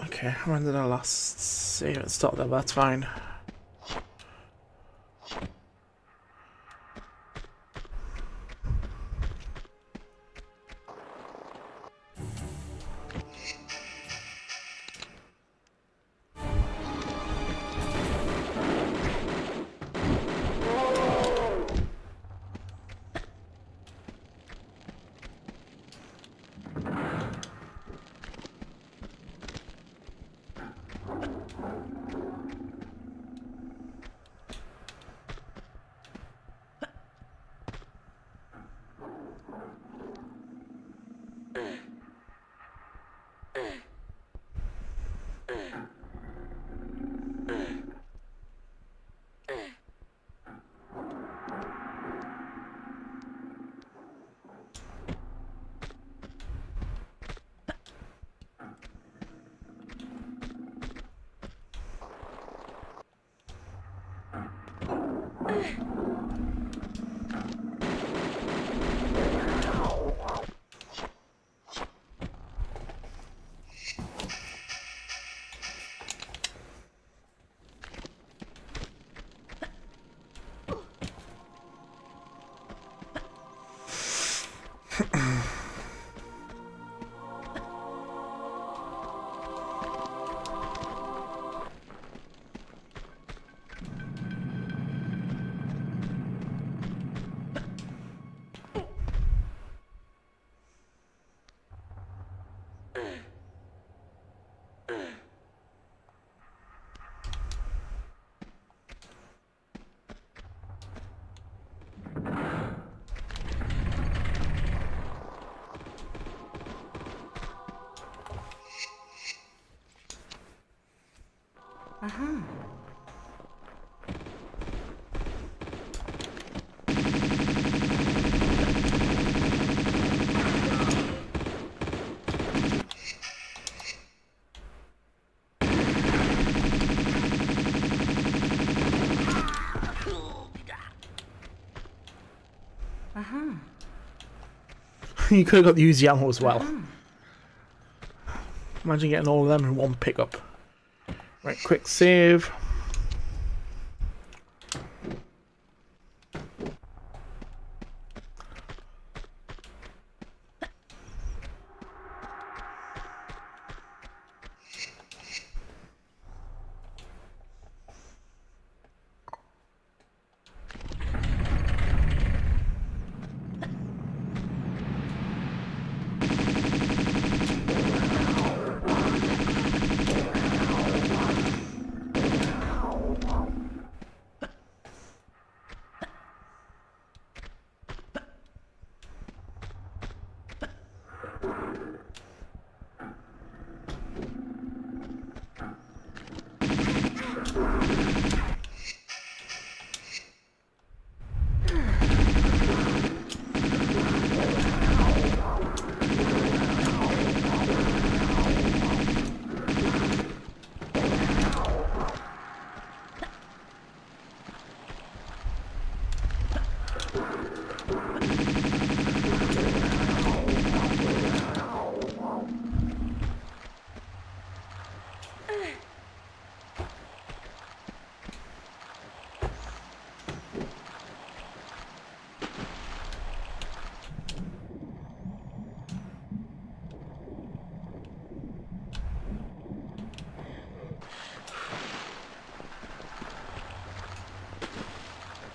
Okay, when did I last save it? Stop there, but that's fine. Aha. Aha. You could have got the Uzi ammo as well. Imagine getting all of them in one pickup. Right, quick save.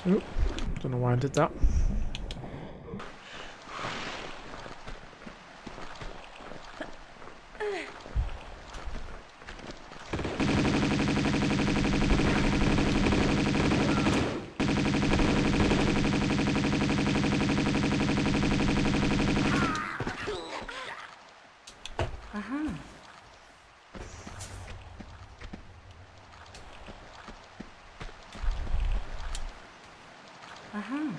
Oop, don't know why I did that. Aha. Aha.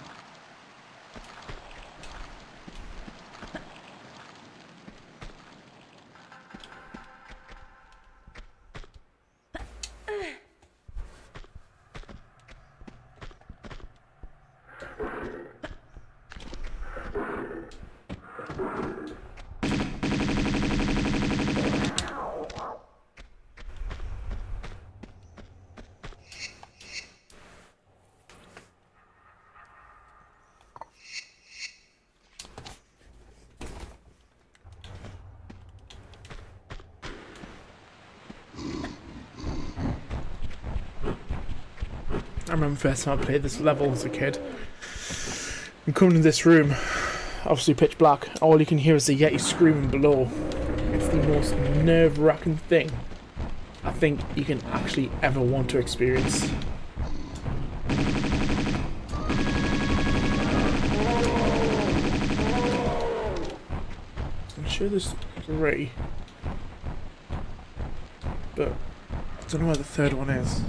I remember first time I played this level as a kid. I'm coming in this room, obviously pitch black. All you can hear is the Yeti screaming below. It's the most nerve-wracking thing I think you can actually ever want to experience. I'm sure there's 3, but I don't know where the 3rd one is.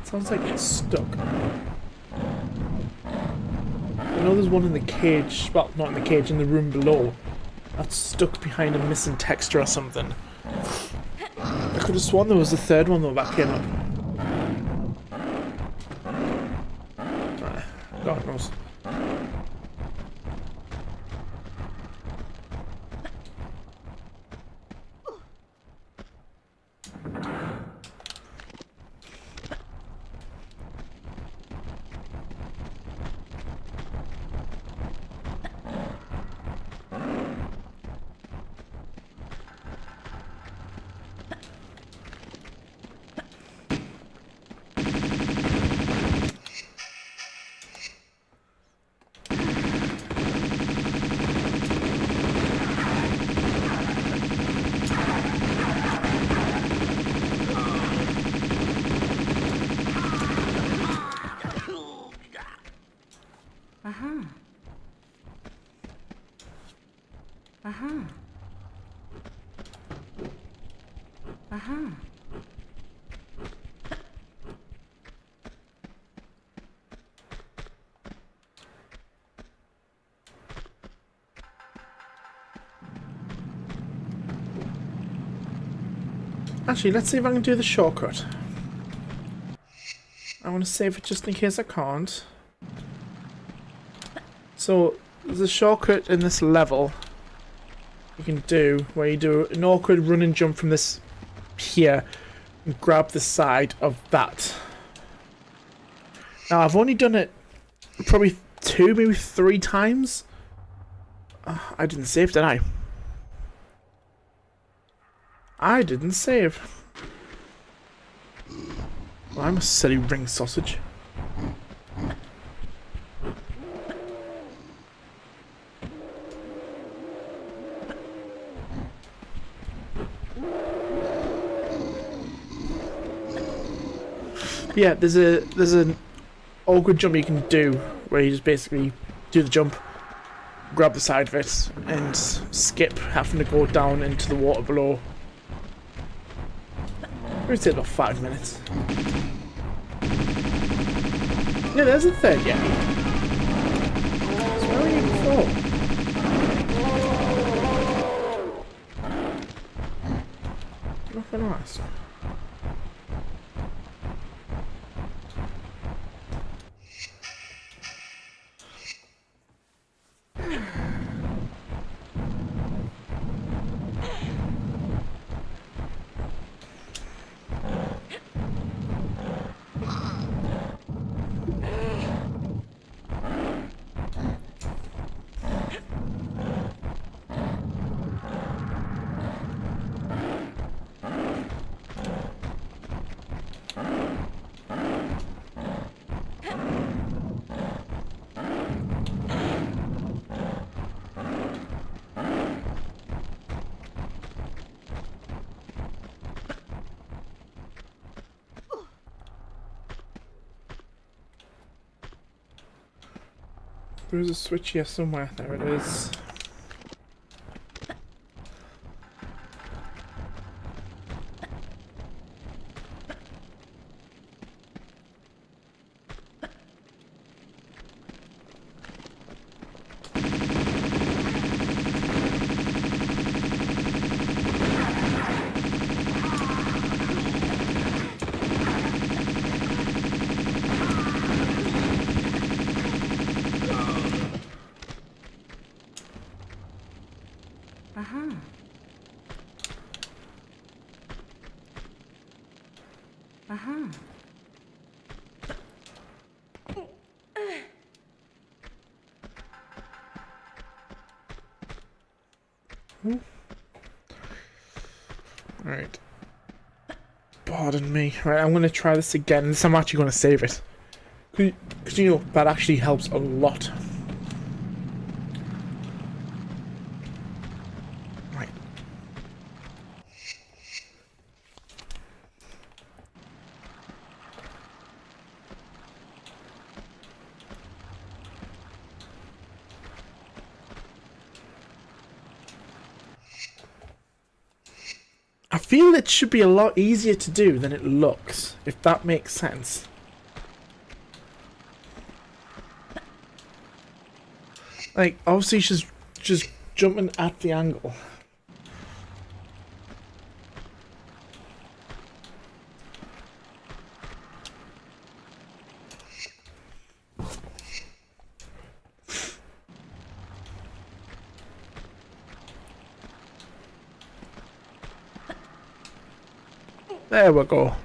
Sounds like it's stuck. know there's one in the cage. Well, not in the cage, in the room below. That's stuck behind a missing texture or something. I could have sworn there was a third one though that came up. God knows. Actually, let's see if I can do the shortcut. I want to save it just in case I can't. So, there's a shortcut in this level you can do where you do an awkward run and jump from this here and grab the side of that. Now, I've only done it probably 2, maybe 3 times. I didn't save, did I? I didn't save. Well, I'm a silly ring sausage. Yeah, there's an awkward jump you can do where you just basically do the jump, grab the side of it, and skip having to go down into the water below. It's about 5 minutes. Yeah, there's a third, yeah. So where were you before? Nothing else. There's a switch here somewhere. There it is. Alright. Pardon me. Right, I'm going to try this again. This time I'm actually going to save it. Because, you know, that actually helps a lot. Right. I feel it should be a lot easier to do than it looks, if that makes sense. Like, obviously she's just jumping at the angle. There we go.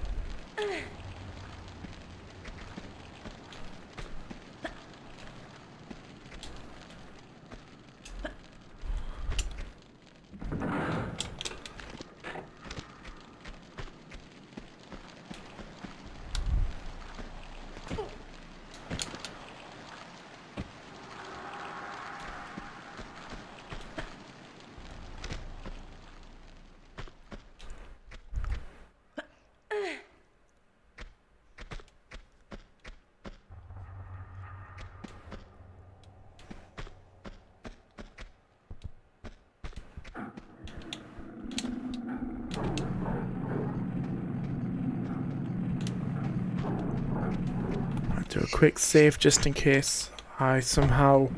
Do a quick save just in case I somehow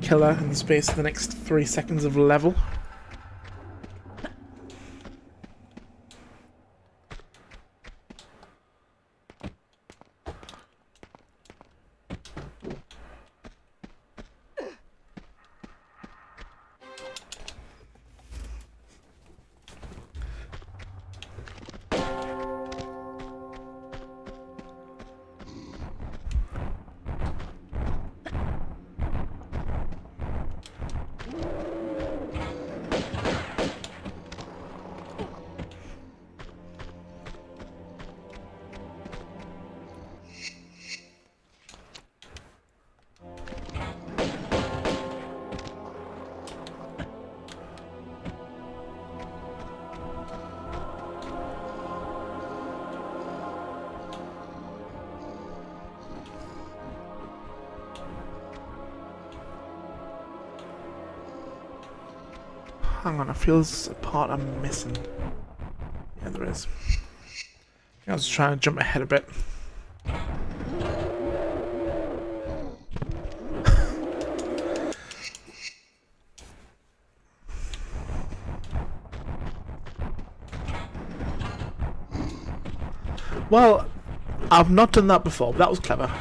kill her in the space of the next 3 seconds of level. Hang on, I feel there's a part I'm missing. Yeah, there is. I was trying to jump ahead a bit. Well, I've not done that before, but that was clever.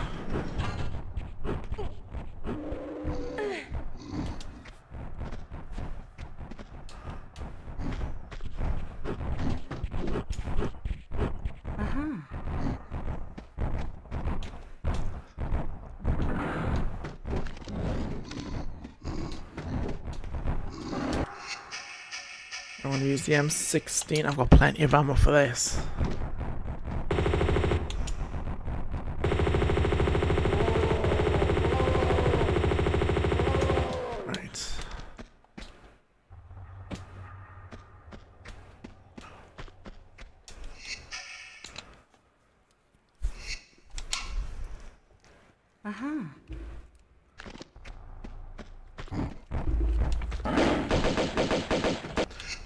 I want to use the M16. I've got plenty of ammo for this. Right.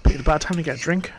Be a bad time to get a drink.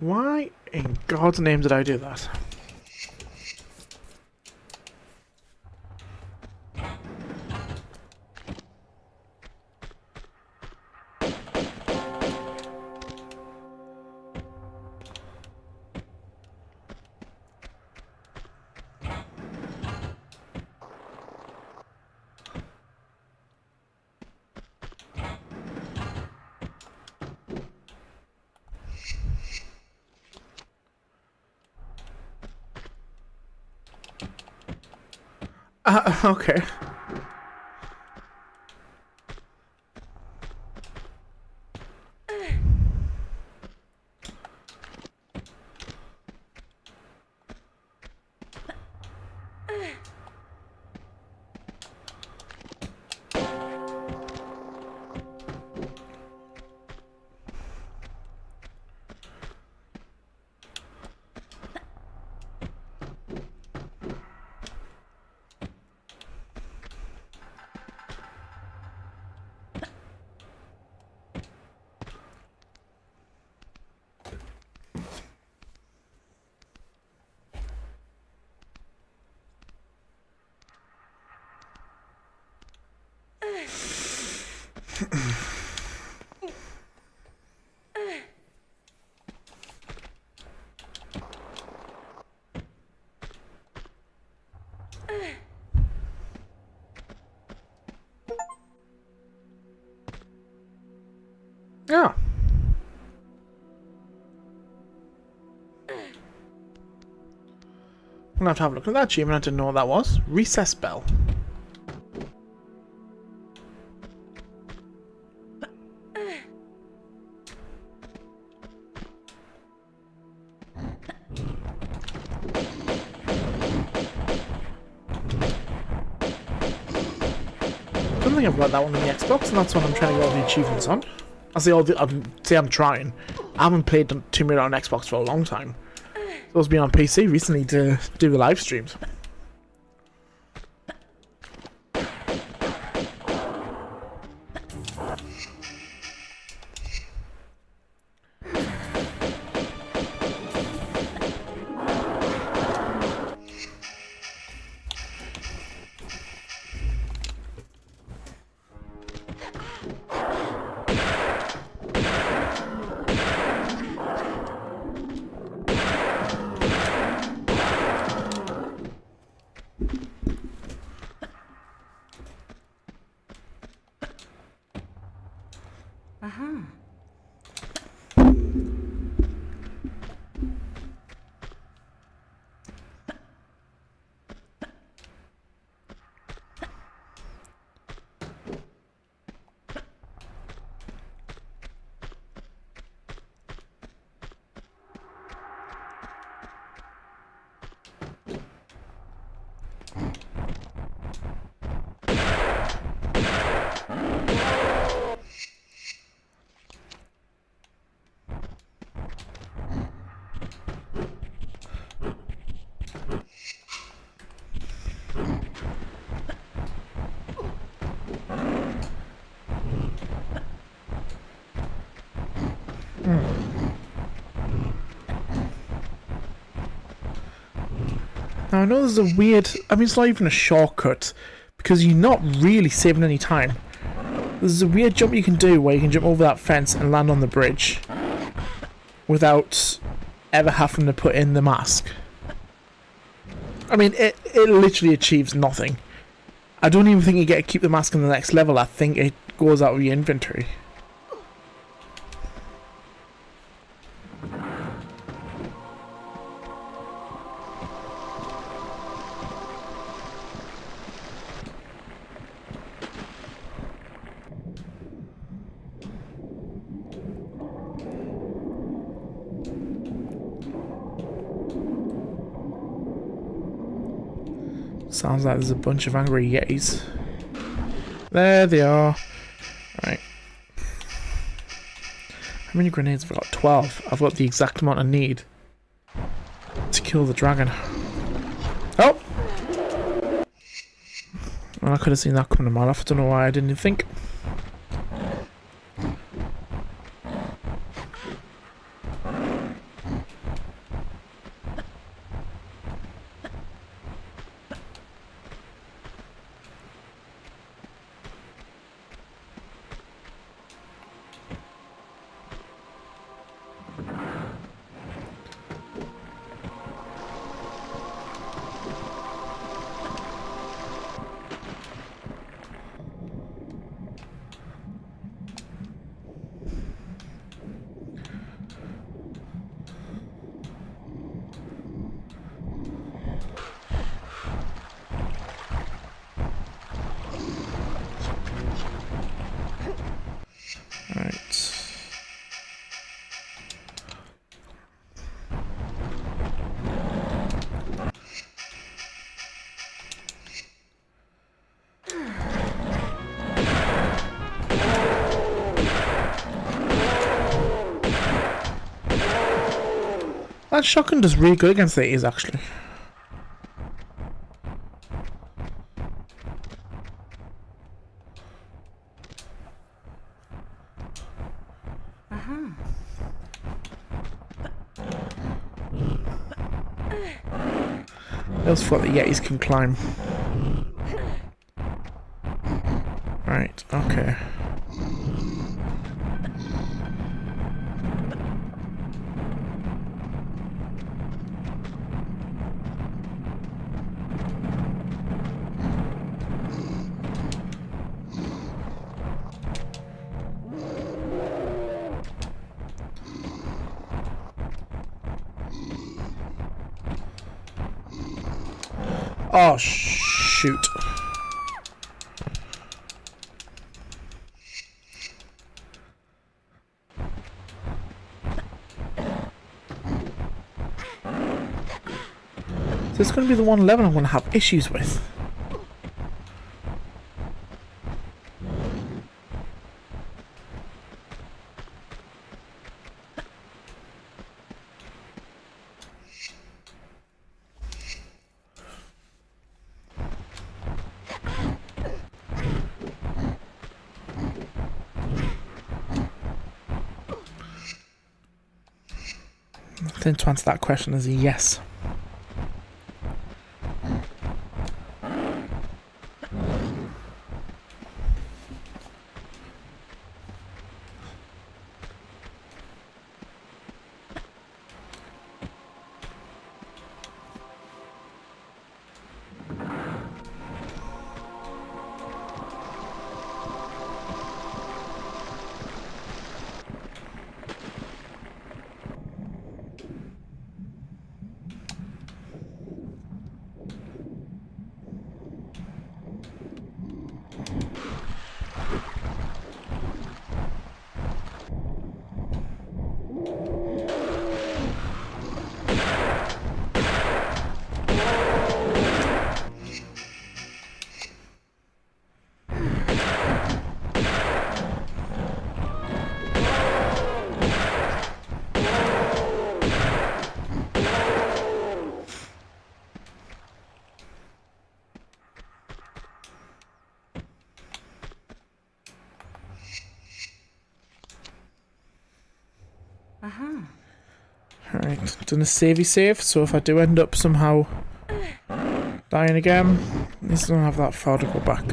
Why in God's name did I do that? Okay. Yeah. I'm gonna have to have a look at that achievement. I didn't know what that was. Recess bell. I don't think I've got that one on the Xbox, and that's what I'm trying to get all the achievements on. I'm trying. I haven't played Tomb Raider on Xbox for a long time. So I've been on PC recently to do the live streams. Aha. Now I know there's a weird, I mean it's not even a shortcut, because you're not really saving any time. There's a weird jump you can do where you can jump over that fence and land on the bridge without ever having to put in the mask. I mean, it literally achieves nothing. I don't even think you get to keep the mask in the next level. I think it goes out of your inventory. Sounds like there's a bunch of angry yetis. There they are. Right. How many grenades have I got? 12. I've got the exact amount I need to kill the dragon. Oh! Well, I could have seen that coming a mile off. I don't know why I didn't think. That shotgun does really good against the A's actually. Aha. I also thought the Yetis can climb. Right, okay. Oh, shoot. So it's going to be the one level I'm going to have issues with. I think to answer that question is a yes. Alright, done a savey save, so if I do end up somehow dying again, at least I don't have that far to go back.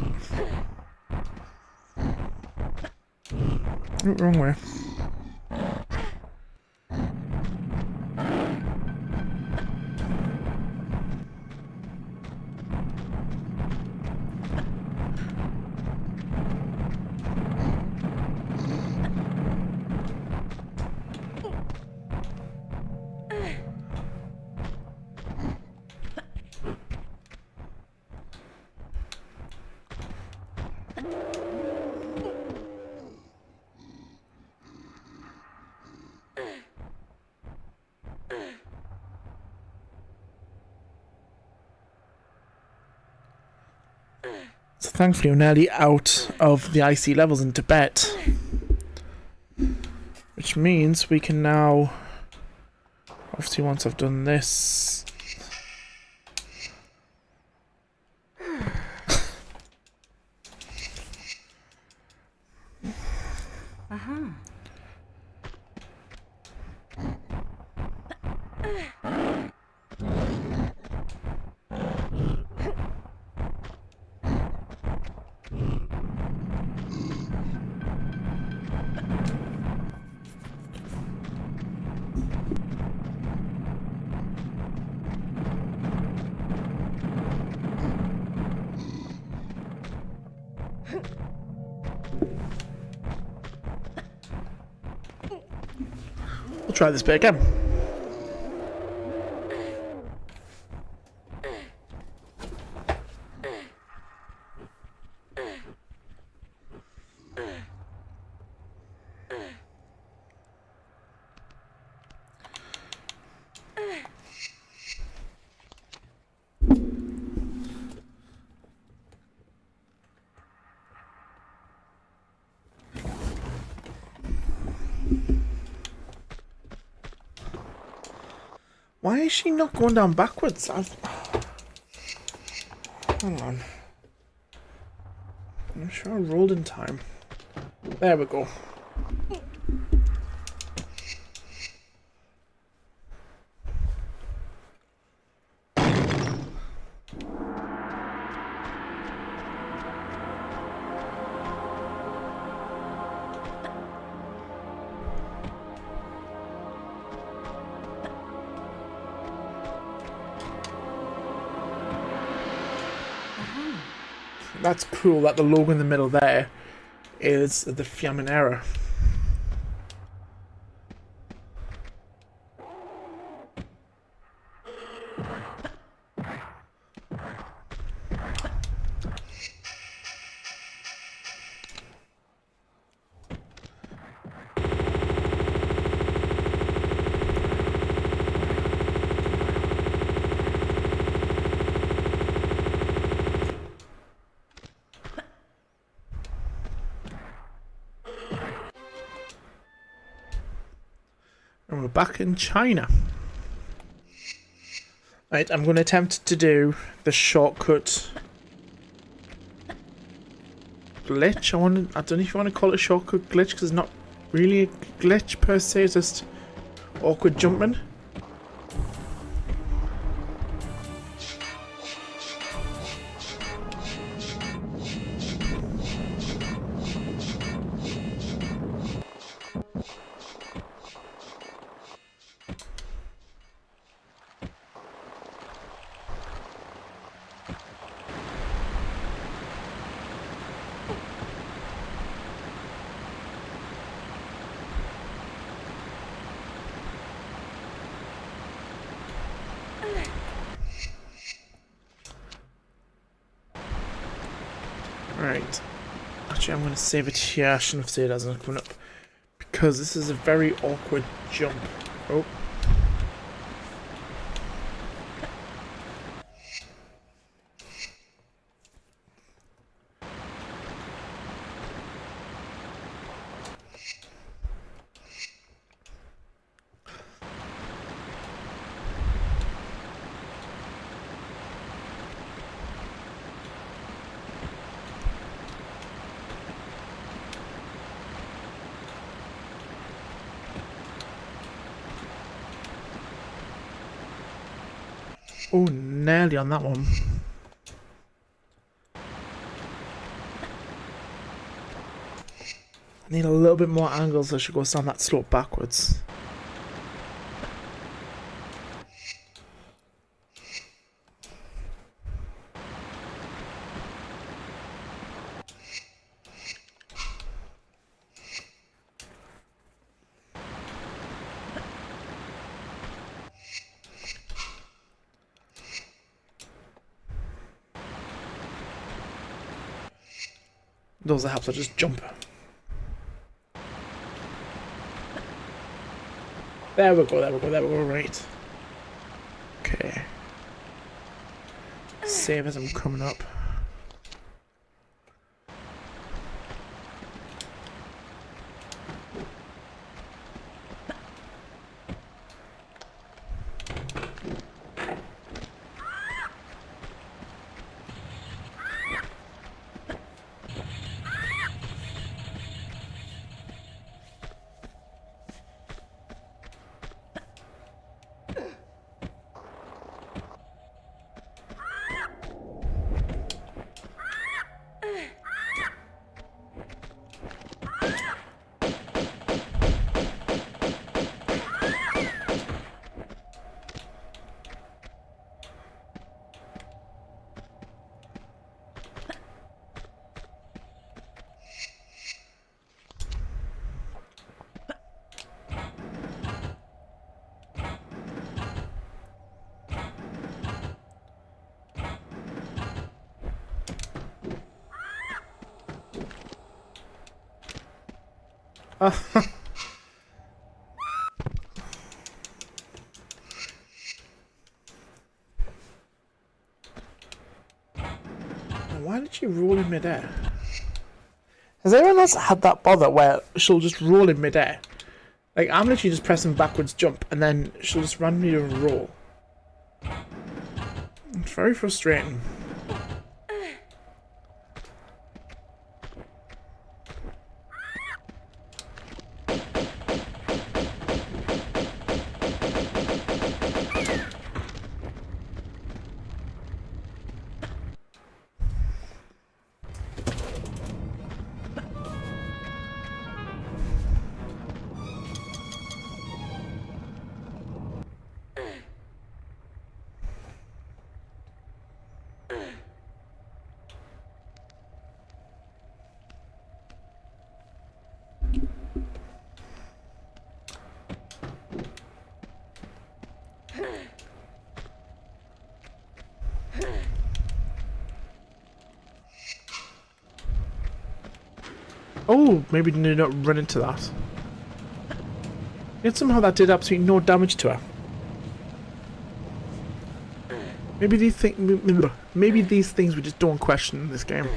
Oh, wrong way. So thankfully we're nearly out of the icy levels in Tibet. Which means we can now, obviously once I've done this, we'll try this bit again. Why is she not going down backwards? Hold on. I'm sure I rolled in time. There we go. That's cool that the logo in the middle there is the Fiaminera. And we're back in China. Right, I'm going to attempt to do the shortcut glitch. I don't know if you want to call it a shortcut glitch, because it's not really a glitch per se, it's just awkward jumping. Right. Actually, I'm going to save it here. I shouldn't have saved it as I'm coming up. Because this is a very awkward jump. Oh. Oh, nearly on that one. I need a little bit more angle so she goes down that slope backwards. Those that helps, I just jump. There we go, there we go, there we go, right. Okay. Save as I'm coming up. Why did she roll in midair? Has anyone else had that bother where she'll just roll in midair? Like, I'm literally just pressing backwards jump and then she'll just randomly do a roll. It's very frustrating. Oh, maybe did not run into that. Yet somehow that did absolutely no damage to her. Maybe these things we just don't question in this game.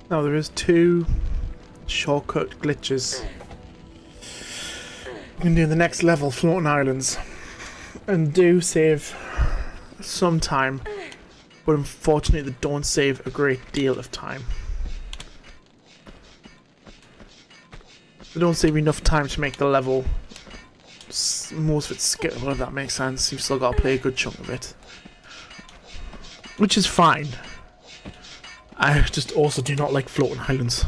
Now there is 2 shortcut glitches we can do in the next level, Floating Islands, and do save some time, but unfortunately they don't save a great deal of time. They don't save enough time to make the level most of it skippable, if that makes sense. You've still got to play a good chunk of it, which is fine. I just also do not like Floating Islands.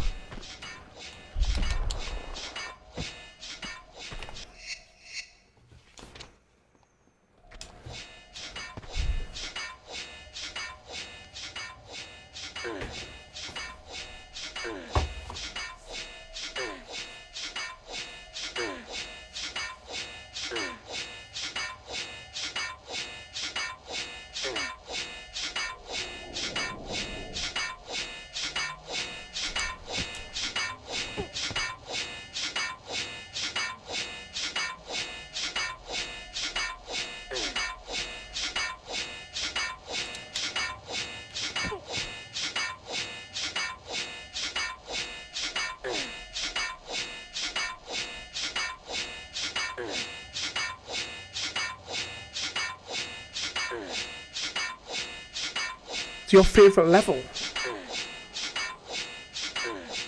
It's your favourite level.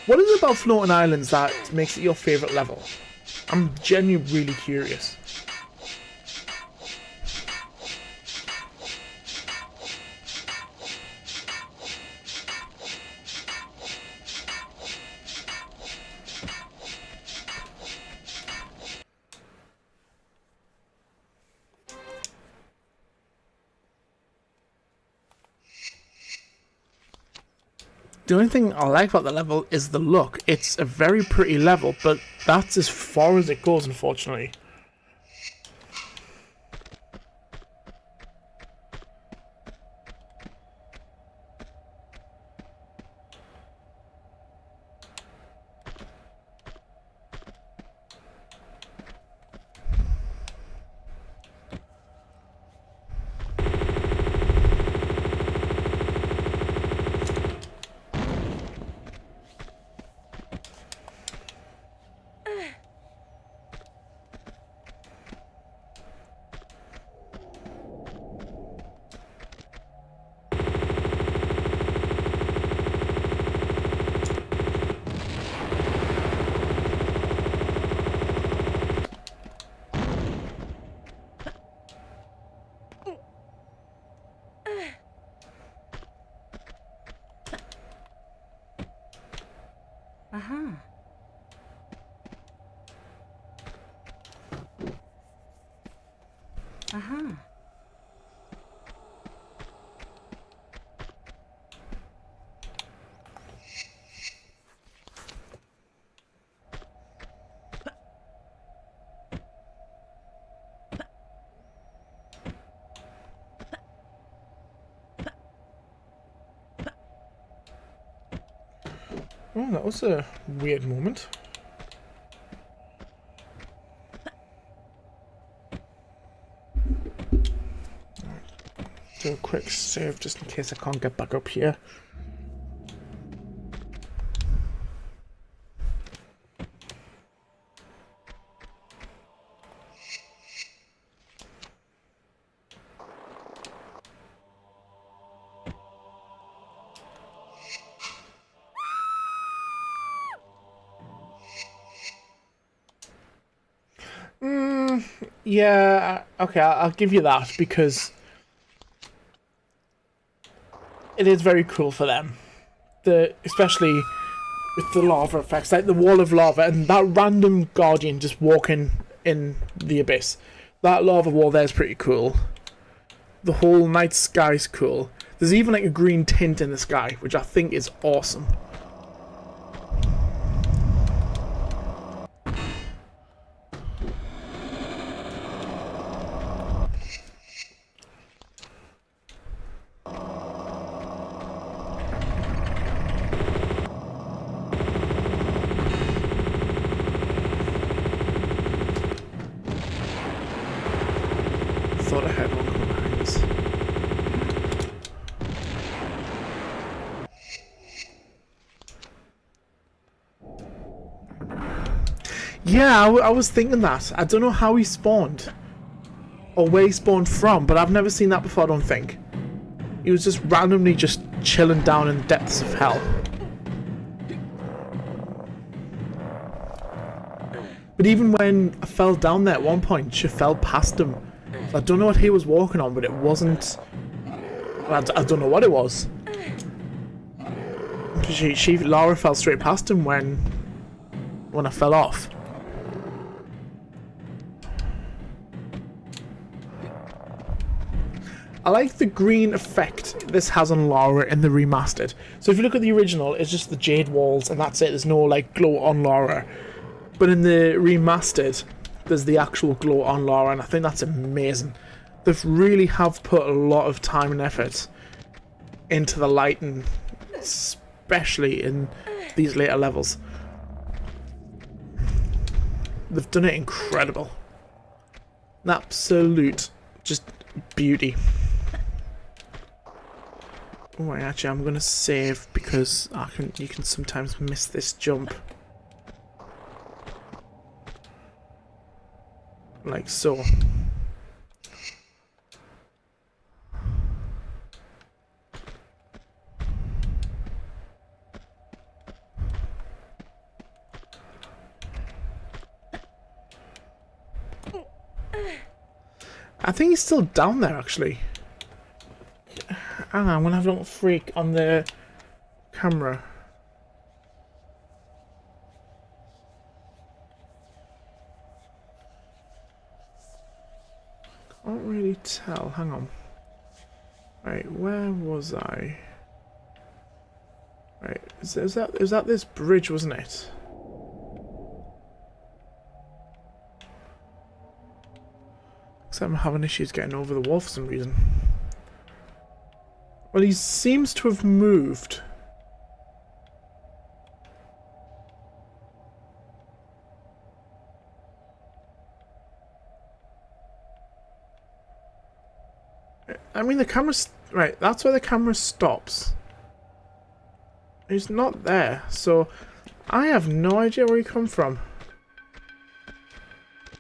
What is it about Floating Islands that makes it your favourite level? I'm genuinely really curious. The only thing I like about the level is the look. It's a very pretty level, but that's as far as it goes, unfortunately. Oh, that was a weird moment. Do a quick save just in case I can't get back up here. Yeah, okay, I'll give you that, because it is very cool for them. Especially with the lava effects, like the wall of lava and that random guardian just walking in the abyss. That lava wall there is pretty cool. The whole night sky's cool. There's even like a green tint in the sky, which I think is awesome. Thought I had one coming behind us. Yeah, I was thinking that. I don't know how he spawned. Or where he spawned from, but I've never seen that before, I don't think. He was just randomly just chilling down in the depths of hell. But even when I fell down there at one point, she fell past him. So I don't know what he was walking on, but it wasn't... I don't know what it was. Laura fell straight past him when I fell off. I like the green effect this has on Laura in the remastered. So if you look at the original, it's just the jade walls and that's it. There's no like glow on Laura. But in the remastered, there's the actual glow on Laura, and I think that's amazing. They really have put a lot of time and effort into the lighting, especially in these later levels. They've done it incredible. An absolute just beauty. Oh, actually, I'm gonna save because you can sometimes miss this jump. Like so. I think he's still down there, actually. Hang on, I'm gonna have a little freak on the camera. Can't really tell. Hang on. Right, where was I? Right, is that this bridge, wasn't it? Because I'm having issues getting over the wall for some reason. Well, he seems to have moved. I mean, the camera's... Right, that's where the camera stops. He's not there, so I have no idea where he come from.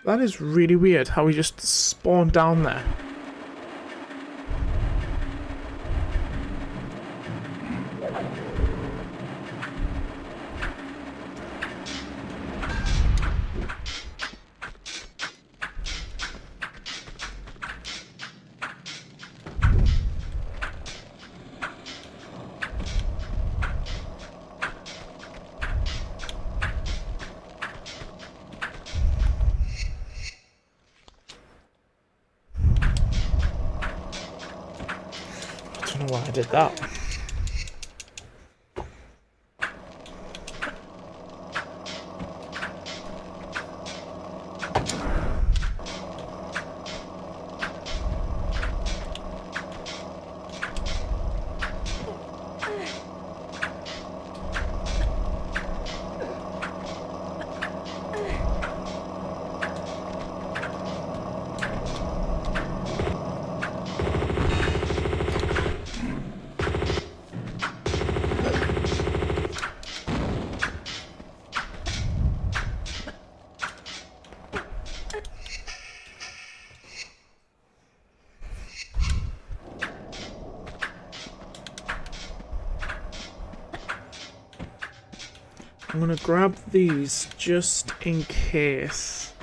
That is really weird, how he just spawned down there. I don't know why I did that. I'm gonna grab these just in case.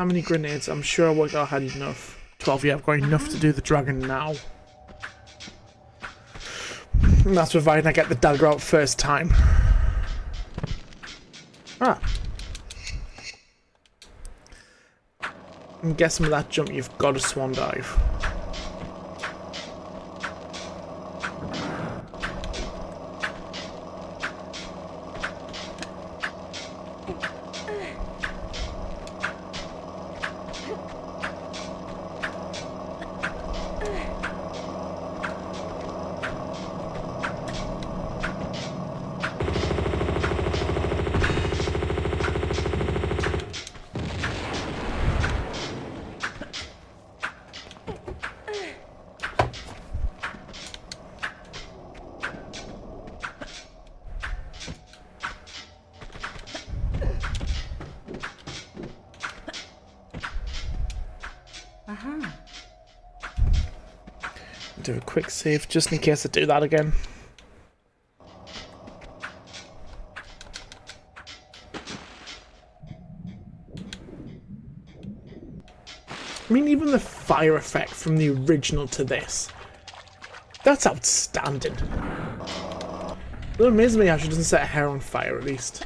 How many grenades? I'm sure I worked out I had enough. 12, yeah, I've got enough to do the dragon now. And that's providing I get the dagger out first time. Ah. I'm guessing with that jump you've got a swan dive. Do a quick save just in case I do that again. I mean, even the fire effect from the original to this, that's outstanding. It amazes me how she doesn't set her hair on fire at least.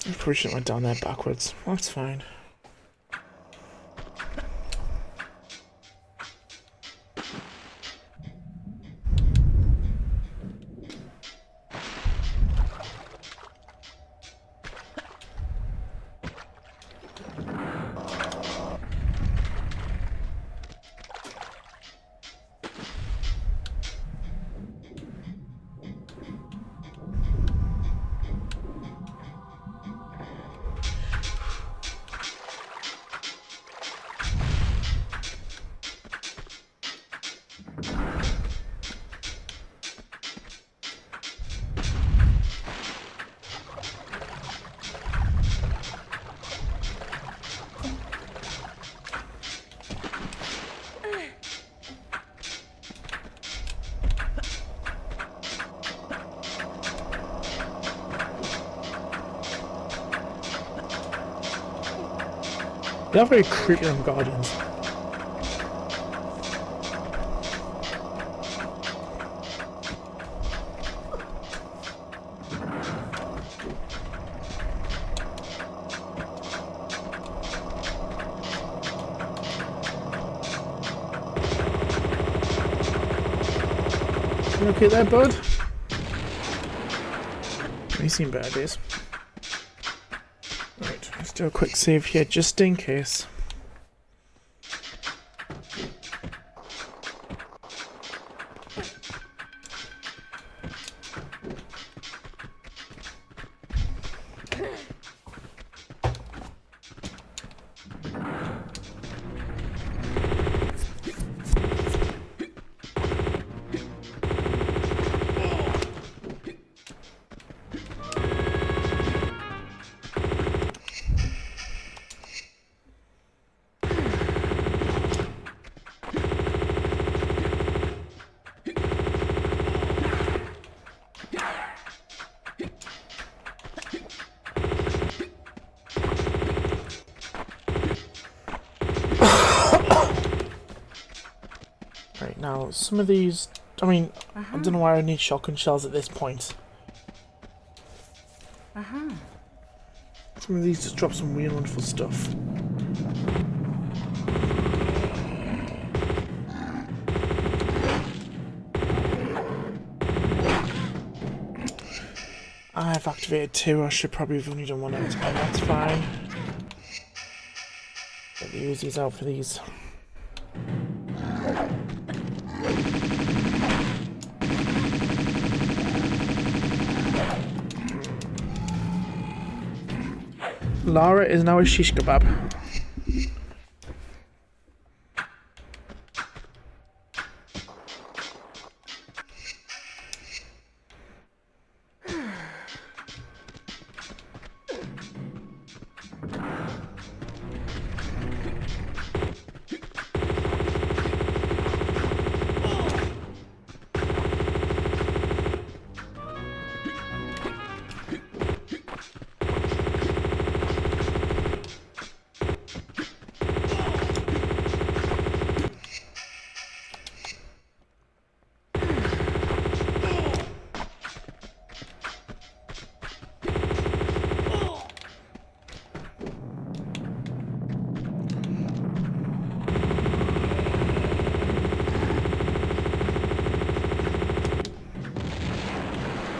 I probably shouldn't have went down there backwards. That's fine. They're very creepy, them guardians. You okay there, bud? You've seen better days. Right, let's do a quick save here just in case. now, some of these... I mean, I don't know why I need shotgun shells at this point. Some of these just drop some weird wonderful stuff. I've activated 2, I should probably have only done 1 at a time, that's fine. Get the Uzis out for these. Lara is now a shish kebab.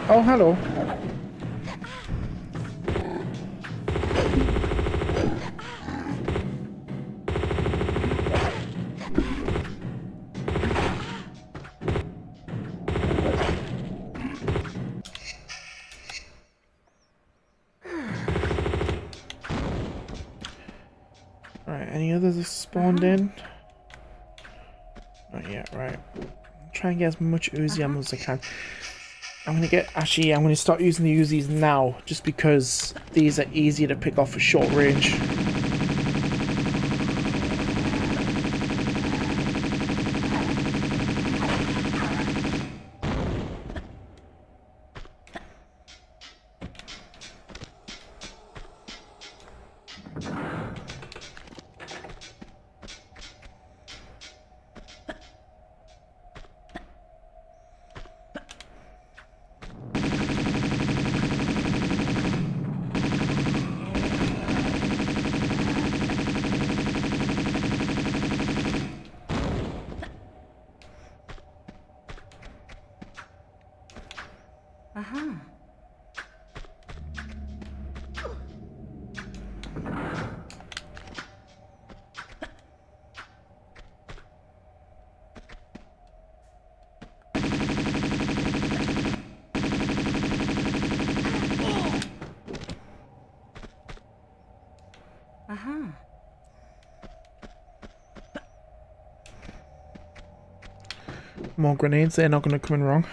Oh, hello. Right, any others spawned in? Not yet, right. Try and get as much Uzi ammo as I can. I'm gonna start using the Uzis now, just because these are easier to pick off for short range. More grenades, they're not going to come in wrong.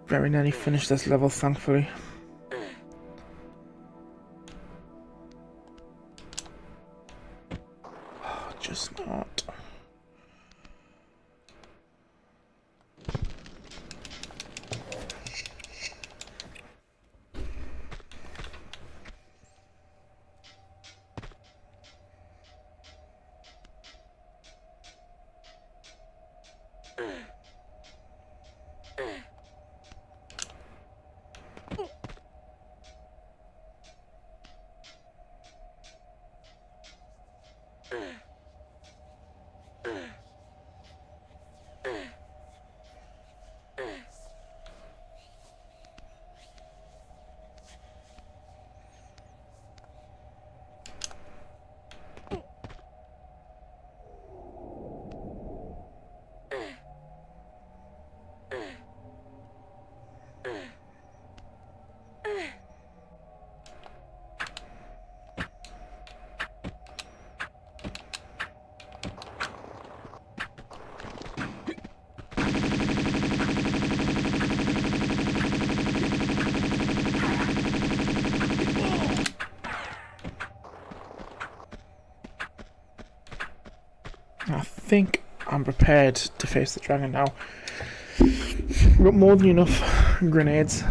Very nearly finished this level, thankfully. Just not. I think I'm prepared to face the dragon now. I've got more than enough grenades.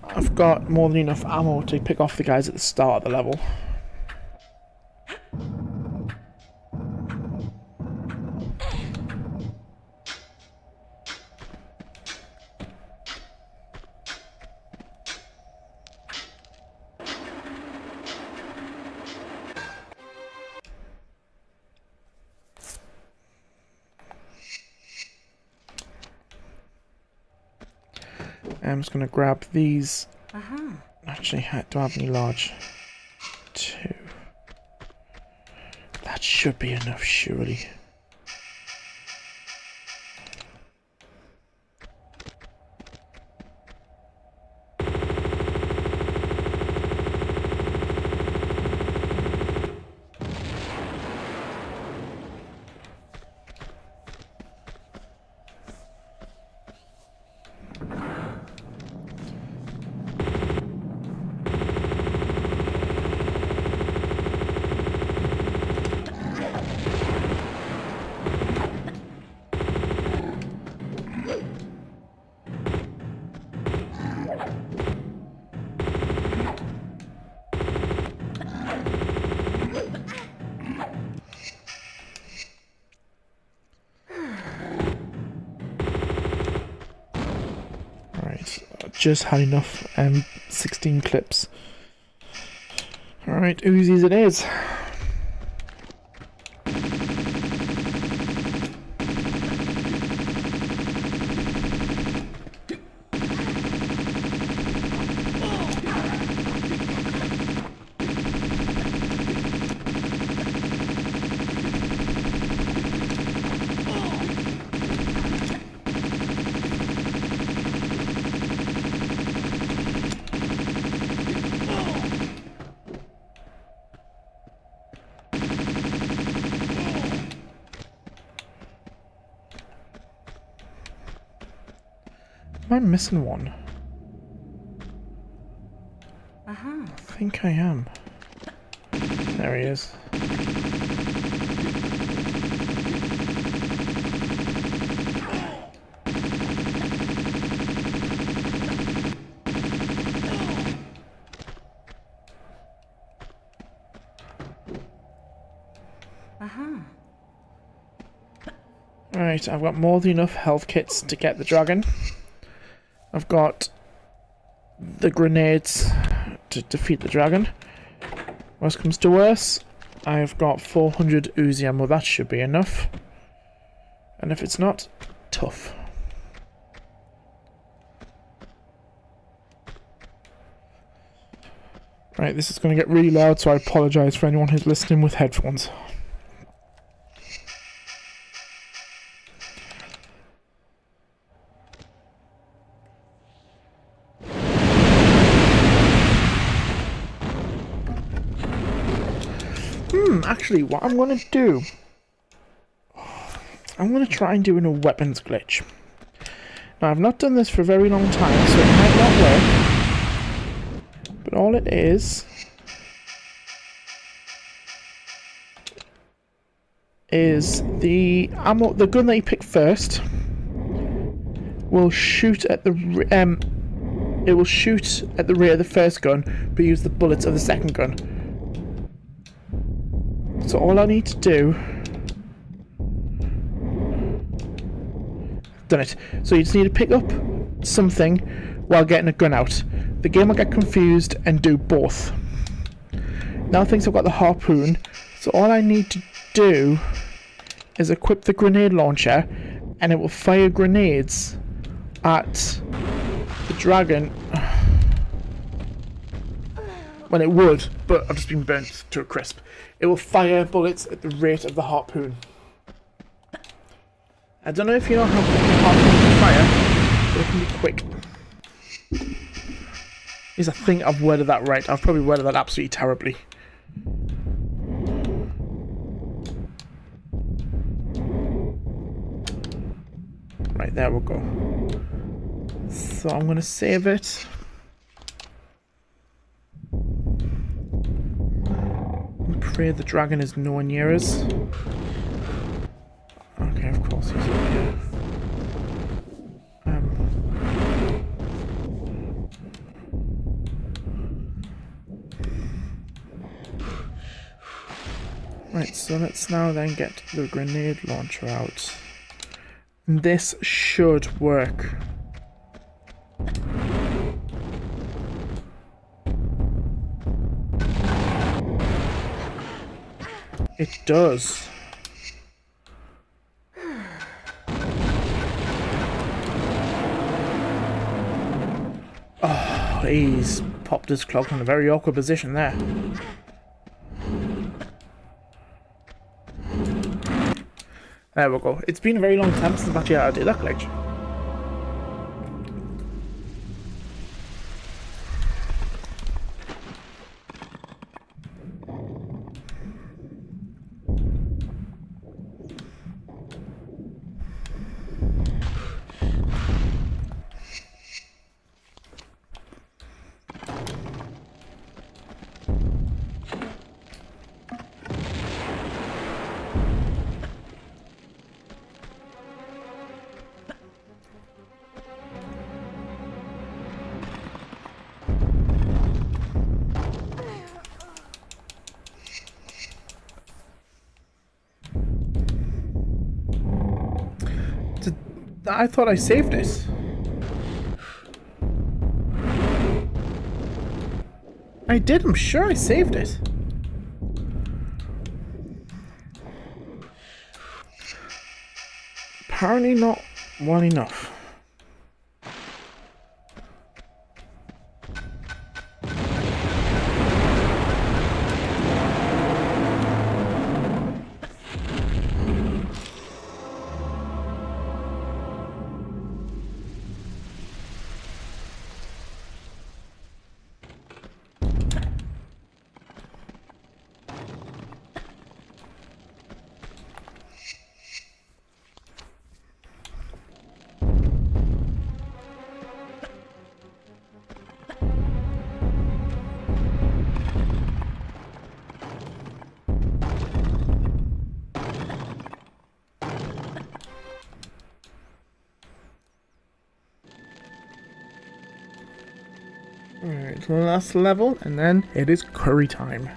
I've got more than enough ammo to pick off the guys at the start of the level. I'm just going to grab these. Actually, do I have any large? 2. That should be enough, surely. Just had enough 16 clips. Alright, Uzis it is. Am I missing one? I think I am. There he is. Right, I've got more than enough health kits to get the dragon. I've got the grenades to defeat the dragon. Worst comes to worst, I've got 400 Uzi ammo, that should be enough. And if it's not, tough. Right, this is going to get really loud, so I apologise for anyone who's listening with headphones. Actually, what I'm going to do, I'm going to try and do a weapons glitch. Now, I've not done this for a very long time, so it might not work. But all it is the ammo, the gun that you pick first will shoot at the it will shoot at the rear of the first gun, but use the bullets of the second gun. So all I need to do, done it. So you just need to pick up something while getting a gun out. The game will get confused and do both. Now thinks I've got the harpoon, so all I need to do is equip the grenade launcher, and it will fire grenades at the dragon. Well, it would, but I've just been burnt to a crisp. It will fire bullets at the rate of the harpoon. I don't know if you know how quick the harpoon can fire, but it can be quick. Is I think I've worded that right. I've probably worded that absolutely terribly. Right, there we go. So I'm going to save it. And pray the dragon is nowhere near us. Okay, of course he's over here. Right, so let's now then get the grenade launcher out. And this should work. It does. Oh, he's popped his clock in a very awkward position there. There we go. It's been a very long time since I've actually had to do that glitch. I thought I saved it. I did, I'm sure I saved it. Apparently not well enough. Alright, last level, and then it is curry time.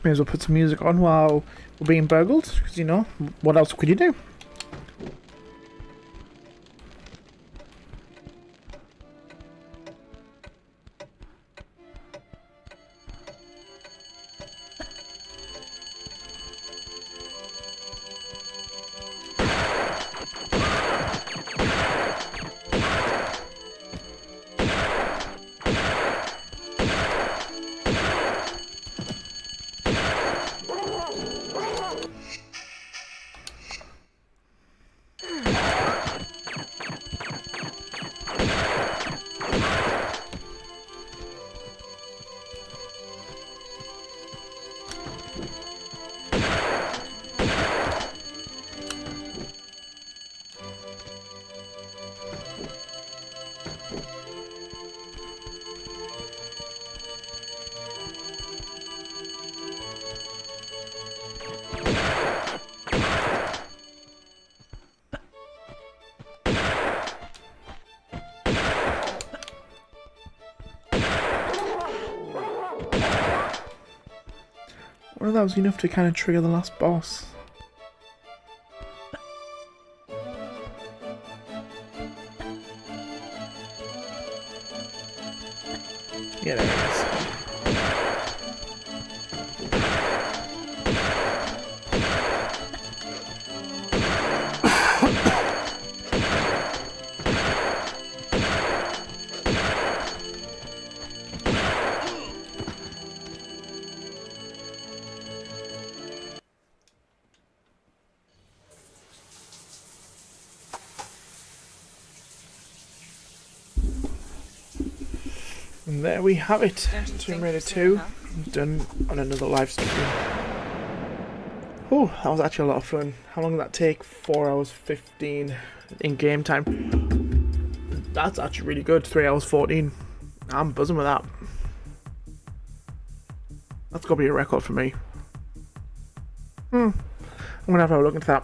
May as well put some music on while we're being burgled, because, you know, what else could you do? Well, that was enough to kind of trigger the last boss. Yeah, there it is. And there we have it. Tomb Raider 2 done on another live stream. Oh, that was actually a lot of fun. How long did that take? 4 hours 15 in game time. That's actually really good. 3 hours 14. I'm buzzing with that. That's gotta be a record for me. I'm gonna have to have a look into that.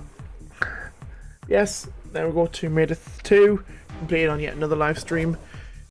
Yes, there we go. Tomb Raider 2 completed on yet another live stream.